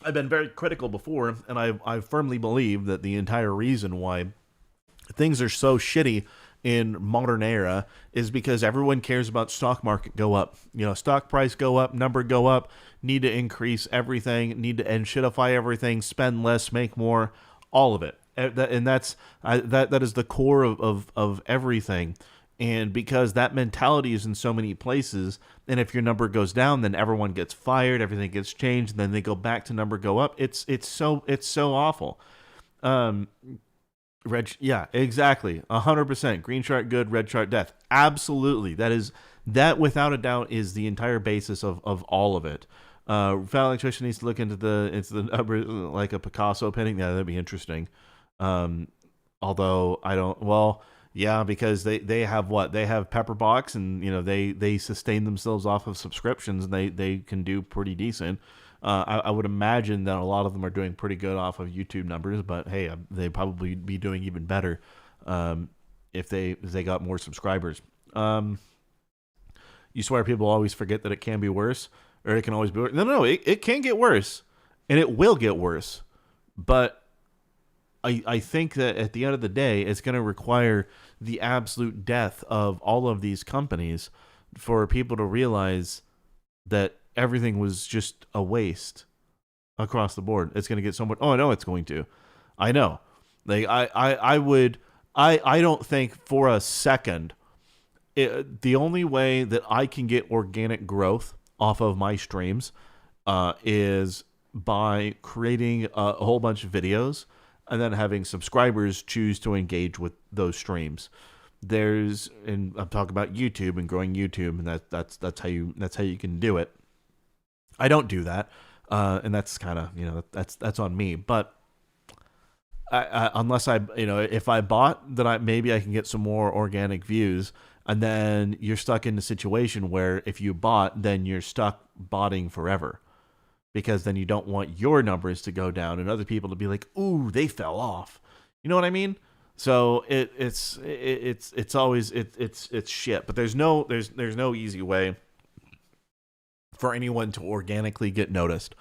I've been very critical before, and I firmly believe that the entire reason why things are so shitty in modern era is because everyone cares about stock market go up. Stock price go up, number go up, need to increase everything, need to shitify everything, spend less, make more, all of it. And that is the core of everything. And because that mentality is in so many places, and if your number goes down, then everyone gets fired, everything gets changed, and then they go back to number go up. It's so awful. Yeah, exactly. 100%. Green chart good, red chart death. Absolutely. That without a doubt is the entire basis of all of it. Fat Electrician needs to look into the number like a Picasso painting. Yeah, that'd be interesting. Although I don't, well, yeah, because they have what? They have Pepperbox, and they sustain themselves off of subscriptions, and they can do pretty decent. I would imagine that a lot of them are doing pretty good off of YouTube numbers, but hey, they'd probably be doing even better if they got more subscribers. You swear people always forget that it can be worse, or it can always be worse. No, it can get worse, and it will get worse. But I think that at the end of the day, it's going to require the absolute death of all of these companies for people to realize that everything was just a waste across the board. It's going to get so much. Oh, I know it's going to. I know. Like I don't think for a second the only way that I can get organic growth off of my streams is by creating a whole bunch of videos and then having subscribers choose to engage with those streams. And I'm talking about YouTube and growing YouTube, and that's how you can do it. I don't do that, and that's kind of that's on me. But unless if I bought, then maybe I can get some more organic views, and then you're stuck in a situation where if you bought, then you're stuck botting forever, because then you don't want your numbers to go down and other people to be like, ooh, they fell off. You know what I mean? So it's always shit. But there's no easy way for anyone to organically get noticed.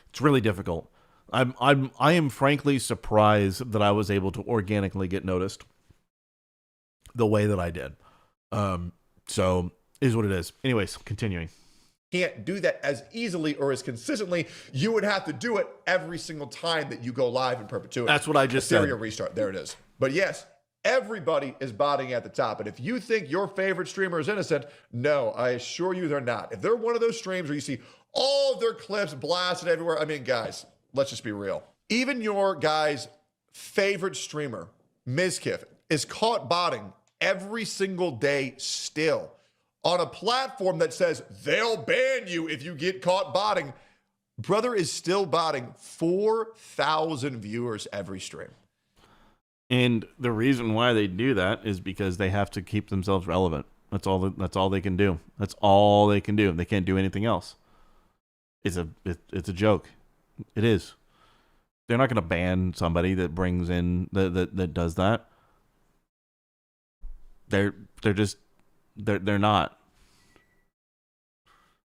It's really difficult. I am frankly surprised that I was able to organically get noticed the way that I did. So is what it is. Anyways, continuing. can't do that as easily or as consistently. You would have to do it every single time that you go live in perpetuity. That's what I just said. Ethereum restart. There it is. But yes, everybody is botting at the top. And if you think your favorite streamer is innocent, no, I assure you they're not. If they're one of those streams where you see all of their clips blasted everywhere, I mean, guys, let's just be real. Even your guy's favorite streamer, Mizkif, is caught botting every single day still on a platform that says they'll ban you if you get caught botting. Brother is still botting 4,000 viewers every stream. And the reason why they do that is because they have to keep themselves relevant. That's all they can do. That's all they can do. They can't do anything else. It's a joke. It is. They're not going to ban somebody that brings in that does that. They're not.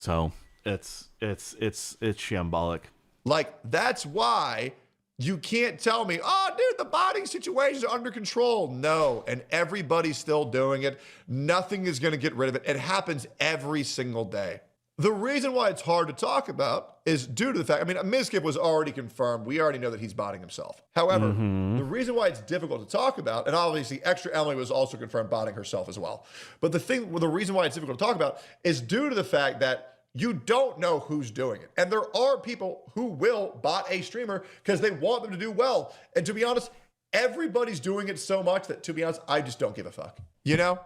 So it's shambolic. Like, that's why you can't tell me, oh, dude, the botting situations are under control. No, and everybody's still doing it. Nothing is going to get rid of it. It happens every single day. The reason why it's hard to talk about is due to the fact, I mean, Mizkif was already confirmed. We already know that he's botting himself. However, the reason why it's difficult to talk about, and obviously Extra Emily was also confirmed botting herself as well. But the reason why it's difficult to talk about is due to the fact that you don't know who's doing it. And there are people who will bot a streamer because they want them to do well. And to be honest, everybody's doing it so much that, to be honest, I just don't give a fuck. You know?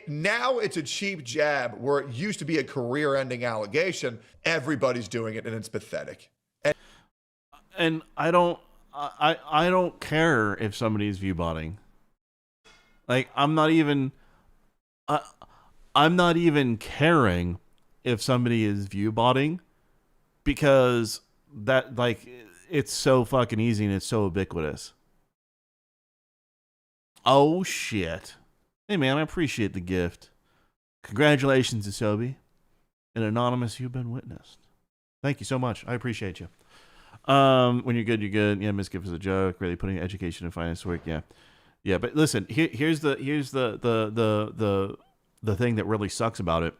Now it's a cheap jab where it used to be a career-ending allegation. Everybody's doing it, and it's pathetic. And I don't care if somebody's view botting. Like, I'm not even caring if somebody is view botting, because that, like, it's so fucking easy and it's so ubiquitous. Oh shit. Hey man, I appreciate the gift. Congratulations, Isobi. An anonymous, you've been witnessed. Thank you so much. I appreciate you. When you're good, you're good. Yeah, Mizkif is a joke. Really putting education and finance to work. Yeah. Yeah, but listen, here's the thing that really sucks about it.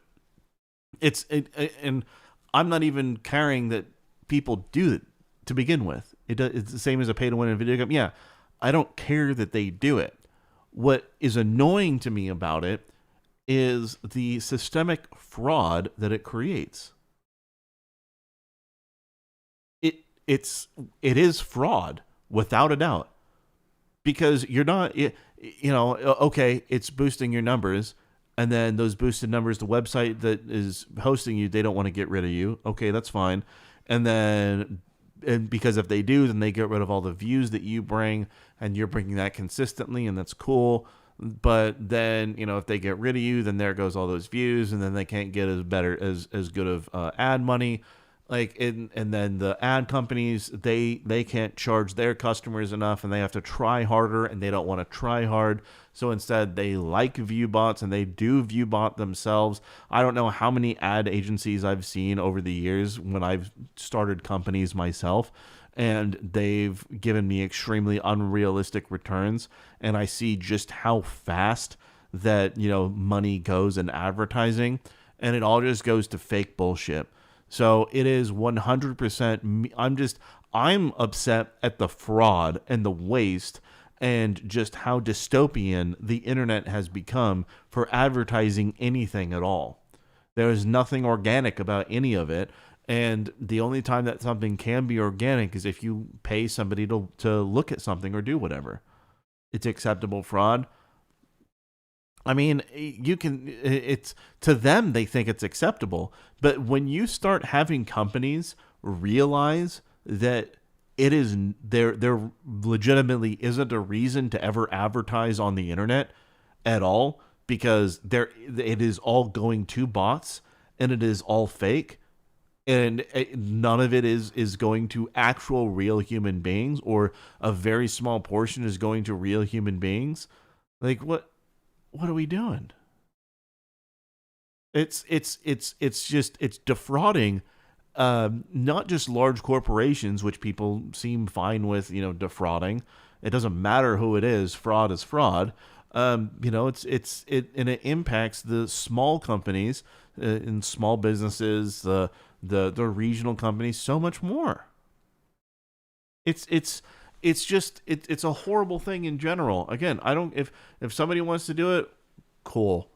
And I'm not even caring that people do it to begin with. It's the same as a pay to win in a video game. Yeah, I don't care that they do it. What is annoying to me about it is the systemic fraud that it creates. It is fraud without a doubt, because you're not, okay, it's boosting your numbers. And then those boosted numbers, the website that is hosting you, they don't want to get rid of you. Okay, that's fine. And because if they do, then they get rid of all the views that you bring, and you're bringing that consistently, and that's cool. But then, if they get rid of you, then there goes all those views, and then they can't get as good of ad money. And then the ad companies, they can't charge their customers enough, and they have to try harder, and they don't want to try hard. So instead, they like view bots, and they do view bot themselves. I don't know how many ad agencies I've seen over the years when I've started companies myself, and they've given me extremely unrealistic returns. And I see just how fast that, money goes in advertising, and it all just goes to fake bullshit. So it is 100%. I'm upset at the fraud and the waste and just how dystopian the internet has become for advertising anything at all. There is nothing organic about any of it. And the only time that something can be organic is if you pay somebody to look at something or do whatever. It's acceptable fraud. I mean, it's to them, they think it's acceptable. But when you start having companies realize that there legitimately isn't a reason to ever advertise on the internet at all, because it is all going to bots, and it is all fake, and none of it is going to actual real human beings, or a very small portion is going to real human beings. Like, what are we doing? It's defrauding, not just large corporations, which people seem fine with, defrauding. It doesn't matter who it is. Fraud is fraud. And it impacts the small companies in small businesses, the regional companies, so much more. It's a horrible thing in general. Again, I don't if somebody wants to do it, cool,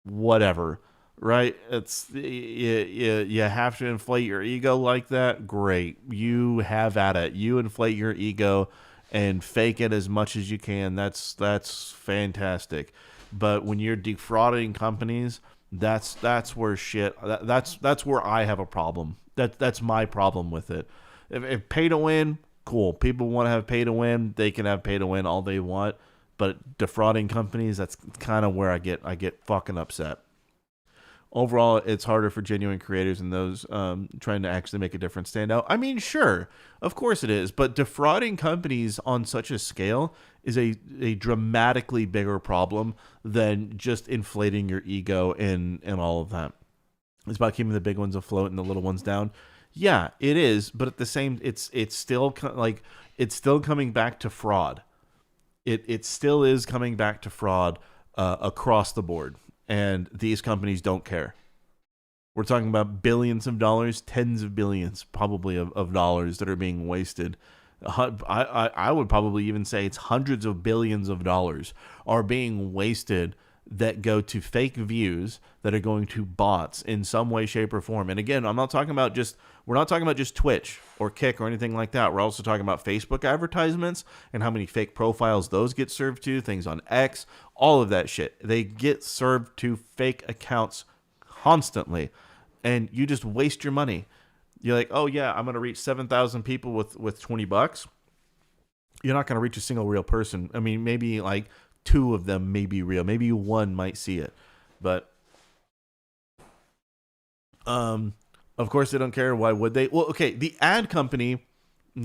whatever, right? It's you have to inflate your ego like that. Great, you have at it. You inflate your ego and fake it as much as you can. That's fantastic. But when you're defrauding companies, that's where shit. That's where I have a problem. That's my problem with it. If pay to win, cool. People want to have pay to win. They can have pay to win all they want. But defrauding companies, that's kind of where I get fucking upset. Overall, it's harder for genuine creators and those trying to actually make a difference stand out. I mean, sure, of course it is. But defrauding companies on such a scale is a dramatically bigger problem than just inflating your ego and all of that. It's about keeping the big ones afloat and the little ones down. Yeah, it is. But at the same, it's still coming back to fraud. It still is coming back to fraud across the board. And these companies don't care. We're talking about billions of dollars, tens of billions probably of dollars that are being wasted. I would probably even say it's hundreds of billions of dollars are being wasted that go to fake views that are going to bots in some way, shape, or form. And again, we're not talking about just Twitch or Kick or anything like that. We're also talking about Facebook advertisements and how many fake profiles those get served to, things on X, all of that shit. They get served to fake accounts constantly, and you just waste your money. You're like, oh yeah, I'm going to reach 7,000 people with $20. You're not going to reach a single real person. I mean, maybe like 2 of them may be real. Maybe 1 might see it. But of course they don't care. Why would they? Well, okay, the ad company,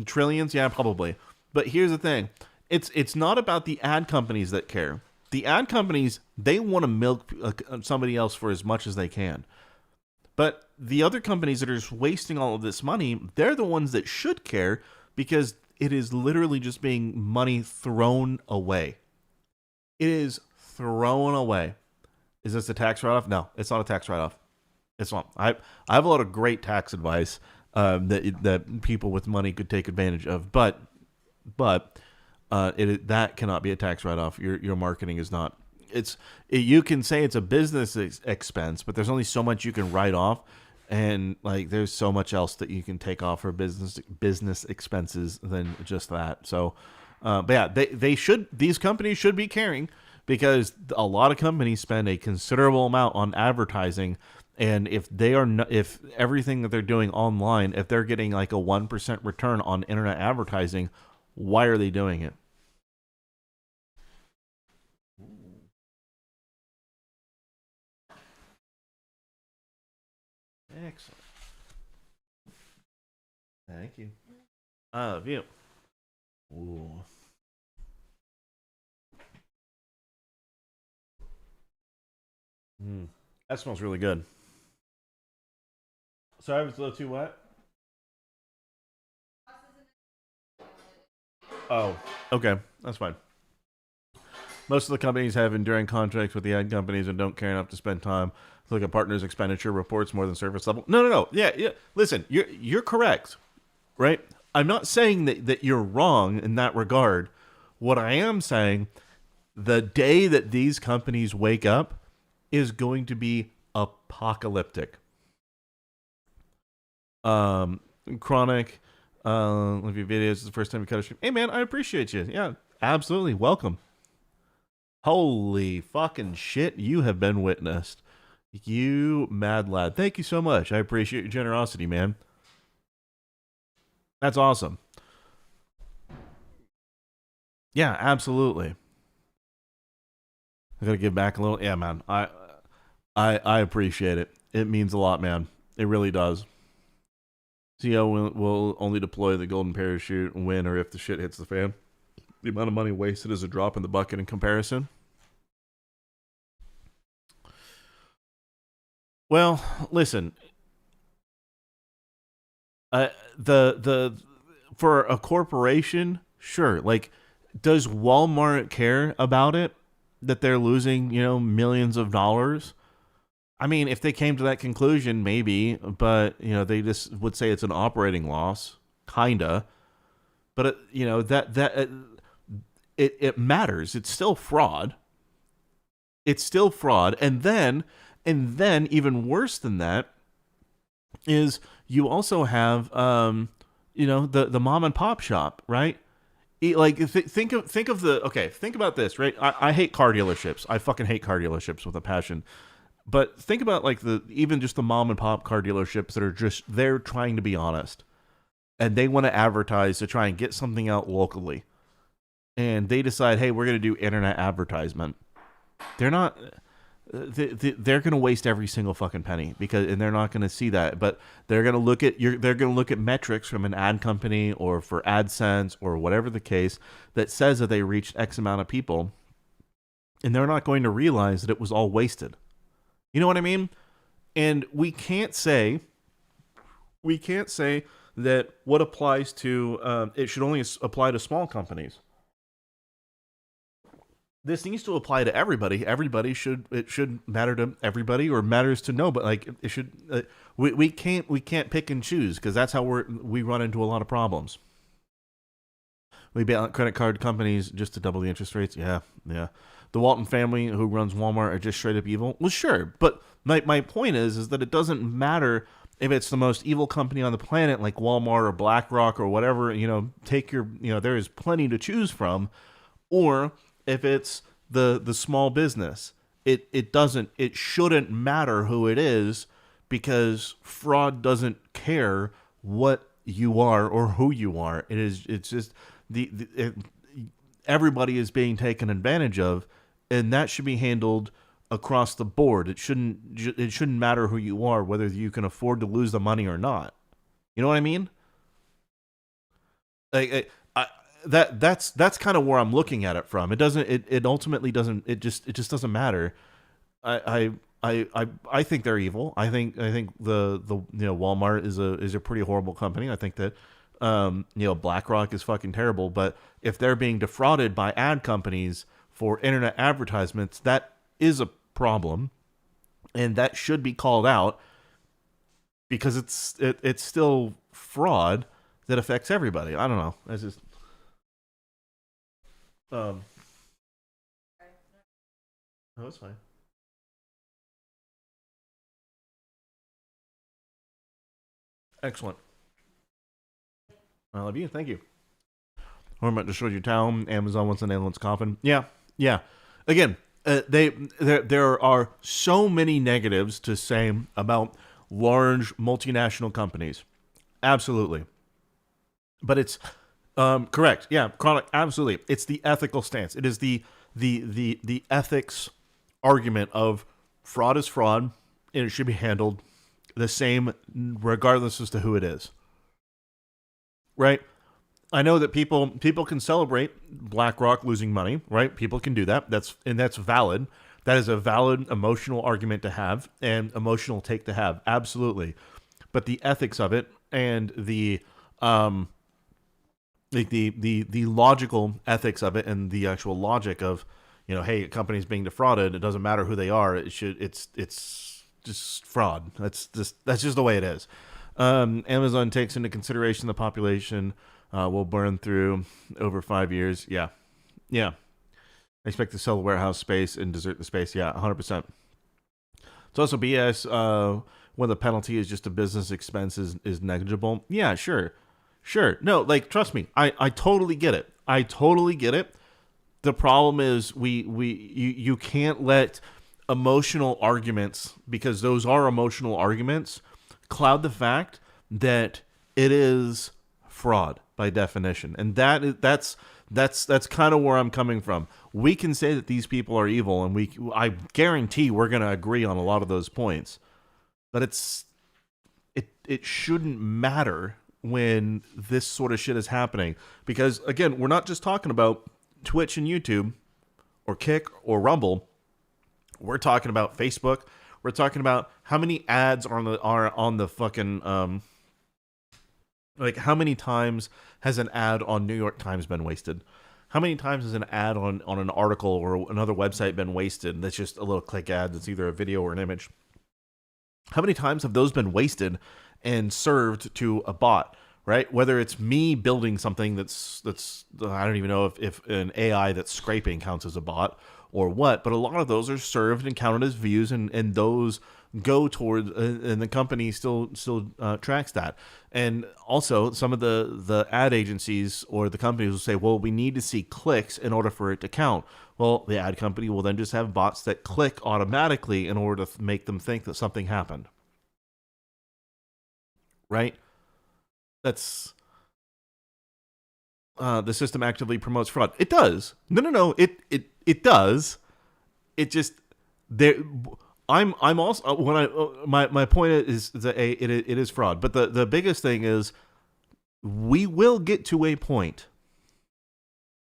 trillions, yeah, probably. But here's the thing. It's not about the ad companies that care. The ad companies, they want to milk somebody else for as much as they can. But the other companies that are just wasting all of this money, they're the ones that should care, because it is literally just being money thrown away. It is thrown away. Is this a tax write-off? No, it's not a tax write-off. It's not. I have a lot of great tax advice that people with money could take advantage of, but that cannot be a tax write-off. Your marketing is not. You can say it's a business expense, but there's only so much you can write off, and like there's so much else that you can take off for business expenses than just that. So, but yeah, these companies should be caring, because a lot of companies spend a considerable amount on advertising, and if everything that they're doing online, if they're getting like a 1% return on internet advertising, why are they doing it? Excellent. Thank you. View. Ooh. That smells really good. Sorry, I was a little too wet. Oh, okay. That's fine. Most of the companies have enduring contracts with the ad companies and don't care enough to spend time to look at partners' expenditure reports more than surface level. No. Yeah. Listen, you're correct, right? I'm not saying that you're wrong in that regard. What I am saying, the day that these companies wake up is going to be apocalyptic. Chronic, one of your videos is the first time you cut a stream. Hey man, I appreciate you. Yeah, absolutely. Welcome. Holy fucking shit, you have been witnessed. You mad lad. Thank you so much. I appreciate your generosity, man. That's awesome. Yeah, absolutely. I gotta give back a little. Yeah, man. I appreciate it. It means a lot, man. It really does. CEO will only deploy the golden parachute when or if the shit hits the fan. The amount of money wasted is a drop in the bucket in comparison. Well, listen. For a corporation, sure. Like, does Walmart care about it? That they're losing, millions of dollars? I mean, if they came to that conclusion, maybe, but they just would say it's an operating loss, kinda. But it matters. It's still fraud. It's still fraud, and then even worse than that is you also have the mom and pop shop, right? Think about this, right? I hate car dealerships. I fucking hate car dealerships with a passion. But think about even just the mom and pop car dealerships that are just they're trying to be honest, and they want to advertise to try and get something out locally, and they decide, hey, we're going to do internet advertisement. They're not. They're going to waste every single fucking penny and they're not going to see that. But they're going to look at they're going to look at metrics from an ad company or for AdSense or whatever the case that says that they reached X amount of people, and they're not going to realize that it was all wasted. You know what I mean? And we can't say that what applies to it should only apply to small companies. This needs to apply to everybody. It should matter to everybody, or matters to nobody. It should. We can't pick and choose, because that's how we run into a lot of problems. We bail out credit card companies just to double the interest rates. Yeah. The Walton family who runs Walmart are just straight up evil. Well, sure, but my point is that it doesn't matter if it's the most evil company on the planet, like Walmart or BlackRock or whatever. Take your there is plenty to choose from, or if it's the small business. It shouldn't matter who it is, because fraud doesn't care what you are or who you are. It's just everybody is being taken advantage of, and that should be handled across the board. It shouldn't matter who you are, whether you can afford to lose the money or not. You know what I mean? That's kind of where I'm looking at it from. It ultimately doesn't. It just doesn't matter. I think they're evil. I think the Walmart is a pretty horrible company. I think that BlackRock is fucking terrible. But if they're being defrauded by ad companies for internet advertisements, that is a problem, and that should be called out, because it's still fraud that affects everybody. I don't know. That's just oh, it's fine. Excellent. I love you. Thank you. Or about destroyed your town. Amazon wants a nail in its coffin. Yeah. Again, there are so many negatives to say about large multinational companies. Absolutely. But it's correct. Yeah, chronic. Absolutely. It's the ethical stance. It is the ethics argument of fraud is fraud, and it should be handled the same regardless as to who it is. Right? I know that people can celebrate BlackRock losing money, right? People can do that. That's valid. That is a valid emotional argument to have and emotional take to have. Absolutely. But the ethics of it and the logical ethics of it and the actual logic of, hey, a company's being defrauded. It doesn't matter who they are. It's just fraud. That's just the way it is. Amazon takes into consideration the population will burn through over 5 years. Yeah. I expect to sell the warehouse space and desert the space. Yeah, 100%. It's also BS when the penalty is just a business expense is negligible. Yeah, sure. No, trust me, I totally get it. The problem is you can't let emotional arguments, because those are emotional arguments, cloud the fact that it is fraud by definition. And that's kind of where I'm coming from. We can say that these people are evil, and I guarantee we're going to agree on a lot of those points. But it shouldn't matter when this sort of shit is happening, because again, we're not just talking about Twitch and YouTube or Kick or Rumble. We're talking about Facebook. We're talking about how many ads are on the fucking how many times has an ad on New York Times been wasted? How many times has an ad on an article or another website been wasted? That's just a little click ad that's either a video or an image. How many times have those been wasted and served to a bot, right? Whether it's me building something that's I don't even know if an AI that's scraping counts as a bot or what, but a lot of those are served and counted as views, and those go toward, and the company still tracks that. And also some of the ad agencies or the companies will say, well, we need to see clicks in order for it to count. Well, the ad company will then just have bots that click automatically in order to make them think that something happened. Right? That's the system actively promotes fraud. It does. No. It does. It just there. I'm also when my point is that it is fraud. But the biggest thing is we will get to a point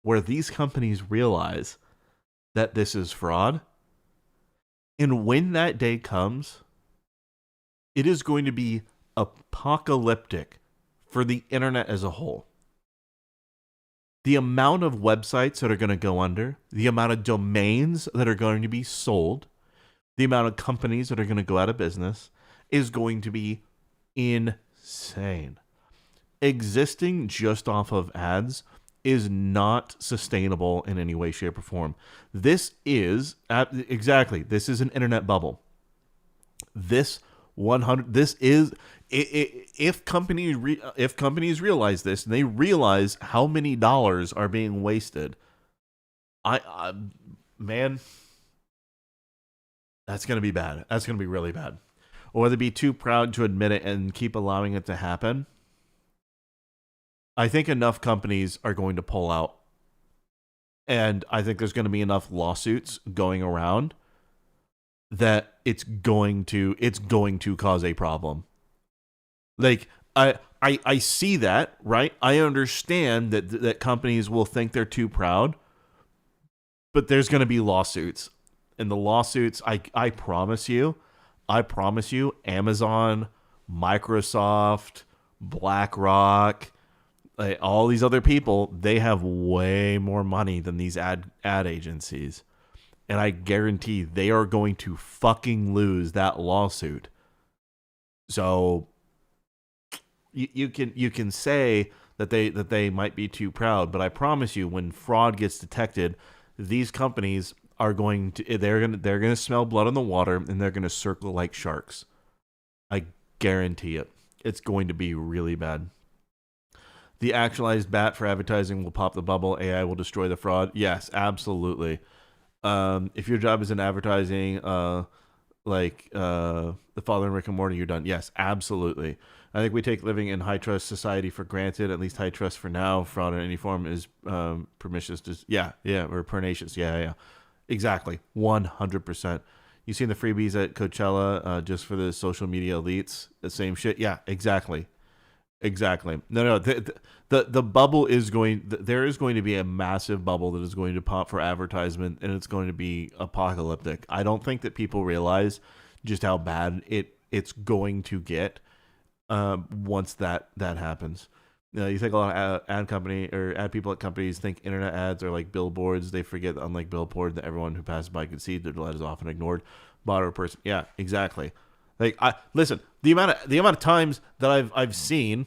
where these companies realize that this is fraud. And when that day comes, it is going to be apocalyptic for the internet as a whole. The amount of websites that are going to go under, the amount of domains that are going to be sold, the amount of companies that are going to go out of business is going to be insane. Existing just off of ads is not sustainable in any way, shape, or form. This is this is an internet bubble. If companies realize this and they realize how many dollars are being wasted, man, that's going to be bad. That's going to be really bad. Or they be too proud to admit it and keep allowing it to happen. I think enough companies are going to pull out. And I think there's going to be enough lawsuits going around that it's going to cause a problem. Like, I see that, right? I understand that companies will think they're too proud, but there's going to be lawsuits. And the lawsuits, I promise you, Amazon, Microsoft, BlackRock, all these other people, they have way more money than these ad agencies. And I guarantee they are going to fucking lose that lawsuit. So you can say that they might be too proud, but I promise you, when fraud gets detected, these companies are going to smell blood in the water, and they're going to circle like sharks. I guarantee it. It's going to be really bad. The actualized bat for advertising will pop the bubble. AI will destroy the fraud. Yes, absolutely. If your job is in advertising, like the father in Rick and Morty, you're done. Yes, absolutely. I think we take living in high trust society for granted, at least high trust for now. Fraud in any form is pernicious. Or pernicious. Yeah. Exactly. 100%. You seen the freebies at Coachella just for the social media elites? The same shit. Yeah, exactly. No. The bubble is there is going to be a massive bubble that is going to pop for advertisement, and it's going to be apocalyptic. I don't think that people realize just how bad it's going to get once that happens. You think a lot of ad company or ad people at companies think internet ads are like billboards. They forget that unlike billboard, that everyone who passes by can see, their delight is often ignored. Bot or person. Yeah, exactly. Like, listen, the amount of times that I've seen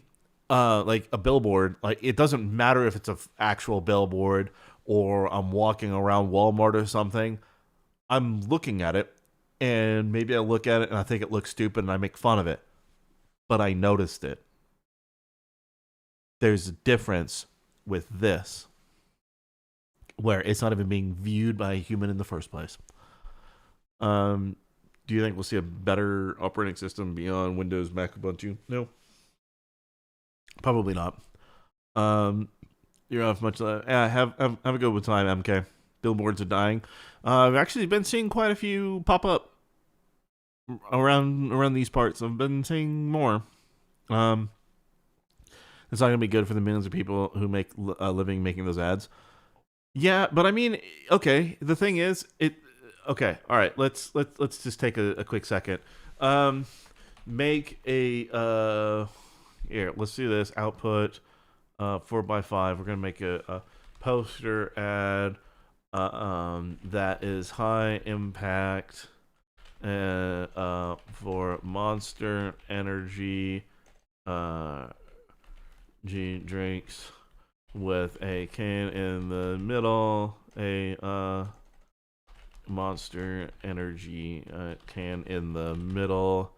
like a billboard, like, it doesn't matter if it's an actual billboard or I'm walking around Walmart or something. I'm looking at it, and maybe I look at it and I think it looks stupid and I make fun of it, but I noticed it. There's a difference with this, where it's not even being viewed by a human in the first place. Do you think we'll see a better operating system beyond Windows, Mac, Ubuntu? No. Probably not. You don't have much. Have a good time, MK. Billboards are dying. I've actually been seeing quite a few pop up around these parts. I've been seeing more. It's not gonna be good for the millions of people who make a living making those ads. Yeah, but I mean, okay. The thing is, okay. All right. Let's just take a quick second. Make a here. Let's do this. Output 4x5. We're gonna make a poster ad that is high impact for Monster Energy drinks with a can in the middle, a Monster Energy can in the middle,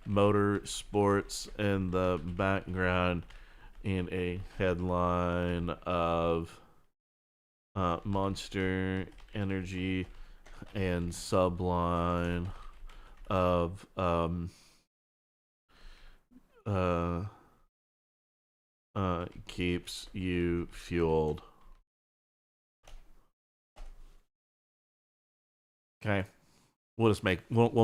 motor sports in the background, in a headline of Monster Energy and subline of keeps you fueled. Okay, we'll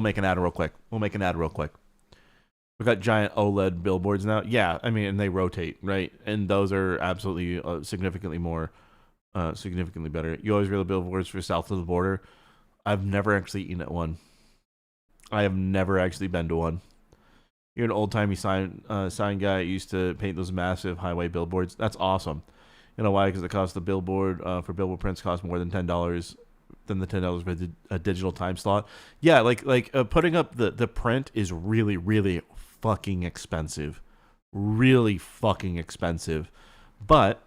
make an ad real quick. We've got giant OLED billboards now. Yeah, I mean, and they rotate, right? And those are absolutely significantly better. You always read the billboards for south of the border. I've never actually eaten at one. I have never actually been to one. You're an old-timey sign guy. Used to paint those massive highway billboards. That's awesome. You know why? Because the cost of the billboard for billboard prints costs more than $10 than the $10 for a digital time slot. Yeah, like putting up the print is really, really fucking expensive. Really fucking expensive. But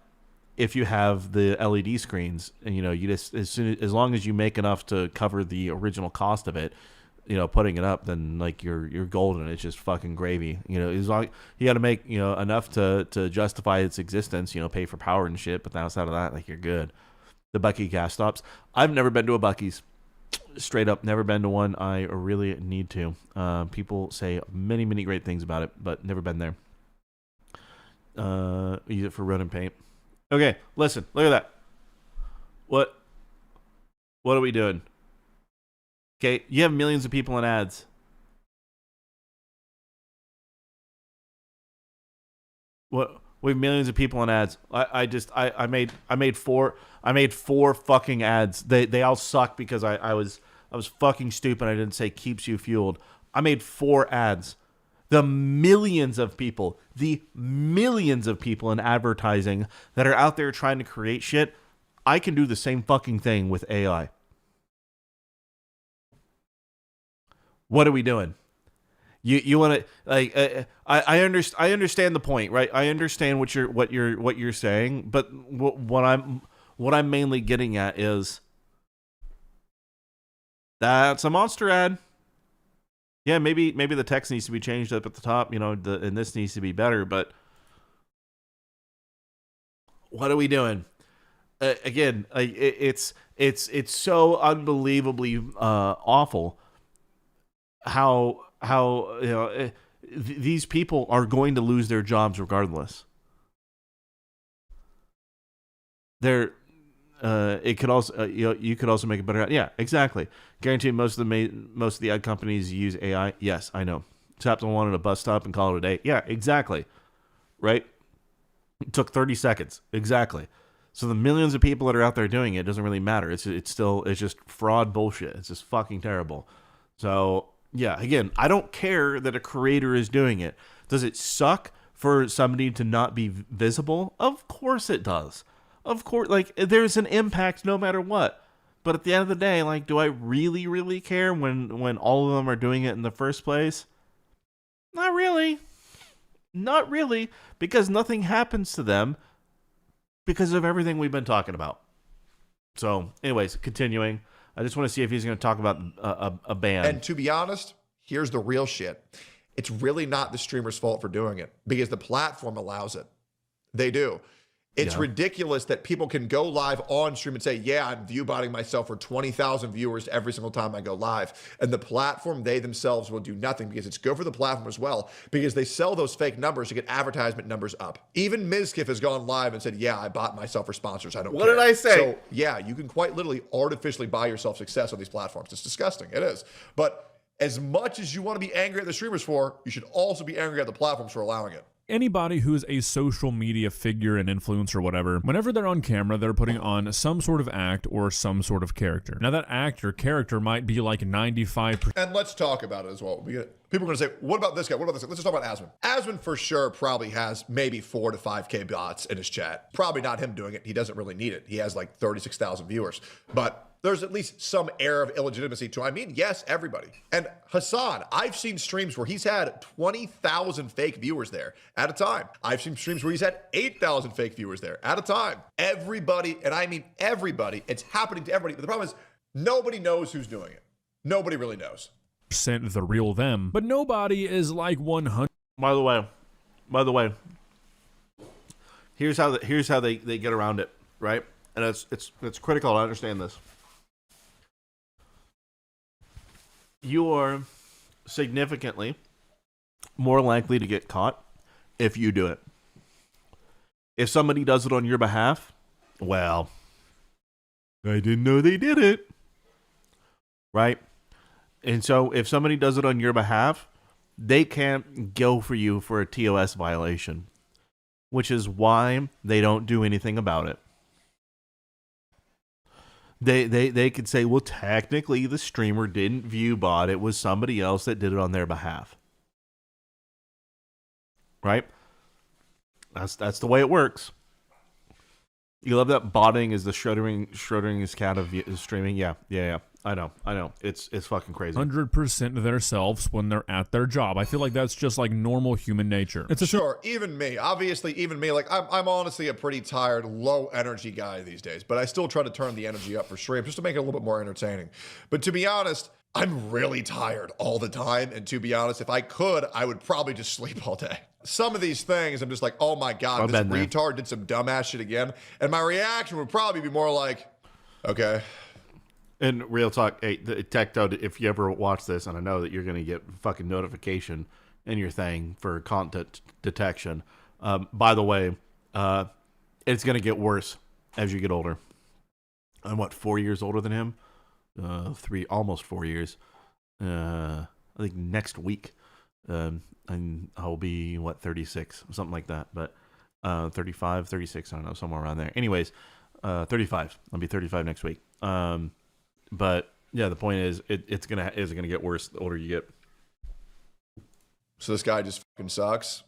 if you have the LED screens, and you just as long as you make enough to cover the original cost of it, putting it up, then like you're golden. It's just fucking gravy. As long you got to make enough to justify its existence. Pay for power and shit. But outside of that, like, you're good. The Bucky gas stops. I've never been to a Bucky's. Straight up, never been to one. I really need to. People say many, many great things about it, but never been there. Use it for running paint. Okay, listen. Look at that. What are we doing? Okay, you have millions of people in ads. What? We have millions of people in ads. I made four fucking ads. They all suck because I was fucking stupid. I didn't say keeps you fueled. I made 4 ads. The millions of people in advertising that are out there trying to create shit, I can do the same fucking thing with AI. What are we doing? You want to like? I understand the point, right? I understand what you're saying, but what I'm mainly getting at is that's a monster ad. Yeah, maybe the text needs to be changed up at the top, and this needs to be better. But what are we doing? Again, it's so unbelievably awful how these people are going to lose their jobs regardless. It could also you could also make it better. Yeah, exactly. Guarantee most of the ad companies use AI. Yes, I know. Tap someone at a bus stop and call it a day. Yeah, exactly. Right? It took 30 seconds. Exactly. So the millions of people that are out there doing it doesn't really matter. It's just fraud bullshit. It's just fucking terrible. So yeah, again, I don't care that a creator is doing it. Does it suck for somebody to not be visible? Of course it does. Of course, like, there's an impact no matter what. But at the end of the day, like, do I really, really care when all of them are doing it in the first place? Not really. Not really, because nothing happens to them because of everything we've been talking about. So, anyways, continuing. I just want to see if he's going to talk about a ban. And to be honest, here's the real shit. It's really not the streamer's fault for doing it because the platform allows it. They do. It's ridiculous that people can go live on stream and say, yeah, I'm view-botting myself for 20,000 viewers every single time I go live. And the platform, they themselves will do nothing because it's good for the platform as well because they sell those fake numbers to get advertisement numbers up. Even Mizkif has gone live and said, yeah, I bought myself for sponsors. I don't care. What did I say? So, yeah, you can quite literally artificially buy yourself success on these platforms. It's disgusting. It is. But as much as you want to be angry at the streamers for, you should also be angry at the platforms for allowing it. Anybody who is a social media figure and influencer or whatever, whenever they're on camera, they're putting on some sort of act or some sort of character. Now that act or character might be like 95%. And let's talk about it as well. People are going to say, what about this guy? What about this guy? Let's just talk about Aswin. Aswin for sure probably has maybe 4 to 5K bots in his chat. Probably not him doing it. He doesn't really need it. He has like 36,000 viewers. But there's at least some air of illegitimacy to, I mean, yes, everybody. And Hassan, I've seen streams where he's had 20,000 fake viewers there at a time. I've seen streams where he's had 8,000 fake viewers there at a time. Everybody, and I mean everybody, it's happening to everybody. But the problem is nobody knows who's doing it. Nobody really knows. The real them, but nobody is like 100. By the way, here's how they get around it, right? And it's critical to understand this. You are significantly more likely to get caught if you do it. If somebody does it on your behalf, well, I didn't know they did it, right? And so if somebody does it on your behalf, they can't go for you for a TOS violation, which is why they don't do anything about it. They could say, well, technically the streamer didn't view bot. It was somebody else that did it on their behalf. Right? That's the way it works. You love that botting is the Schrodinger's cat of streaming. Yeah. I know. It's fucking crazy. 100% their selves when they're at their job. I feel like that's just like normal human nature. It's Sure, even me. Obviously, even me. Like, I'm honestly a pretty tired, low energy guy these days, but I still try to turn the energy up for stream just to make it a little bit more entertaining. But to be honest, I'm really tired all the time. And to be honest, if I could, I would probably just sleep all day. Some of these things, I'm just like, oh my God, this retard did some dumbass shit again. And my reaction would probably be more like, okay. And real talk, hey, Tech Toad, if you ever watch this, and I know that you're going to get fucking notification in your thing for content detection. By the way, it's going to get worse as you get older. I'm 4 years older than him? Almost 4 years. I think next week, and I'll be 36, something like that. But 35, 36, I don't know, somewhere around there. Anyways, 35. I'll be 35 next week. But yeah, the point is, it's gonna get worse the older you get. So this guy just fucking sucks.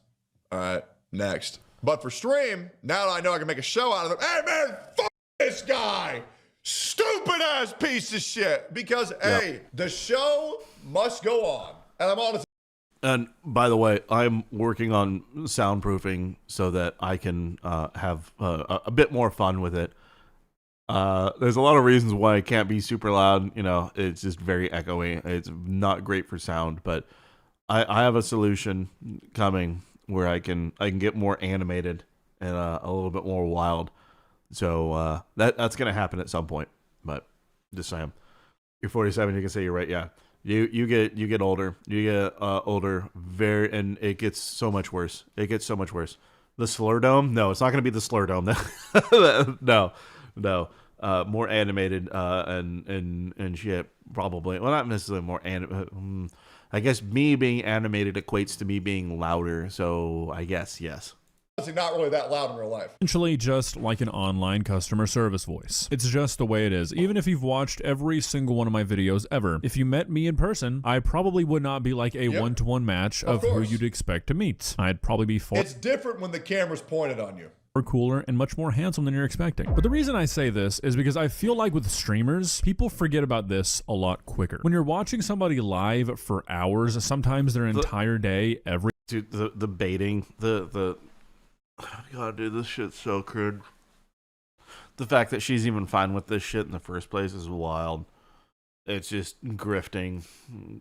All right, next. But for stream, now that I know I can make a show out of him, hey man, fuck this guy, stupid ass piece of shit. Because hey, the show must go on, and I'm honest. And by the way, I'm working on soundproofing so that I can have a bit more fun with it. There's a lot of reasons why it can't be super loud. You know, it's just very echoey. It's not great for sound, but I have a solution coming where I can get more animated and a little bit more wild. So that's gonna happen at some point. But just saying, you're 47. You can say you're right. Yeah, you get older. You get older. And it gets so much worse. It gets so much worse. The slur dome? No, it's not gonna be the slur dome. No. More animated and shit, probably. Well, not necessarily more animated. I guess me being animated equates to me being louder, so I guess yes. It's not really that loud in real life. Essentially just like an online customer service voice. It's just the way it is. Even if you've watched every single one of my videos ever, if you met me in person, I probably would not be like a one-to-one match of who you'd expect to meet. I'd probably be It's different when the camera's pointed on you. Cooler and much more handsome than you're expecting. But the reason I say this is because I feel like with streamers, people forget about this a lot quicker. When you're watching somebody live for hours, sometimes their entire day, Dude, the baiting, God, dude, this shit's so crude. The fact that she's even fine with this shit in the first place is wild. It's just grifting,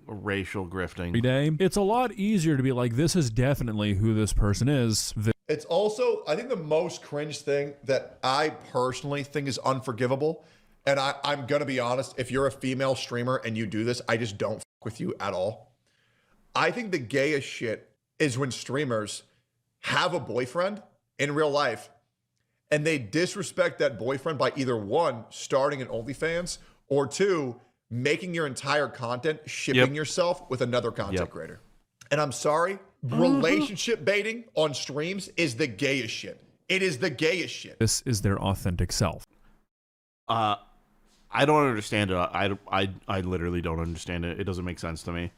racial grifting. Every day, it's a lot easier to be like, this is definitely who this person is. It's also, I think the most cringe thing that I personally think is unforgivable, and I'm going to be honest, if you're a female streamer and you do this, I just don't fuck with you at all. I think the gayest shit is when streamers have a boyfriend in real life and they disrespect that boyfriend by either one, starting an OnlyFans, or two, making your entire content, shipping yourself with another content creator. And I'm sorry, relationship baiting on streams is the gayest shit. It is the gayest shit. This is their authentic self. I don't understand it. I literally don't understand it. It doesn't make sense to me.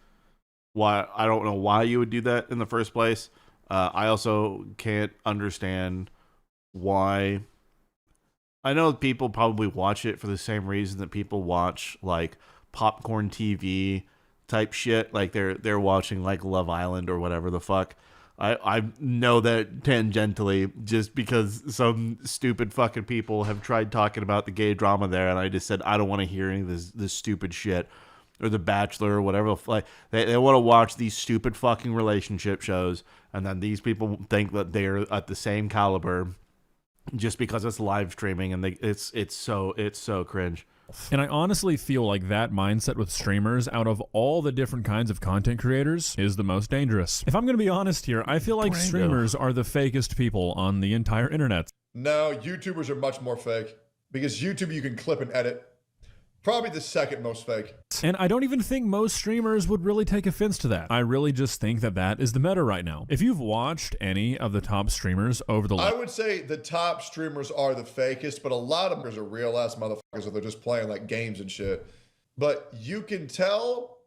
Why? I don't know why you would do that in the first place. I also can't understand why. I know people probably watch it for the same reason that people watch like popcorn TV type shit. Like they're watching like Love Island or whatever the fuck. I know that tangentially just because some stupid fucking people have tried talking about the gay drama there, and I just said I don't want to hear any of this stupid shit, or The Bachelor or whatever. Like they want to watch these stupid fucking relationship shows, and then these people think that they're at the same caliber just because it's live streaming, and it's so cringe. And I honestly feel like that mindset with streamers, out of all the different kinds of content creators, is the most dangerous. If I'm going to be honest here, I feel like streamers are the fakest people on the entire internet. No, YouTubers are much more fake. Because YouTube you can clip and edit. Probably the second most fake. And I don't even think most streamers would really take offense to that. I really just think that that is the meta right now. If you've watched any of the top streamers over the I would say the top streamers are the fakest, but a lot of them are real ass motherfuckers that they're just playing like games and shit. But you can tell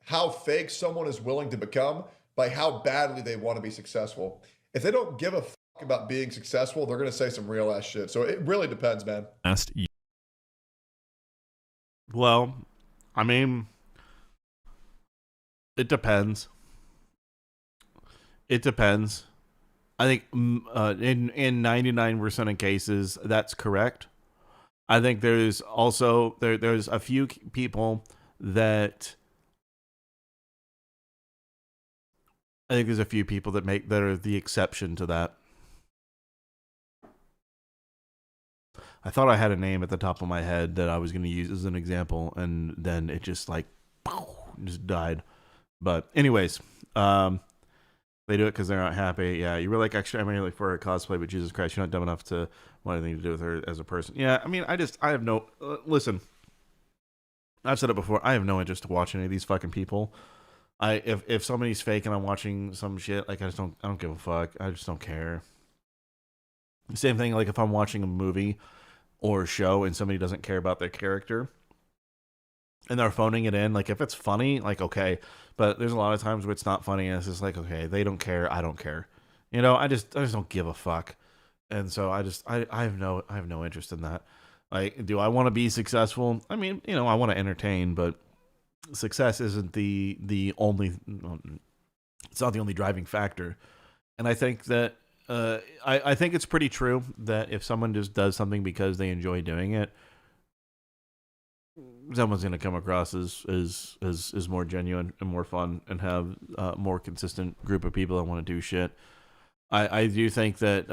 how fake someone is willing to become by how badly they want to be successful. If they don't give a fuck about being successful, they're going to say some real ass shit. So it really depends, man. Well, I mean, it depends. It depends. I think in 99% of cases, that's correct. I think there's also there's a few people that that are the exception to that. I thought I had a name at the top of my head that I was going to use as an example, and then it just like just died. But anyways, they do it because they're not happy. Yeah, you were like extra emily for a cosplay, but Jesus Christ, you're not dumb enough to want anything to do with her as a person. Yeah, I mean, I have no listen. I've said it before. I have no interest to watch any of these fucking people. If somebody's fake and I'm watching some shit, like I don't give a fuck. I just don't care. Same thing, like if I'm watching a movie or a show and somebody doesn't care about their character and they're phoning it in, like if it's funny, like okay, but there's a lot of times where it's not funny and it's just like okay, they don't care, I don't care, you know. I just don't give a fuck, and so I have no interest in that. Like, do I want to be successful? I mean, you know, I want to entertain, but success isn't the only, it's not the only driving factor. And I think that I think it's pretty true that if someone just does something because they enjoy doing it, someone's going to come across as more genuine and more fun and have a more consistent group of people that want to do shit. I do think that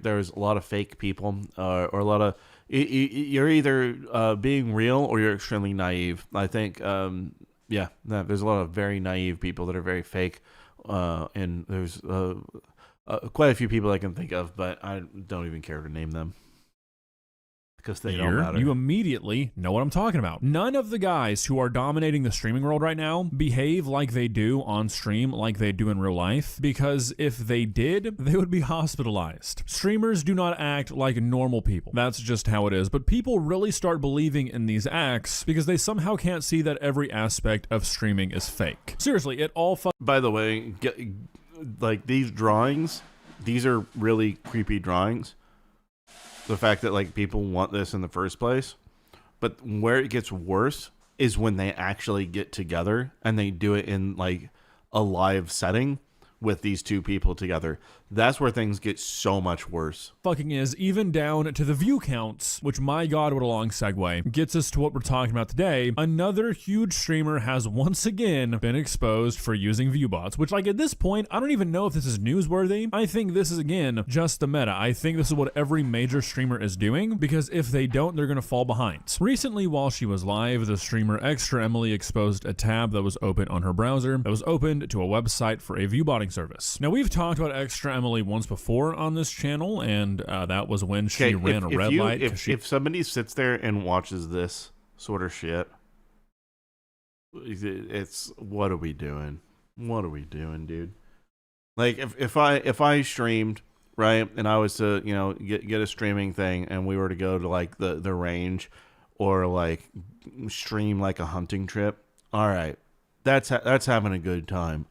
there's a lot of fake people or a lot of you're either being real or you're extremely naive. I think there's a lot of very naive people that are very fake, and there's quite a few people I can think of, but I don't even care to name them because they don't matter. You immediately know what I'm talking about. None of the guys who are dominating the streaming world right now behave like they do on stream, like they do in real life, because if they did, they would be hospitalized. Streamers do not act like normal people. That's just how it is. But people really start believing in these acts because they somehow can't see that every aspect of streaming is fake. Seriously, it all By the way, like these drawings, these are really creepy drawings. The fact that like people want this in the first place, but where it gets worse is when they actually get together and they do it in like a live setting with these two people together. That's where things get so much worse. Fucking is, even down to the view counts, which my god, what a long segue, gets us to what we're talking about today. Another huge streamer has once again been exposed for using view bots, which like at this point, I don't even know if this is newsworthy. I think this is again, just the meta. I think this is what every major streamer is doing, because if they don't, they're gonna fall behind. Recently, while she was live, the streamer Extra Emily exposed a tab that was open on her browser that was opened to a website for a view botting service. Now, we've talked about Extra Emily once before on this channel, and that was when she ran a red light. If somebody sits there and watches this sort of shit, it's what are we doing? What are we doing, dude? Like if I streamed, right, and I was to, you know, get a streaming thing, and we were to go to like the range, or like stream like a hunting trip, all right, that's having a good time.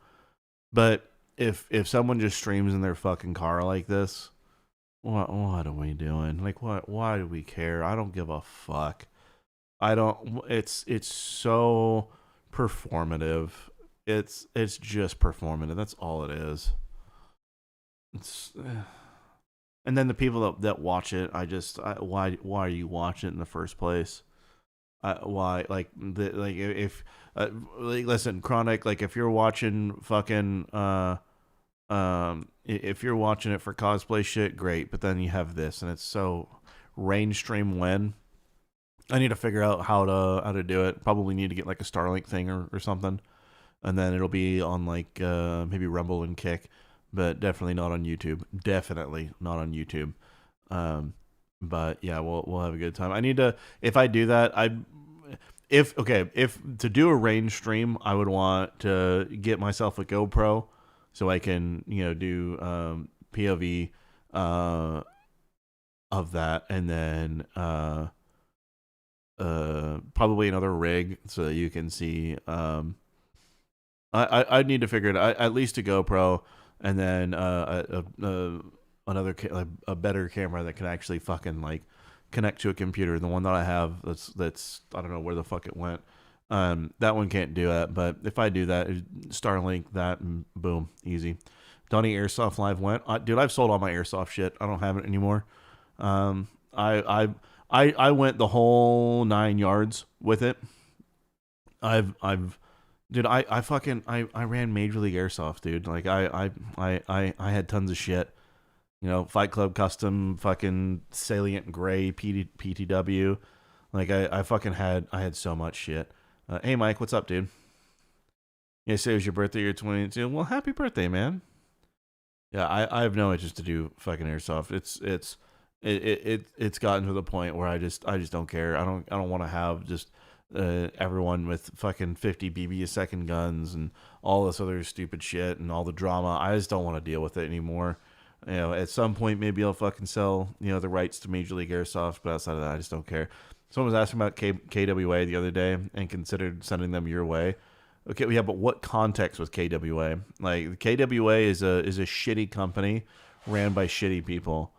But if someone just streams in their fucking car like this, what are we doing? Like why do we care? I don't give a fuck. I don't. It's so performative. It's just performative. That's all it is. It's, and then the people that watch it, why are you watching it in the first place? Why if listen, Chronic, like if you're watching fucking if you're watching it for cosplay shit, great. But then you have this, and it's so range stream when. I need to figure out how to do it. Probably need to get like a Starlink thing or something. And then it'll be on like maybe Rumble and Kick, but definitely not on YouTube. Definitely not on YouTube. But yeah, we'll have a good time. I need to, if I do that, if to do a range stream, I would want to get myself a GoPro so I can, you know, do POV of that, and then probably another rig so that you can see. I need to figure it out. At least a GoPro, and then another a better camera that can actually fucking like connect to a computer. The one that I have, that's I don't know where the fuck it went. That one can't do it. But if I do that, Starlink that, and boom, easy. Donnie Airsoft Live went. Dude, I've sold all my airsoft shit. I don't have it anymore. I went the whole 9 yards with it. Dude, I ran Major League Airsoft, dude. Like I had tons of shit. You know, Fight Club Custom, fucking Salient Gray, PTW. Like I had so much shit. Hey Mike, what's up, dude? You say it was your birthday, you're 22. Well, happy birthday, man. Yeah, I have no interest to do fucking airsoft. It's gotten to the point where I just don't care. I don't want to have just everyone with fucking 50 BB a second guns and all this other stupid shit and all the drama. I just don't want to deal with it anymore. You know, at some point maybe I'll fucking sell, you know, the rights to Major League Airsoft, but outside of that, I just don't care. Someone was asking about KWA the other day and considered sending them your way. Okay, yeah, but what context was KWA? Like KWA is a shitty company ran by shitty people.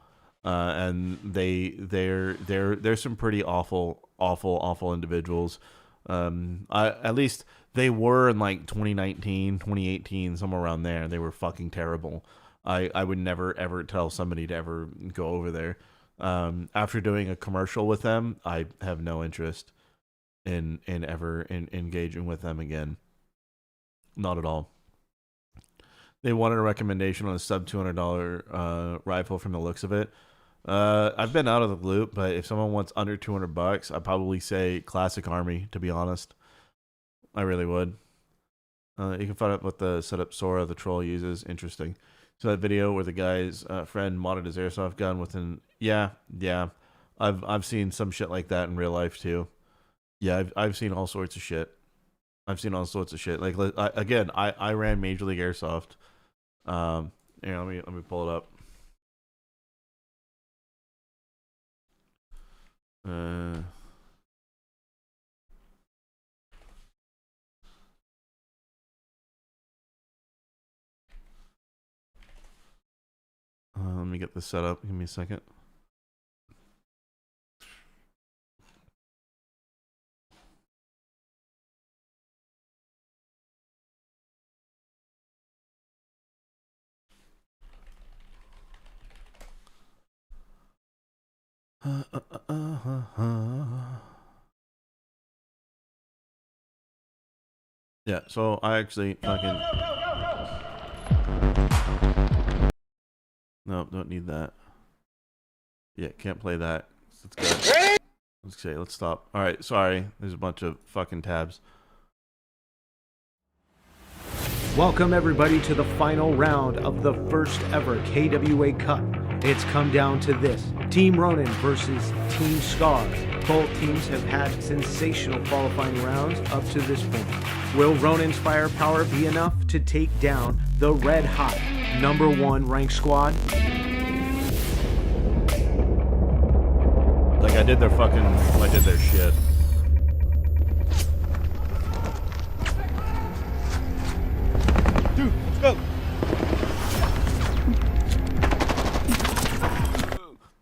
And they're some pretty awful individuals. At least they were in like 2019, 2018, somewhere around there. They were fucking terrible. I would never ever tell somebody to ever go over there. After doing a commercial with them, I have no interest in ever engaging with them again. Not at all. They wanted a recommendation on a sub $200 rifle from the looks of it. I've been out of the loop, but if someone wants under $200, I'd probably say Classic Army, to be honest. I really would. You can find out what the setup Sora the troll uses. Interesting. So that video where the guy's friend modded his airsoft gun with an yeah. I've seen some shit like that in real life too. Yeah, I've seen all sorts of shit. Like I ran Major League Airsoft. Let me pull it up. Let me get this set up. Give me a second. Yeah, so I actually fucking... No, don't need that. Yeah, can't play that. Let's go. Let's stop. Alright, sorry. There's a bunch of fucking tabs. Welcome everybody to the final round of the first ever KWA Cup. It's come down to this. Team Ronin versus Team Scar. Both teams have had sensational qualifying rounds up to this point. Will Ronan's firepower be enough to take down the red-hot #1 ranked squad? Like, I did their shit. Dude, let's go.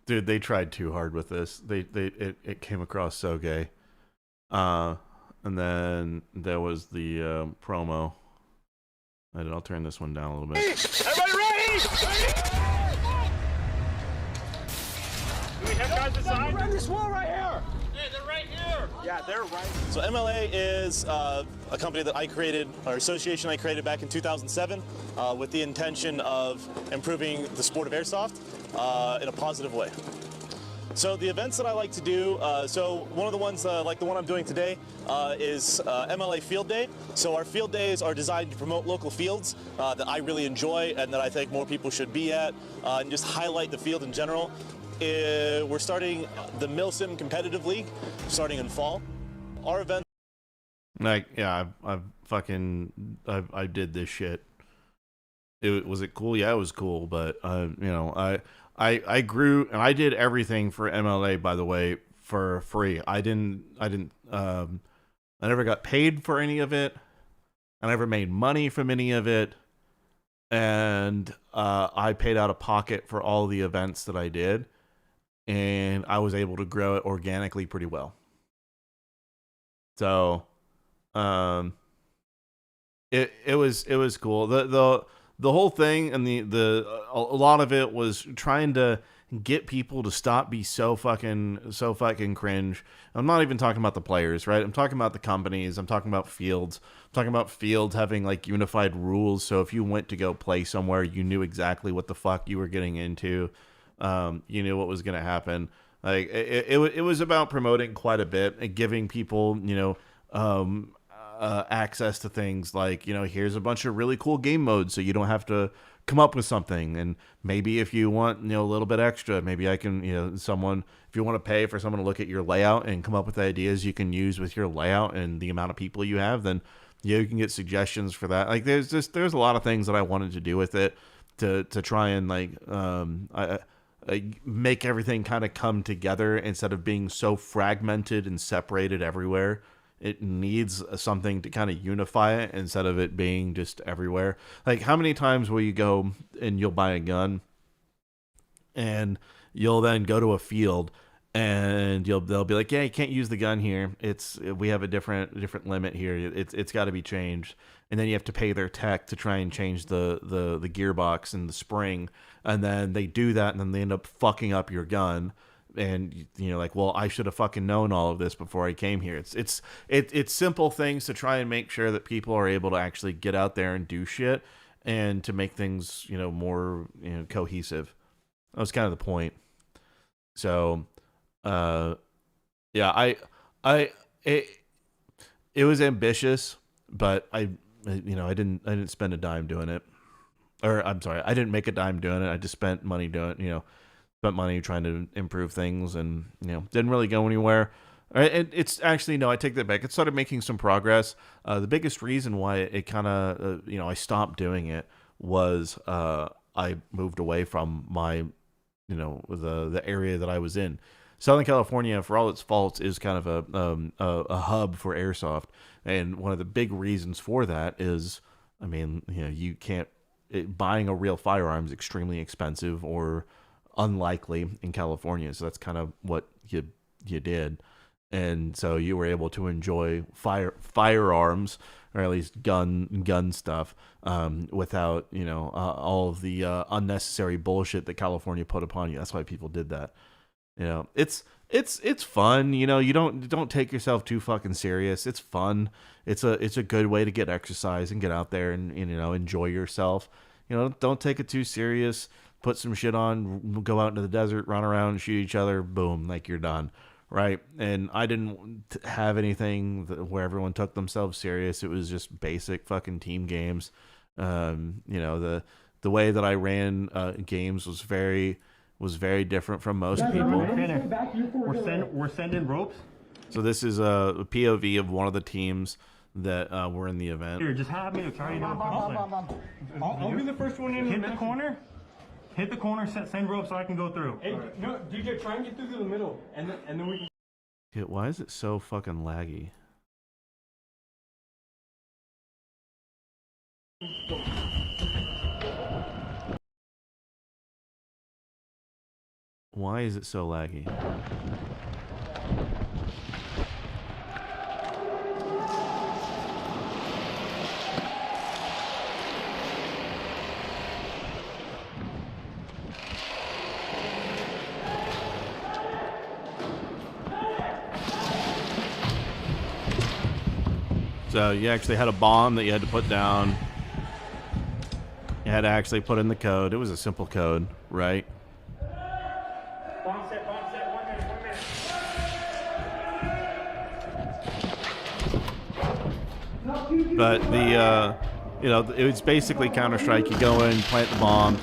Dude, they tried too hard with this. It came across so gay. And then there was the promo. I'll turn this one down a little bit. Everybody ready? Do we have guys inside? Around this wall right here. Hey, they're right here. Yeah, they're right. So MLA is a company that I created, or association I created back in 2007, with the intention of improving the sport of airsoft in a positive way. So the events that I like to do, so one of the ones like the one I'm doing today is MLA Field Day. So our field days are designed to promote local fields that I really enjoy and that I think more people should be at, and just highlight the field in general. We're starting the Milsim Competitive League, starting in fall. Our event. Like, yeah, I did this shit. Was it cool? Yeah, it was cool, but you know, I grew and I did everything for MLA, by the way, for free. I never got paid for any of it. I never made money from any of it. And I paid out of pocket for all the events that I did. And I was able to grow it organically pretty well. So it was cool. The whole thing and a lot of it was trying to get people to stop be so fucking cringe. I'm not even talking about the players, right? I'm talking about the companies. I'm talking about fields. I'm talking about fields having like unified rules. So if you went to go play somewhere, you knew exactly what the fuck you were getting into. You knew what was going to happen. Like it was about promoting quite a bit and giving people, you know, access to things like, you know, here's a bunch of really cool game modes so you don't have to come up with something. And maybe if you want, you know, a little bit extra, maybe I can, you know, if you want to pay for someone to look at your layout and come up with ideas you can use with your layout and the amount of people you have, then you can get suggestions for that. Like there's a lot of things that I wanted to do with it to try and like make everything kind of come together instead of being so fragmented and separated everywhere. It needs something to kind of unify it instead of it being just everywhere. Like, how many times will you go and you'll buy a gun and you'll then go to a field and they'll be like, yeah, you can't use the gun here. We have a different limit here. It's got to be changed. And then you have to pay their tech to try and change the gearbox and the spring. And then they do that and then they end up fucking up your gun. And you're like, well, I should have fucking known all of this before I came here. It's simple things to try and make sure that people are able to actually get out there and do shit and to make things, you know, more, you know, cohesive. That was kind of the point. So, yeah, it was ambitious, but I didn't spend a dime doing it. Or I'm sorry, I didn't make a dime doing it. I just spent money doing it, you know. Spent money trying to improve things and, you know, didn't really go anywhere. It's actually, no, I take that back. It started making some progress. The biggest reason why it kind of, you know, I stopped doing it was I moved away from my, you know, the area that I was in. Southern California, for all its faults, is kind of a hub for airsoft. And one of the big reasons for that is, I mean, you know, you can't, buying a real firearm is extremely expensive or unlikely in California, so that's kind of what you did, and so you were able to enjoy firearms, or at least gun stuff, without, you know, all of the unnecessary bullshit that California put upon you. That's why people did that. You know, it's fun. You know, you don't take yourself too fucking serious. It's fun. It's a good way to get exercise and get out there and you know, enjoy yourself. You know, don't take it too serious. Put some shit on, go out into the desert, run around, shoot each other, boom, like you're done, right? And I didn't have anything where everyone took themselves serious. It was just basic fucking team games. You know, the way that I ran games was very, was very different from most people. We're sending ropes. So this is a POV of one of the teams that were in the event. Here, just have me to carry you to the finish line. I'll be the first one in. Hit the corner. Hit the corner. Send ropes so I can go through. Hey, no, DJ, try and get through to the middle, and then we can. Yeah, why is it so fucking laggy? Why is it so laggy? So you actually had a bomb that you had to put down. You had to actually put in the code. It was a simple code, right? Bomb set, 1 minute. But the, you know, it was basically Counter-Strike. You go in, plant the bomb.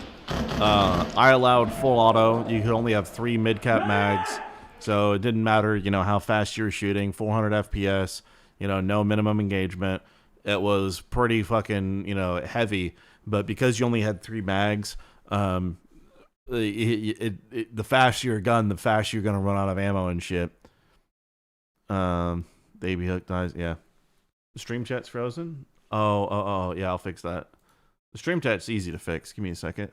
I allowed full auto. You could only have 3 mid-cap mags. So it didn't matter, you know, how fast you were shooting. 400 FPS. You know, no minimum engagement. It was pretty fucking, you know, heavy. But because you only had 3 mags, the faster your gun, the faster you're going to run out of ammo and shit. Baby hook dies. Yeah. The stream chat's frozen? Oh, yeah, I'll fix that. The stream chat's easy to fix. Give me a second.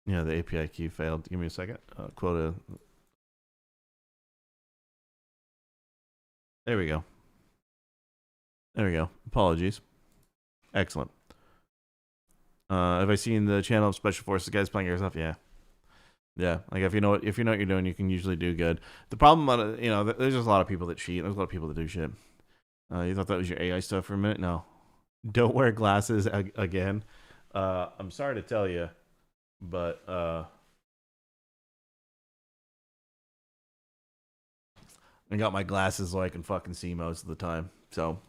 Yeah, the API key failed. Give me a second. Quota. There we go. There we go. Apologies. Excellent. Have I seen the channel of Special Forces guys playing airsoft? Yeah. Yeah. Like if you know what you're doing, you can usually do good. The problem, you know, there's just a lot of people that cheat. There's a lot of people that do shit. You thought that was your AI stuff for a minute? No. Don't wear glasses again. I'm sorry to tell you, but I got my glasses so I can fucking see most of the time. So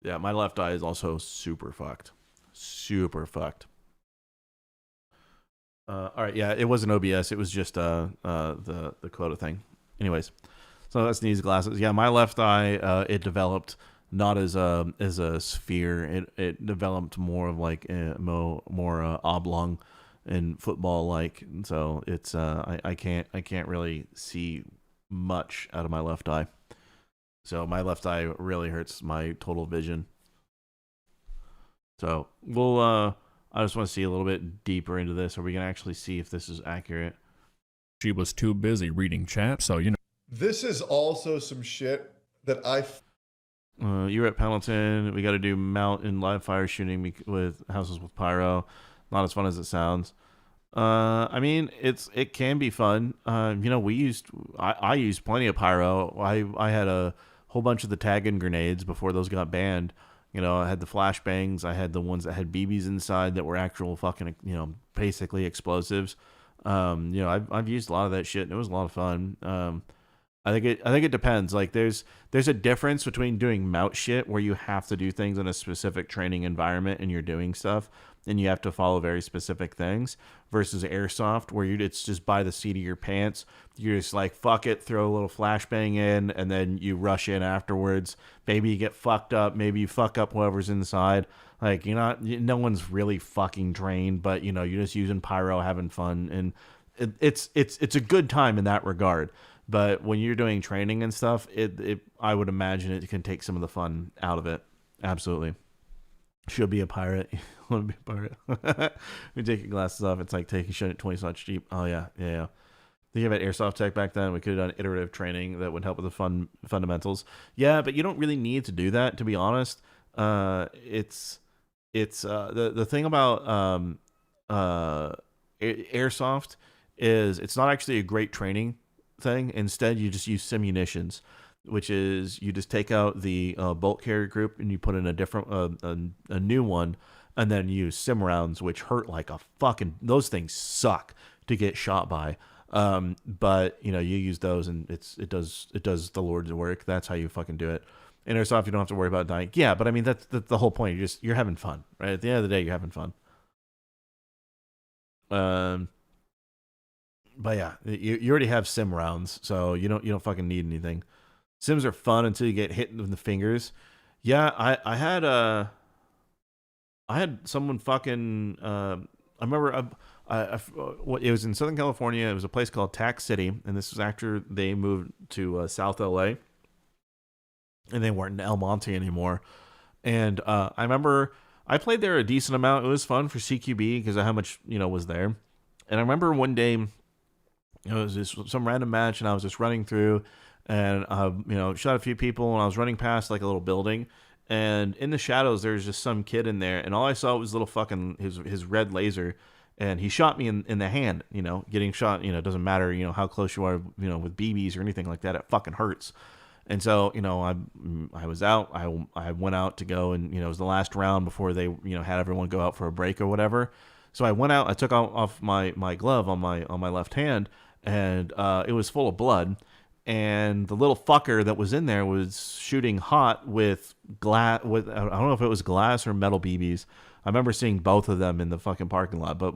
yeah, my left eye is also super fucked. Super fucked. All right, yeah, it wasn't OBS. It was just the quota thing. Anyways, so that's these glasses. Yeah, my left eye it developed not as a sphere. It developed more of like more oblong and football like. So it's I can't really see much out of my left eye. So my left eye really hurts my total vision. So we'll I just want to see a little bit deeper into this. Are we gonna actually see if this is accurate? She was too busy reading chat, so you know. This is also some shit that you're at Pendleton. We got to do mount and live fire shooting with houses with pyro. Not as fun as it sounds. I mean, it can be fun. You know, I used plenty of pyro. I had a whole bunch of the tag-in grenades before those got banned. You know, I had the flashbangs. I had the ones that had BBs inside that were actual fucking, you know, basically explosives. You know, I've used a lot of that shit, and it was a lot of fun. I think it depends. Like there's a difference between doing mount shit where you have to do things in a specific training environment and you're doing stuff and you have to follow very specific things versus airsoft where it's just by the seat of your pants. You're just like, fuck it, throw a little flashbang in and then you rush in afterwards. Maybe you get fucked up. Maybe you fuck up whoever's inside. Like no one's really fucking trained, but you know, you're just using pyro, having fun. And it's a good time in that regard. But when you're doing training and stuff, I would imagine it can take some of the fun out of it. Absolutely. Should be a pirate. Want to be a pirate? We take your glasses off. It's like taking shit at 20 slots cheap. Oh, yeah. Think about airsoft tech back then. We could have done iterative training that would help with the fundamentals. Yeah, but you don't really need to do that, to be honest. It's the thing about airsoft is it's not actually a great training thing. Instead, you just use simunitions, which is you just take out the bolt carrier group and you put in a different a new one, and then use sim rounds, which hurt like a fucking. Those things suck to get shot by. But you know, you use those and it does the Lord's work. That's how you fucking do it. In airsoft, you don't have to worry about dying. Yeah, but I mean that's the whole point. You're having fun, right? At the end of the day, you're having fun. But yeah, you already have sim rounds, so you don't fucking need anything. Sims are fun until you get hit in the fingers. Yeah, I had someone fucking. I remember it was in Southern California. It was a place called Tax City, and this was after they moved to South LA, and they weren't in El Monte anymore. And I remember I played there a decent amount. It was fun for CQB because of how much was there. And I remember one day, it was just some random match, and I was just running through, and shot a few people, and I was running past like a little building, and in the shadows there was just some kid in there, and all I saw was little fucking his red laser, and he shot me in the hand. Getting shot, it doesn't matter how close you are, with BBs or anything like that, it fucking hurts. And so, I was out. I went out to go, and it was the last round before they had everyone go out for a break or whatever. So I went out. I took off my glove on my left hand, and it was full of blood. And the little fucker that was in there was shooting hot with glass. I don't know if it was glass or metal BBs. I remember seeing both of them in the fucking parking lot. But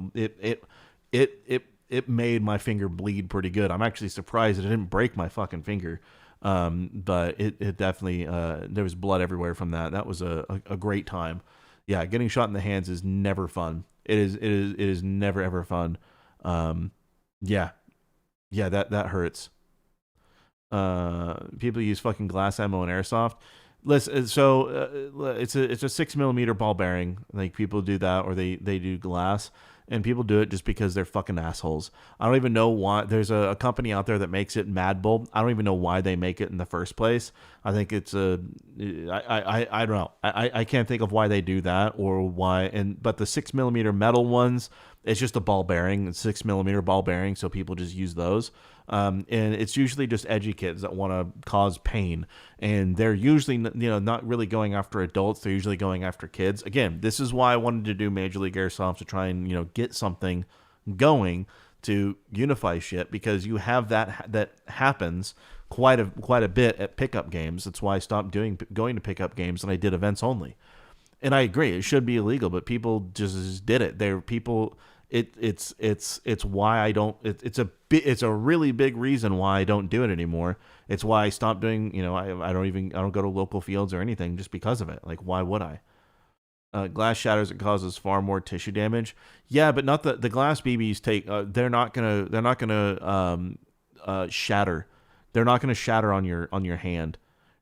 it made my finger bleed pretty good. I'm actually surprised it didn't break my fucking finger. But it definitely there was blood everywhere from that. That was a great time. Yeah, getting shot in the hands is never fun. It is never ever fun. Yeah, that hurts. People use fucking glass ammo in airsoft. Listen, so it's a 6mm ball bearing. Like, people do that, or they do glass, and people do it just because they're fucking assholes. I don't even know why. There's a company out there that makes it, Mad Bull. I don't even know why they make it in the first place. I think it's I don't know. I can't think of why they do that, or why. But the 6mm metal ones, it's just a ball bearing, 6mm ball bearing, so people just use those. And it's usually just edgy kids that want to cause pain, and they're usually not really going after adults. They're usually going after kids. Again, this is why I wanted to do Major League Airsoft, to try and get something going to unify shit, because you have that happens quite a bit at pickup games. That's why I stopped going to pickup games, and I did events only. And I agree, it should be illegal, but people just did it. It's why I don't. It's a really big reason why I don't do it anymore. It's why I stopped doing. I don't go to local fields or anything just because of it. Like, why would I? Glass shatters. It causes far more tissue damage. Yeah, but not the glass BBs take. They're not gonna shatter. They're not gonna shatter on your hand,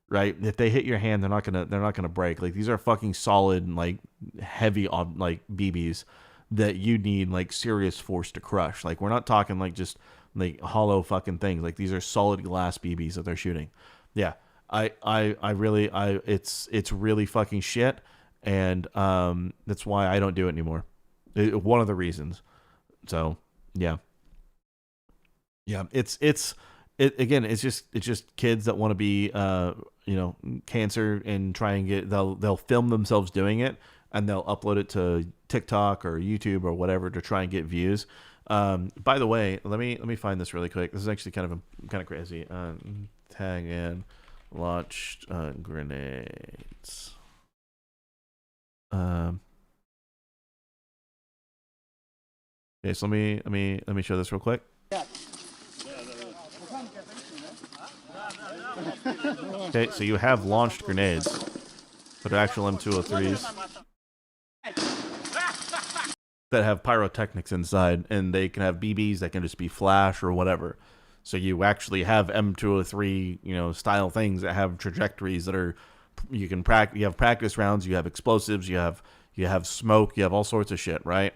right? If they hit your hand, they're not gonna break. Like, these are fucking solid, like, heavy like BBs that you need like serious force to crush. Like, we're not talking like just like hollow fucking things. Like, these are solid glass BBs that they're shooting. Yeah, it's really fucking shit, and that's why I don't do it anymore. One of the reasons. So yeah, it's just kids that want to be cancer and try and get. They'll film themselves doing it, and they'll upload it to TikTok or YouTube or whatever to try and get views. By the way, let me find this really quick. This is actually kind of crazy. Tag in launched grenades. Okay, so let me show this real quick. Okay, so you have launched grenades, but actual M203s that have pyrotechnics inside, and they can have BBs that can just be flash or whatever. So you actually have M203, style things that have trajectories that are, you have practice rounds, you have explosives, you have smoke, you have all sorts of shit, right?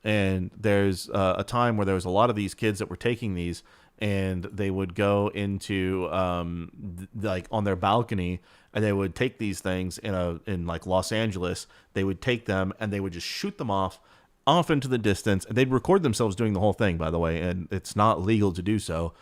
And there's a time where there was a lot of these kids that were taking these, and they would go into like on their balcony, and they would take these things in like Los Angeles. They would take them and they would just shoot them off into the distance, and they'd record themselves doing the whole thing, by the way, and it's not legal to do so.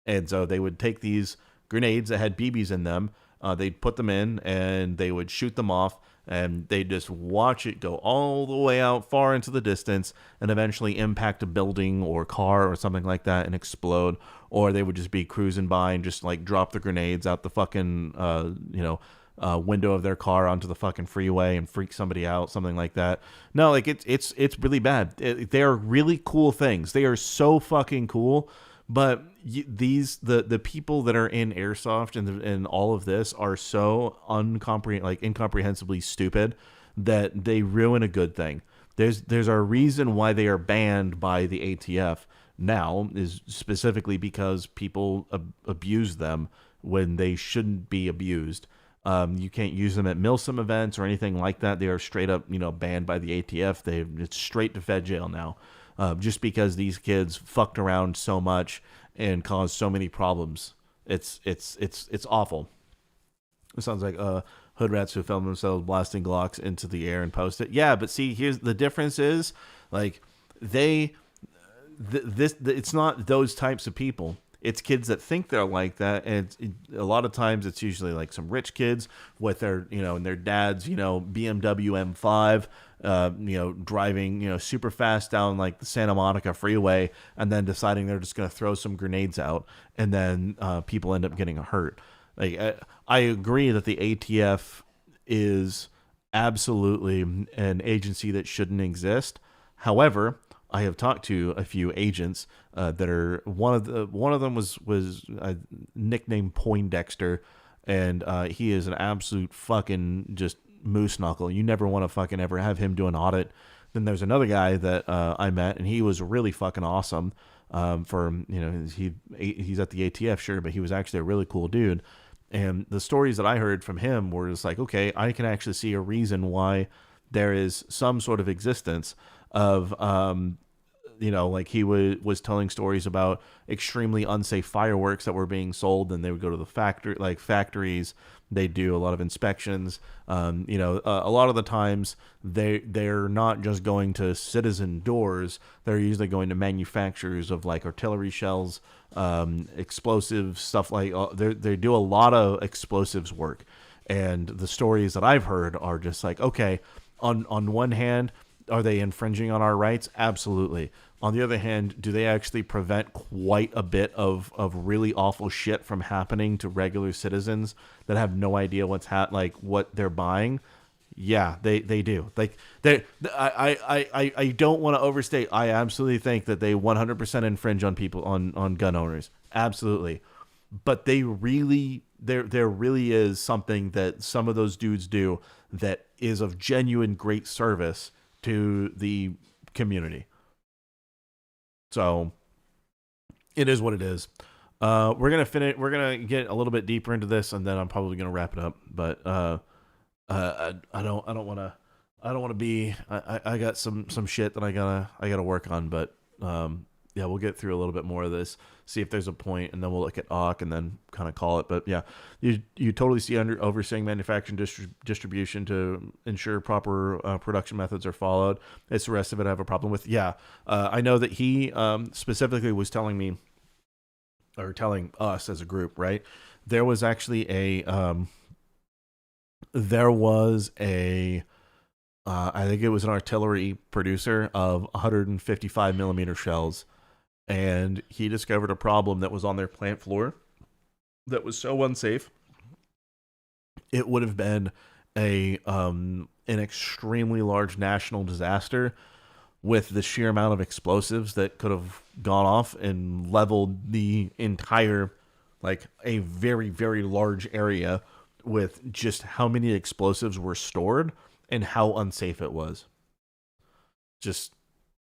And so they would take these grenades that had BBs in them, They'd put them in and they would shoot them off, and they just watch it go all the way out far into the distance and eventually impact a building or car or something like that and explode. Or they would just be cruising by and just like drop the grenades out the fucking window of their car onto the fucking freeway and freak somebody out, something like that. No, like it's really bad. They are really cool things. They are so fucking cool. But the people that are in airsoft and all of this are so incomprehensibly stupid that they ruin a good thing. There's a reason why they are banned by the ATF now, is specifically because people abuse them when they shouldn't be abused. You can't use them at Milsim events or anything like that. They are straight up, banned by the ATF. It's straight to Fed jail now. Just because these kids fucked around so much and caused so many problems. It's awful. It sounds like hood rats who film themselves blasting Glocks into the air and post it. Yeah, but see, here's the difference is, like, it's not those types of people. It's kids that think they're like that, and a lot of times it's usually like some rich kids with their, and their dad's, BMW M5, driving, super fast down like the Santa Monica freeway, and then deciding they're just going to throw some grenades out, and then people end up getting hurt. Like, I agree that the ATF is absolutely an agency that shouldn't exist. However, I have talked to a few agents that are one of them was nicknamed Poindexter, and he is an absolute fucking just moose knuckle. You never want to fucking ever have him do an audit. Then there's another guy that I met, and he was really fucking awesome. He's at the ATF, sure, but he was actually a really cool dude. And the stories that I heard from him were just like, okay, I can actually see a reason why there is some sort of existence of, like he was telling stories about extremely unsafe fireworks that were being sold, and they would go to the factories. They do a lot of inspections. A lot of the times they're not just going to citizen doors. They're usually going to manufacturers of like artillery shells, explosive stuff. Like they do a lot of explosives work. And the stories that I've heard are just like, okay, on one hand, are they infringing on our rights? Absolutely. On the other hand, do they actually prevent quite a bit of really awful shit from happening to regular citizens that have no idea what they're buying? Yeah, they do. Like I don't want to overstate. I absolutely think that they 100% infringe on people, on gun owners. Absolutely. But there really is something that some of those dudes do that is of genuine great service to the community. So it is what it is. We're gonna finish. We're gonna get a little bit deeper into this, and then I'm probably gonna wrap it up. But I don't want to be. I got some shit that I gotta work on. But yeah, we'll get through a little bit more of this. See if there's a point, and then we'll look at AUK and then kind of call it. But yeah, you totally see overseeing manufacturing distribution to ensure proper production methods are followed. It's the rest of it I have a problem with. Yeah, I know that he specifically was telling me, or telling us as a group, right? There was actually I think it was an artillery producer of 155 millimeter shells. And he discovered a problem that was on their plant floor that was so unsafe. It would have been an extremely large national disaster with the sheer amount of explosives that could have gone off and leveled the entire, like a very, very large area with just how many explosives were stored and how unsafe it was. Just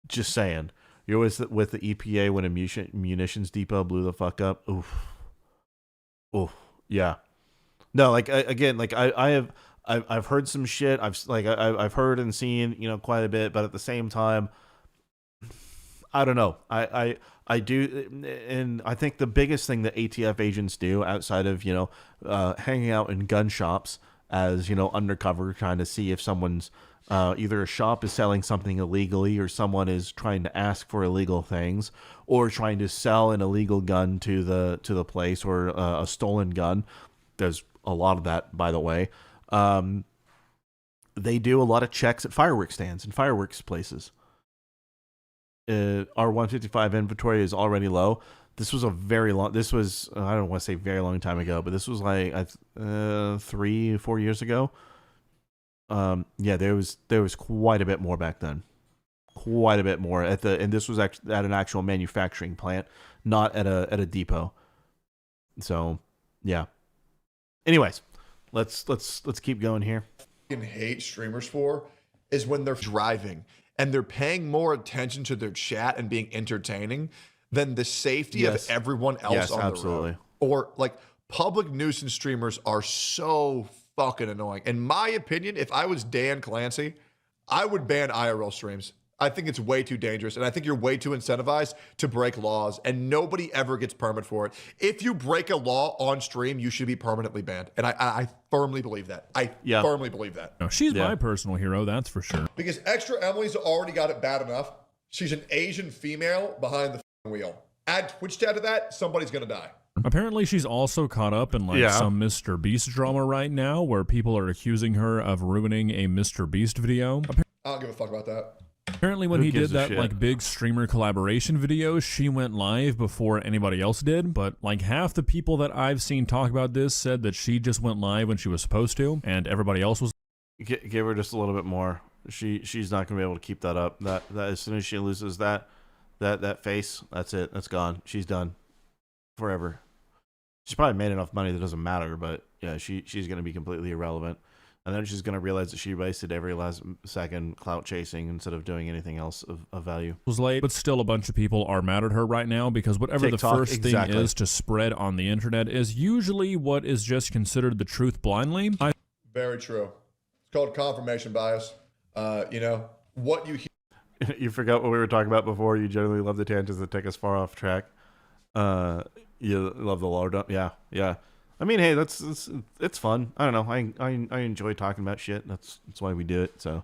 saying. You're with the EPA when a munitions depot blew the fuck up. Oof. Yeah. No, like I've heard some shit. I've heard and seen quite a bit, but at the same time, I don't know. I do, and I think the biggest thing that ATF agents do outside of hanging out in gun shops as undercover, trying to see if someone's either a shop is selling something illegally, or someone is trying to ask for illegal things, or trying to sell an illegal gun to the place, or a stolen gun. There's a lot of that, by the way. They do a lot of checks at fireworks stands and fireworks places. Our 155 inventory is already low. This was I don't want to say very long time ago, but this was like 3-4 years ago. Yeah, there was quite a bit more back then. Quite a bit more and this was actually at an actual manufacturing plant, not at a depot. So, yeah. Anyways, let's keep going here. Hate streamers for is when they're driving and they're paying more attention to their chat and being entertaining than the safety of everyone else on the road. Or like public nuisance streamers are so fucking annoying. In my opinion, if I was Dan Clancy, I would ban IRL streams. I think it's way too dangerous, and I think you're way too incentivized to break laws, and nobody ever gets permit for it. If you break a law on stream, you should be permanently banned, and I firmly believe that. Firmly believe that. No, she's my personal hero, that's for sure. Because Extra Emily's already got it bad enough. She's an Asian female behind the wheel. Add Twitch chat to that, somebody's gonna die. Apparently, she's also caught up in some Mr. Beast drama right now, where people are accusing her of ruining a Mr. Beast video. I don't give a fuck about that. Apparently, when he did that big streamer collaboration video, she went live before anybody else did. But half the people that I've seen talk about this said that she just went live when she was supposed to, and everybody else was. Give her just a little bit more. She's not gonna be able to keep that up. That as soon as she loses that face, that's it. That's gone. She's done forever. She's probably made enough money that doesn't matter, but yeah, she's gonna be completely irrelevant. And then she's going to realize that she wasted every last second clout chasing instead of doing anything else of value. Was late, but still a bunch of people are mad at her right now because whatever TikTok, the first thing is to spread on the internet is usually what is just considered the truth blindly. Very true. It's called confirmation bias. What you hear. You forgot what we were talking about before. You generally love the tangents that take us far off track. You love the lore dump. Yeah. I mean, hey, it's fun. I don't know. I enjoy talking about shit. That's why we do it. So,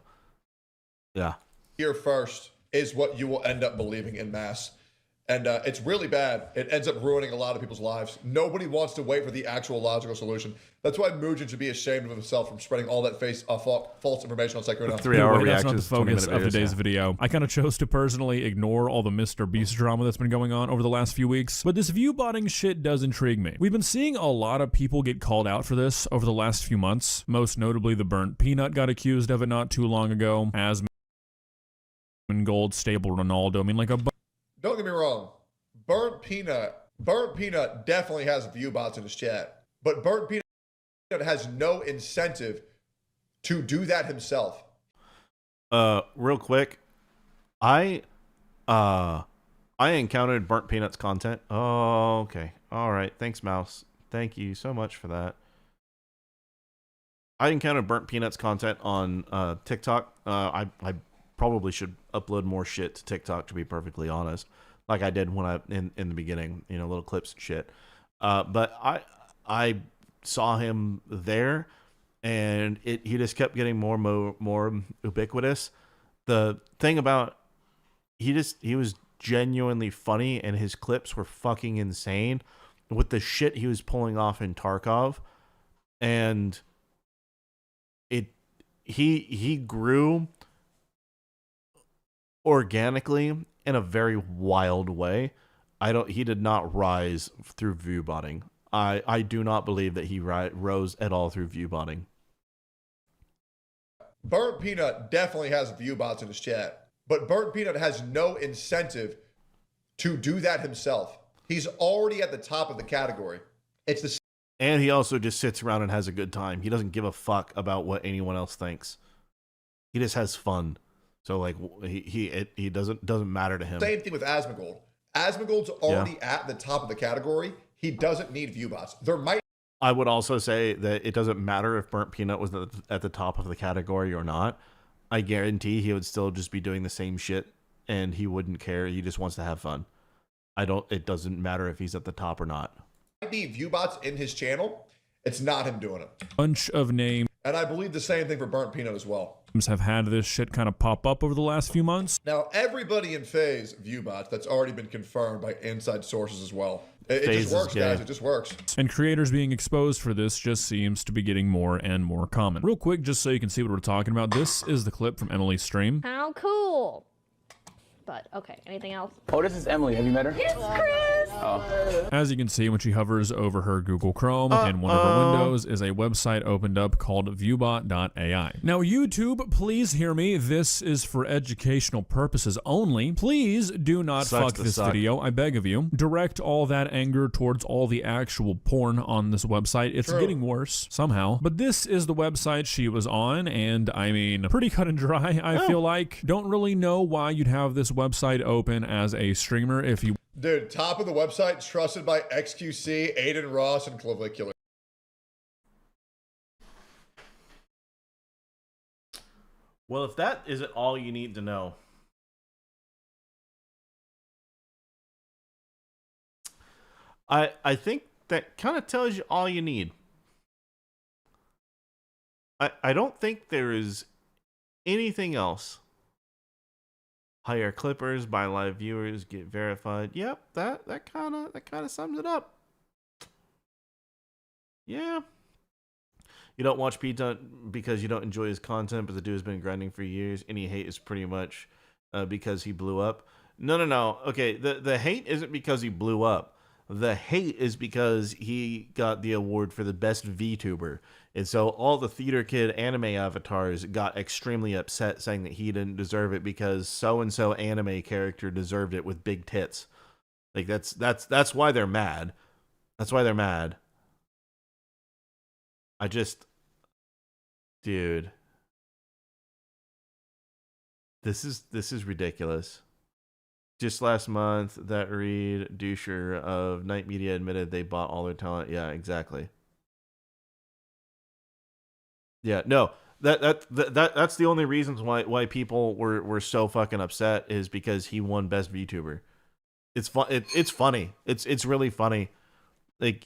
yeah. Here first is what you will end up believing in mass. And it's really bad. It ends up ruining a lot of people's lives. Nobody wants to wait for the actual logical solution. That's why Mugen should be ashamed of himself from spreading all that false information on Psycho. 3-hour reaction. That's not the focus of today's video. I kind of chose to personally ignore all the Mr. Beast drama that's been going on over the last few weeks, but this view botting shit does intrigue me. We've been seeing a lot of people get called out for this over the last few months. Most notably, the Burnt Peanut got accused of it not too long ago, as Gold, Stable Ronaldo. I mean, Don't get me wrong. Burnt Peanut definitely has view bots in his chat, but Burnt Peanut has no incentive to do that himself. Real quick, I encountered Burnt Peanut's content. Oh, okay. All right. Thanks, Mouse. Thank you so much for that. I encountered Burnt Peanut's content on TikTok. I probably should upload more shit to TikTok, to be perfectly honest, like I did when in the beginning, little clips and shit. But I saw him there, and he just kept getting more ubiquitous. The thing about he was genuinely funny, and his clips were fucking insane with the shit he was pulling off in Tarkov, and he grew organically in a very wild way. He did not rise through view botting. I do not believe that he rose at all through view botting. Burnt Peanut definitely has view bots in his chat, but Burnt Peanut has no incentive to do that himself. He's already at the top of the category. And he also just sits around and has a good time. He doesn't give a fuck about what anyone else thinks. He just has fun. So he doesn't matter to him. Same thing with Asmongold. Asmongold's already at the top of the category. He doesn't need view bots. I would also say that it doesn't matter if Burnt Peanut was at the top of the category or not. I guarantee he would still just be doing the same shit, and he wouldn't care. He just wants to have fun. It doesn't matter if he's at the top or not. Might be view bots in his channel. It's not him doing it. Bunch of names. And I believe the same thing for Burnt Peanut as well. Have had this shit kind of pop up over the last few months. Now, everybody in FaZe view bots. That's already been confirmed by inside sources as well. It just works, guys. It just works. And creators being exposed for this just seems to be getting more and more common. Real quick, just so you can see what we're talking about, this is the clip from Emily's stream. How cool. But, okay, anything else? Oh, this is Emily. Have you met her? It's Chris! Oh. As you can see, when she hovers over her Google Chrome, in one of her windows is a website opened up called viewbot.ai. Now, YouTube, please hear me. This is for educational purposes only. Please do not fuck this video, I beg of you. Direct all that anger towards all the actual porn on this website. It's getting worse, somehow. But this is the website she was on, and I mean, pretty cut and dry, I feel like. Don't really know why you'd have this website open as a streamer if you... Dude, top of the website, trusted by XQC, Aiden Ross, and Clavicular. Well, if that isn't all you need to know, I think that kind of tells you all you need. I don't think there is anything else. Hire clippers, buy live viewers, get verified. Yep, that kind of sums it up. Yeah. You don't watch Pete because you don't enjoy his content, but the dude has been grinding for years. Any hate is pretty much because he blew up. No. Okay, the hate isn't because he blew up. The hate is because he got the award for the best VTuber. And so all the Theater Kid anime avatars got extremely upset saying that he didn't deserve it because so-and-so anime character deserved it with big tits. Like, that's why they're mad. That's why they're mad. Dude. This is ridiculous. Just last month, that Reed doucher of Night Media admitted they bought all their talent. Yeah, exactly. Yeah, no, that's the only reasons why people were so fucking upset is because he won best VTuber. It's fun. It's funny. It's really funny. Like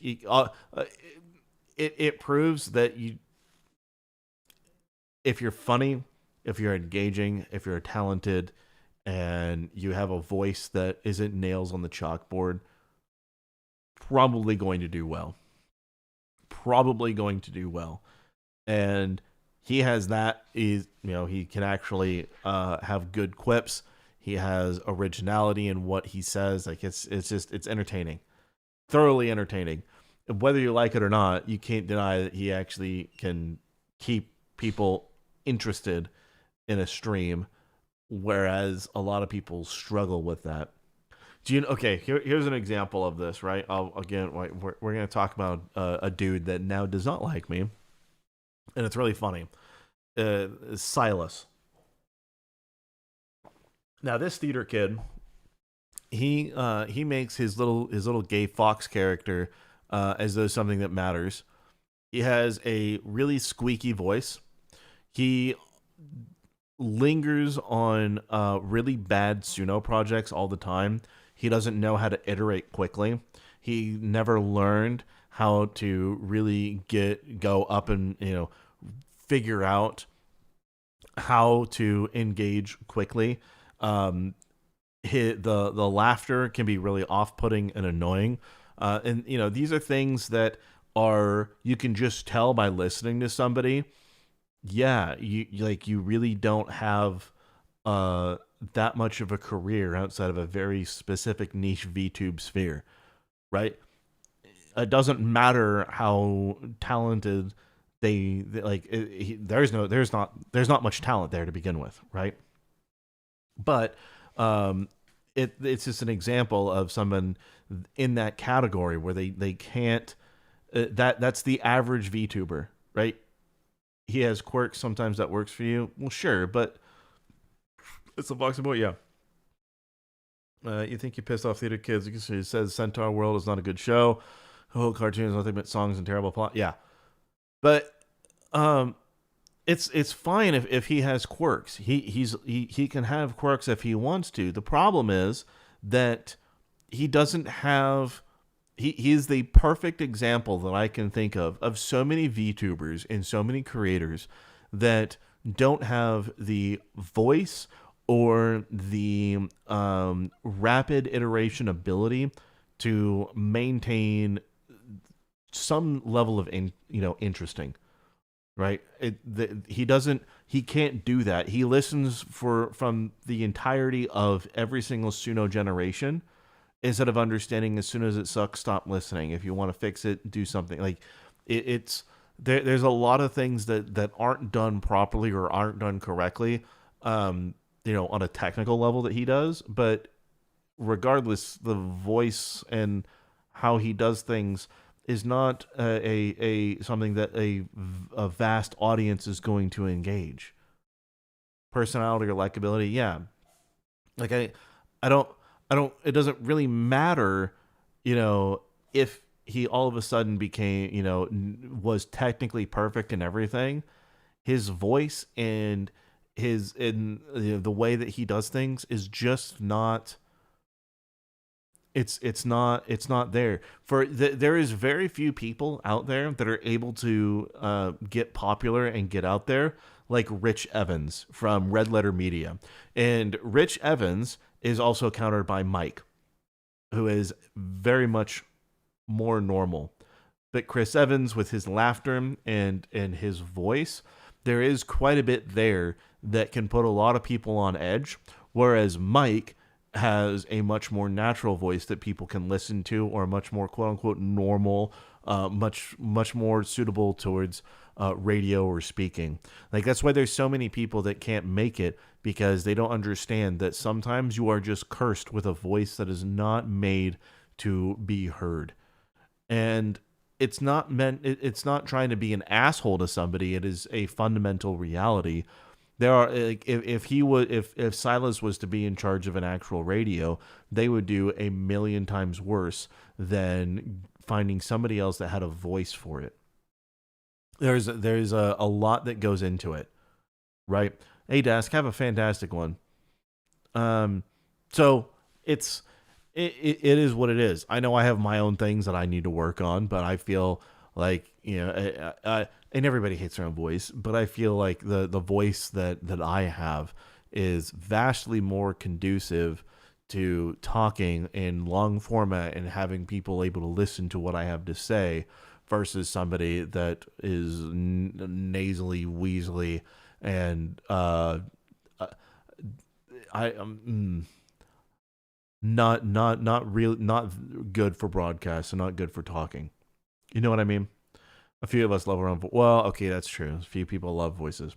it proves that if you're funny, if you're engaging, if you're talented, and you have a voice that isn't nails on the chalkboard, probably going to do well. Probably going to do well. And he has that. He can actually have good quips. He has originality in what he says. Like it's entertaining. Thoroughly entertaining. Whether you like it or not, you can't deny that he actually can keep people interested in a stream. Whereas a lot of people struggle with that. Here's an example of this, right? We're going to talk about a dude that now does not like me, and it's really funny. Silas. Now, this Theater Kid, he makes his little gay fox character as though something that matters. He has a really squeaky voice. He lingers on really bad Suno projects all the time. He doesn't know how to iterate quickly. He never learned how to really go up and figure out how to engage quickly. The laughter can be really off-putting and annoying. And these are things that you can just tell by listening to somebody. Yeah, you really don't have that much of a career outside of a very specific niche VTube sphere, right? It doesn't matter how talented there's not much talent there to begin with, right? But it's just an example of someone in that category where they can't. That's the average VTuber, right? He has quirks. Sometimes that works for you. Well, sure, but it's a boxing boy. Yeah. You think you pissed off Theater Kids? He says Centaur World is not a good show. The whole cartoon is nothing but songs and terrible plot. Yeah, but it's fine if he has quirks. He can have quirks if he wants to. The problem is that he doesn't have. He is the perfect example that I can think of so many VTubers and so many creators that don't have the voice or the rapid iteration ability to maintain some level of interesting, right? He can't do that. He listens from the entirety of every single Suno generation instead of understanding as soon as it sucks, stop listening. If you want to fix it, do something. Like there's a lot of things that aren't done properly or aren't done correctly, on a technical level that he does. But regardless, the voice and how he does things is not a something that a vast audience is going to engage. Personality or likability, yeah. Like I don't. It doesn't really matter, if he all of a sudden became, was technically perfect and everything. His voice and the way that he does things is just not. It's not there. There is very few people out there that are able to get popular and get out there like Rich Evans from Red Letter Media. And Rich Evans is also countered by Mike, who is very much more normal. But Chris Evans, with his laughter and his voice, there is quite a bit there that can put a lot of people on edge, whereas Mike has a much more natural voice that people can listen to, or much more quote-unquote normal, much more suitable towards radio or speaking. Like, that's why there's so many people that can't make it, because they don't understand that sometimes you are just cursed with a voice that is not made to be heard. And it's not trying to be an asshole to somebody. It is a fundamental reality. There are, like, if Silas was to be in charge of an actual radio, they would do a million times worse than finding somebody else that had a voice for it. There's a lot that goes into it, right? Hey, Dask, have a fantastic one. So it is what it is. I know I have my own things that I need to work on, but I feel like, and everybody hates their own voice, but I feel like the voice that I have is vastly more conducive to talking in long format and having people able to listen to what I have to say, versus somebody that is nasally, weaselly, and not good for broadcast and not good for talking. You know what I mean? A few of us love our own well, okay, that's true. A few people love voices.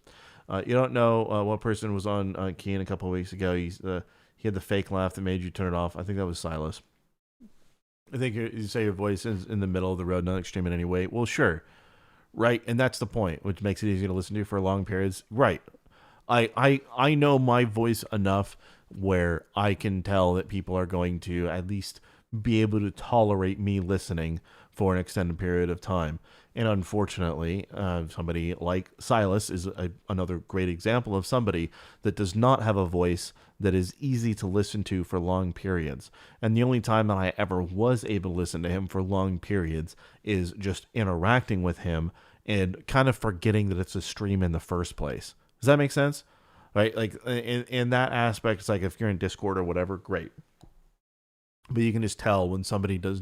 You don't know what person was on Keen a couple of weeks ago. He had the fake laugh that made you turn it off. I think that was Silas. I think you say your voice is in the middle of the road, not extreme in any way. Well, sure. Right, and that's the point, which makes it easy to listen to for long periods. Right. I know my voice enough where I can tell that people are going to at least be able to tolerate me listening for an extended period of time. And unfortunately, somebody like Silas is another great example of somebody that does not have a voice that is easy to listen to for long periods. And the only time that I ever was able to listen to him for long periods is just interacting with him and kind of forgetting that it's a stream in the first place. Does that make sense? Right? Like, in that aspect, it's like if you're in Discord or whatever, great. But you can just tell when somebody is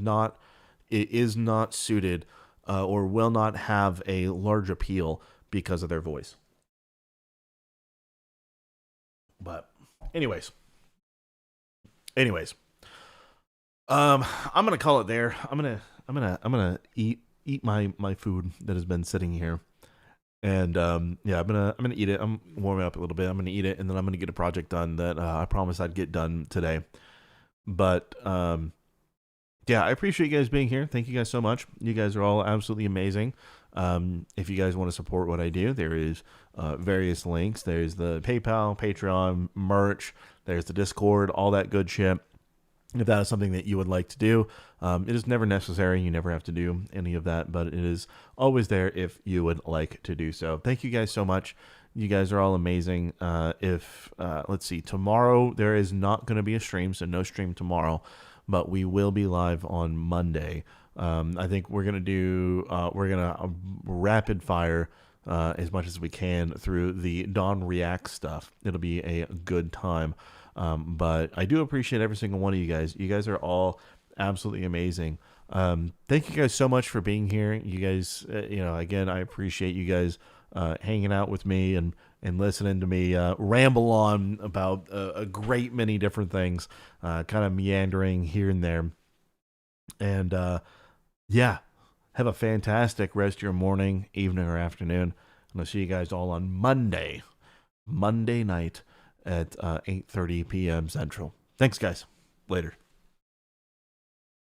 not suited or will not have a large appeal because of their voice. But anyways, I'm gonna call it there. I'm gonna eat my food that has been sitting here, and I'm gonna eat it. I'm warming up a little bit. I'm gonna eat it, and then I'm gonna get a project done that I promised I'd get done today. But I appreciate you guys being here. Thank you guys so much. You guys are all absolutely amazing. If you guys want to support what I do, there is various links. There's the PayPal, Patreon, merch. There's the Discord, all that good shit. If that is something that you would like to do, it is never necessary. You never have to do any of that, but it is always there if you would like to do so. Thank you guys so much. You guys are all amazing. Let's see, tomorrow there is not going to be a stream, so no stream tomorrow. But we will be live on Monday. I think we're gonna rapid fire as much as we can through the Dawn React stuff. It'll be a good time. But I do appreciate every single one of you guys. You guys are all absolutely amazing. Thank you guys so much for being here. You guys, again, I appreciate you guys hanging out with me and listening to me ramble on about a great many different things, kind of meandering here and there. And yeah, have a fantastic rest of your morning, evening, or afternoon. And I'll see you guys all on Monday night at 8:30 p.m. Central. Thanks, guys. Later.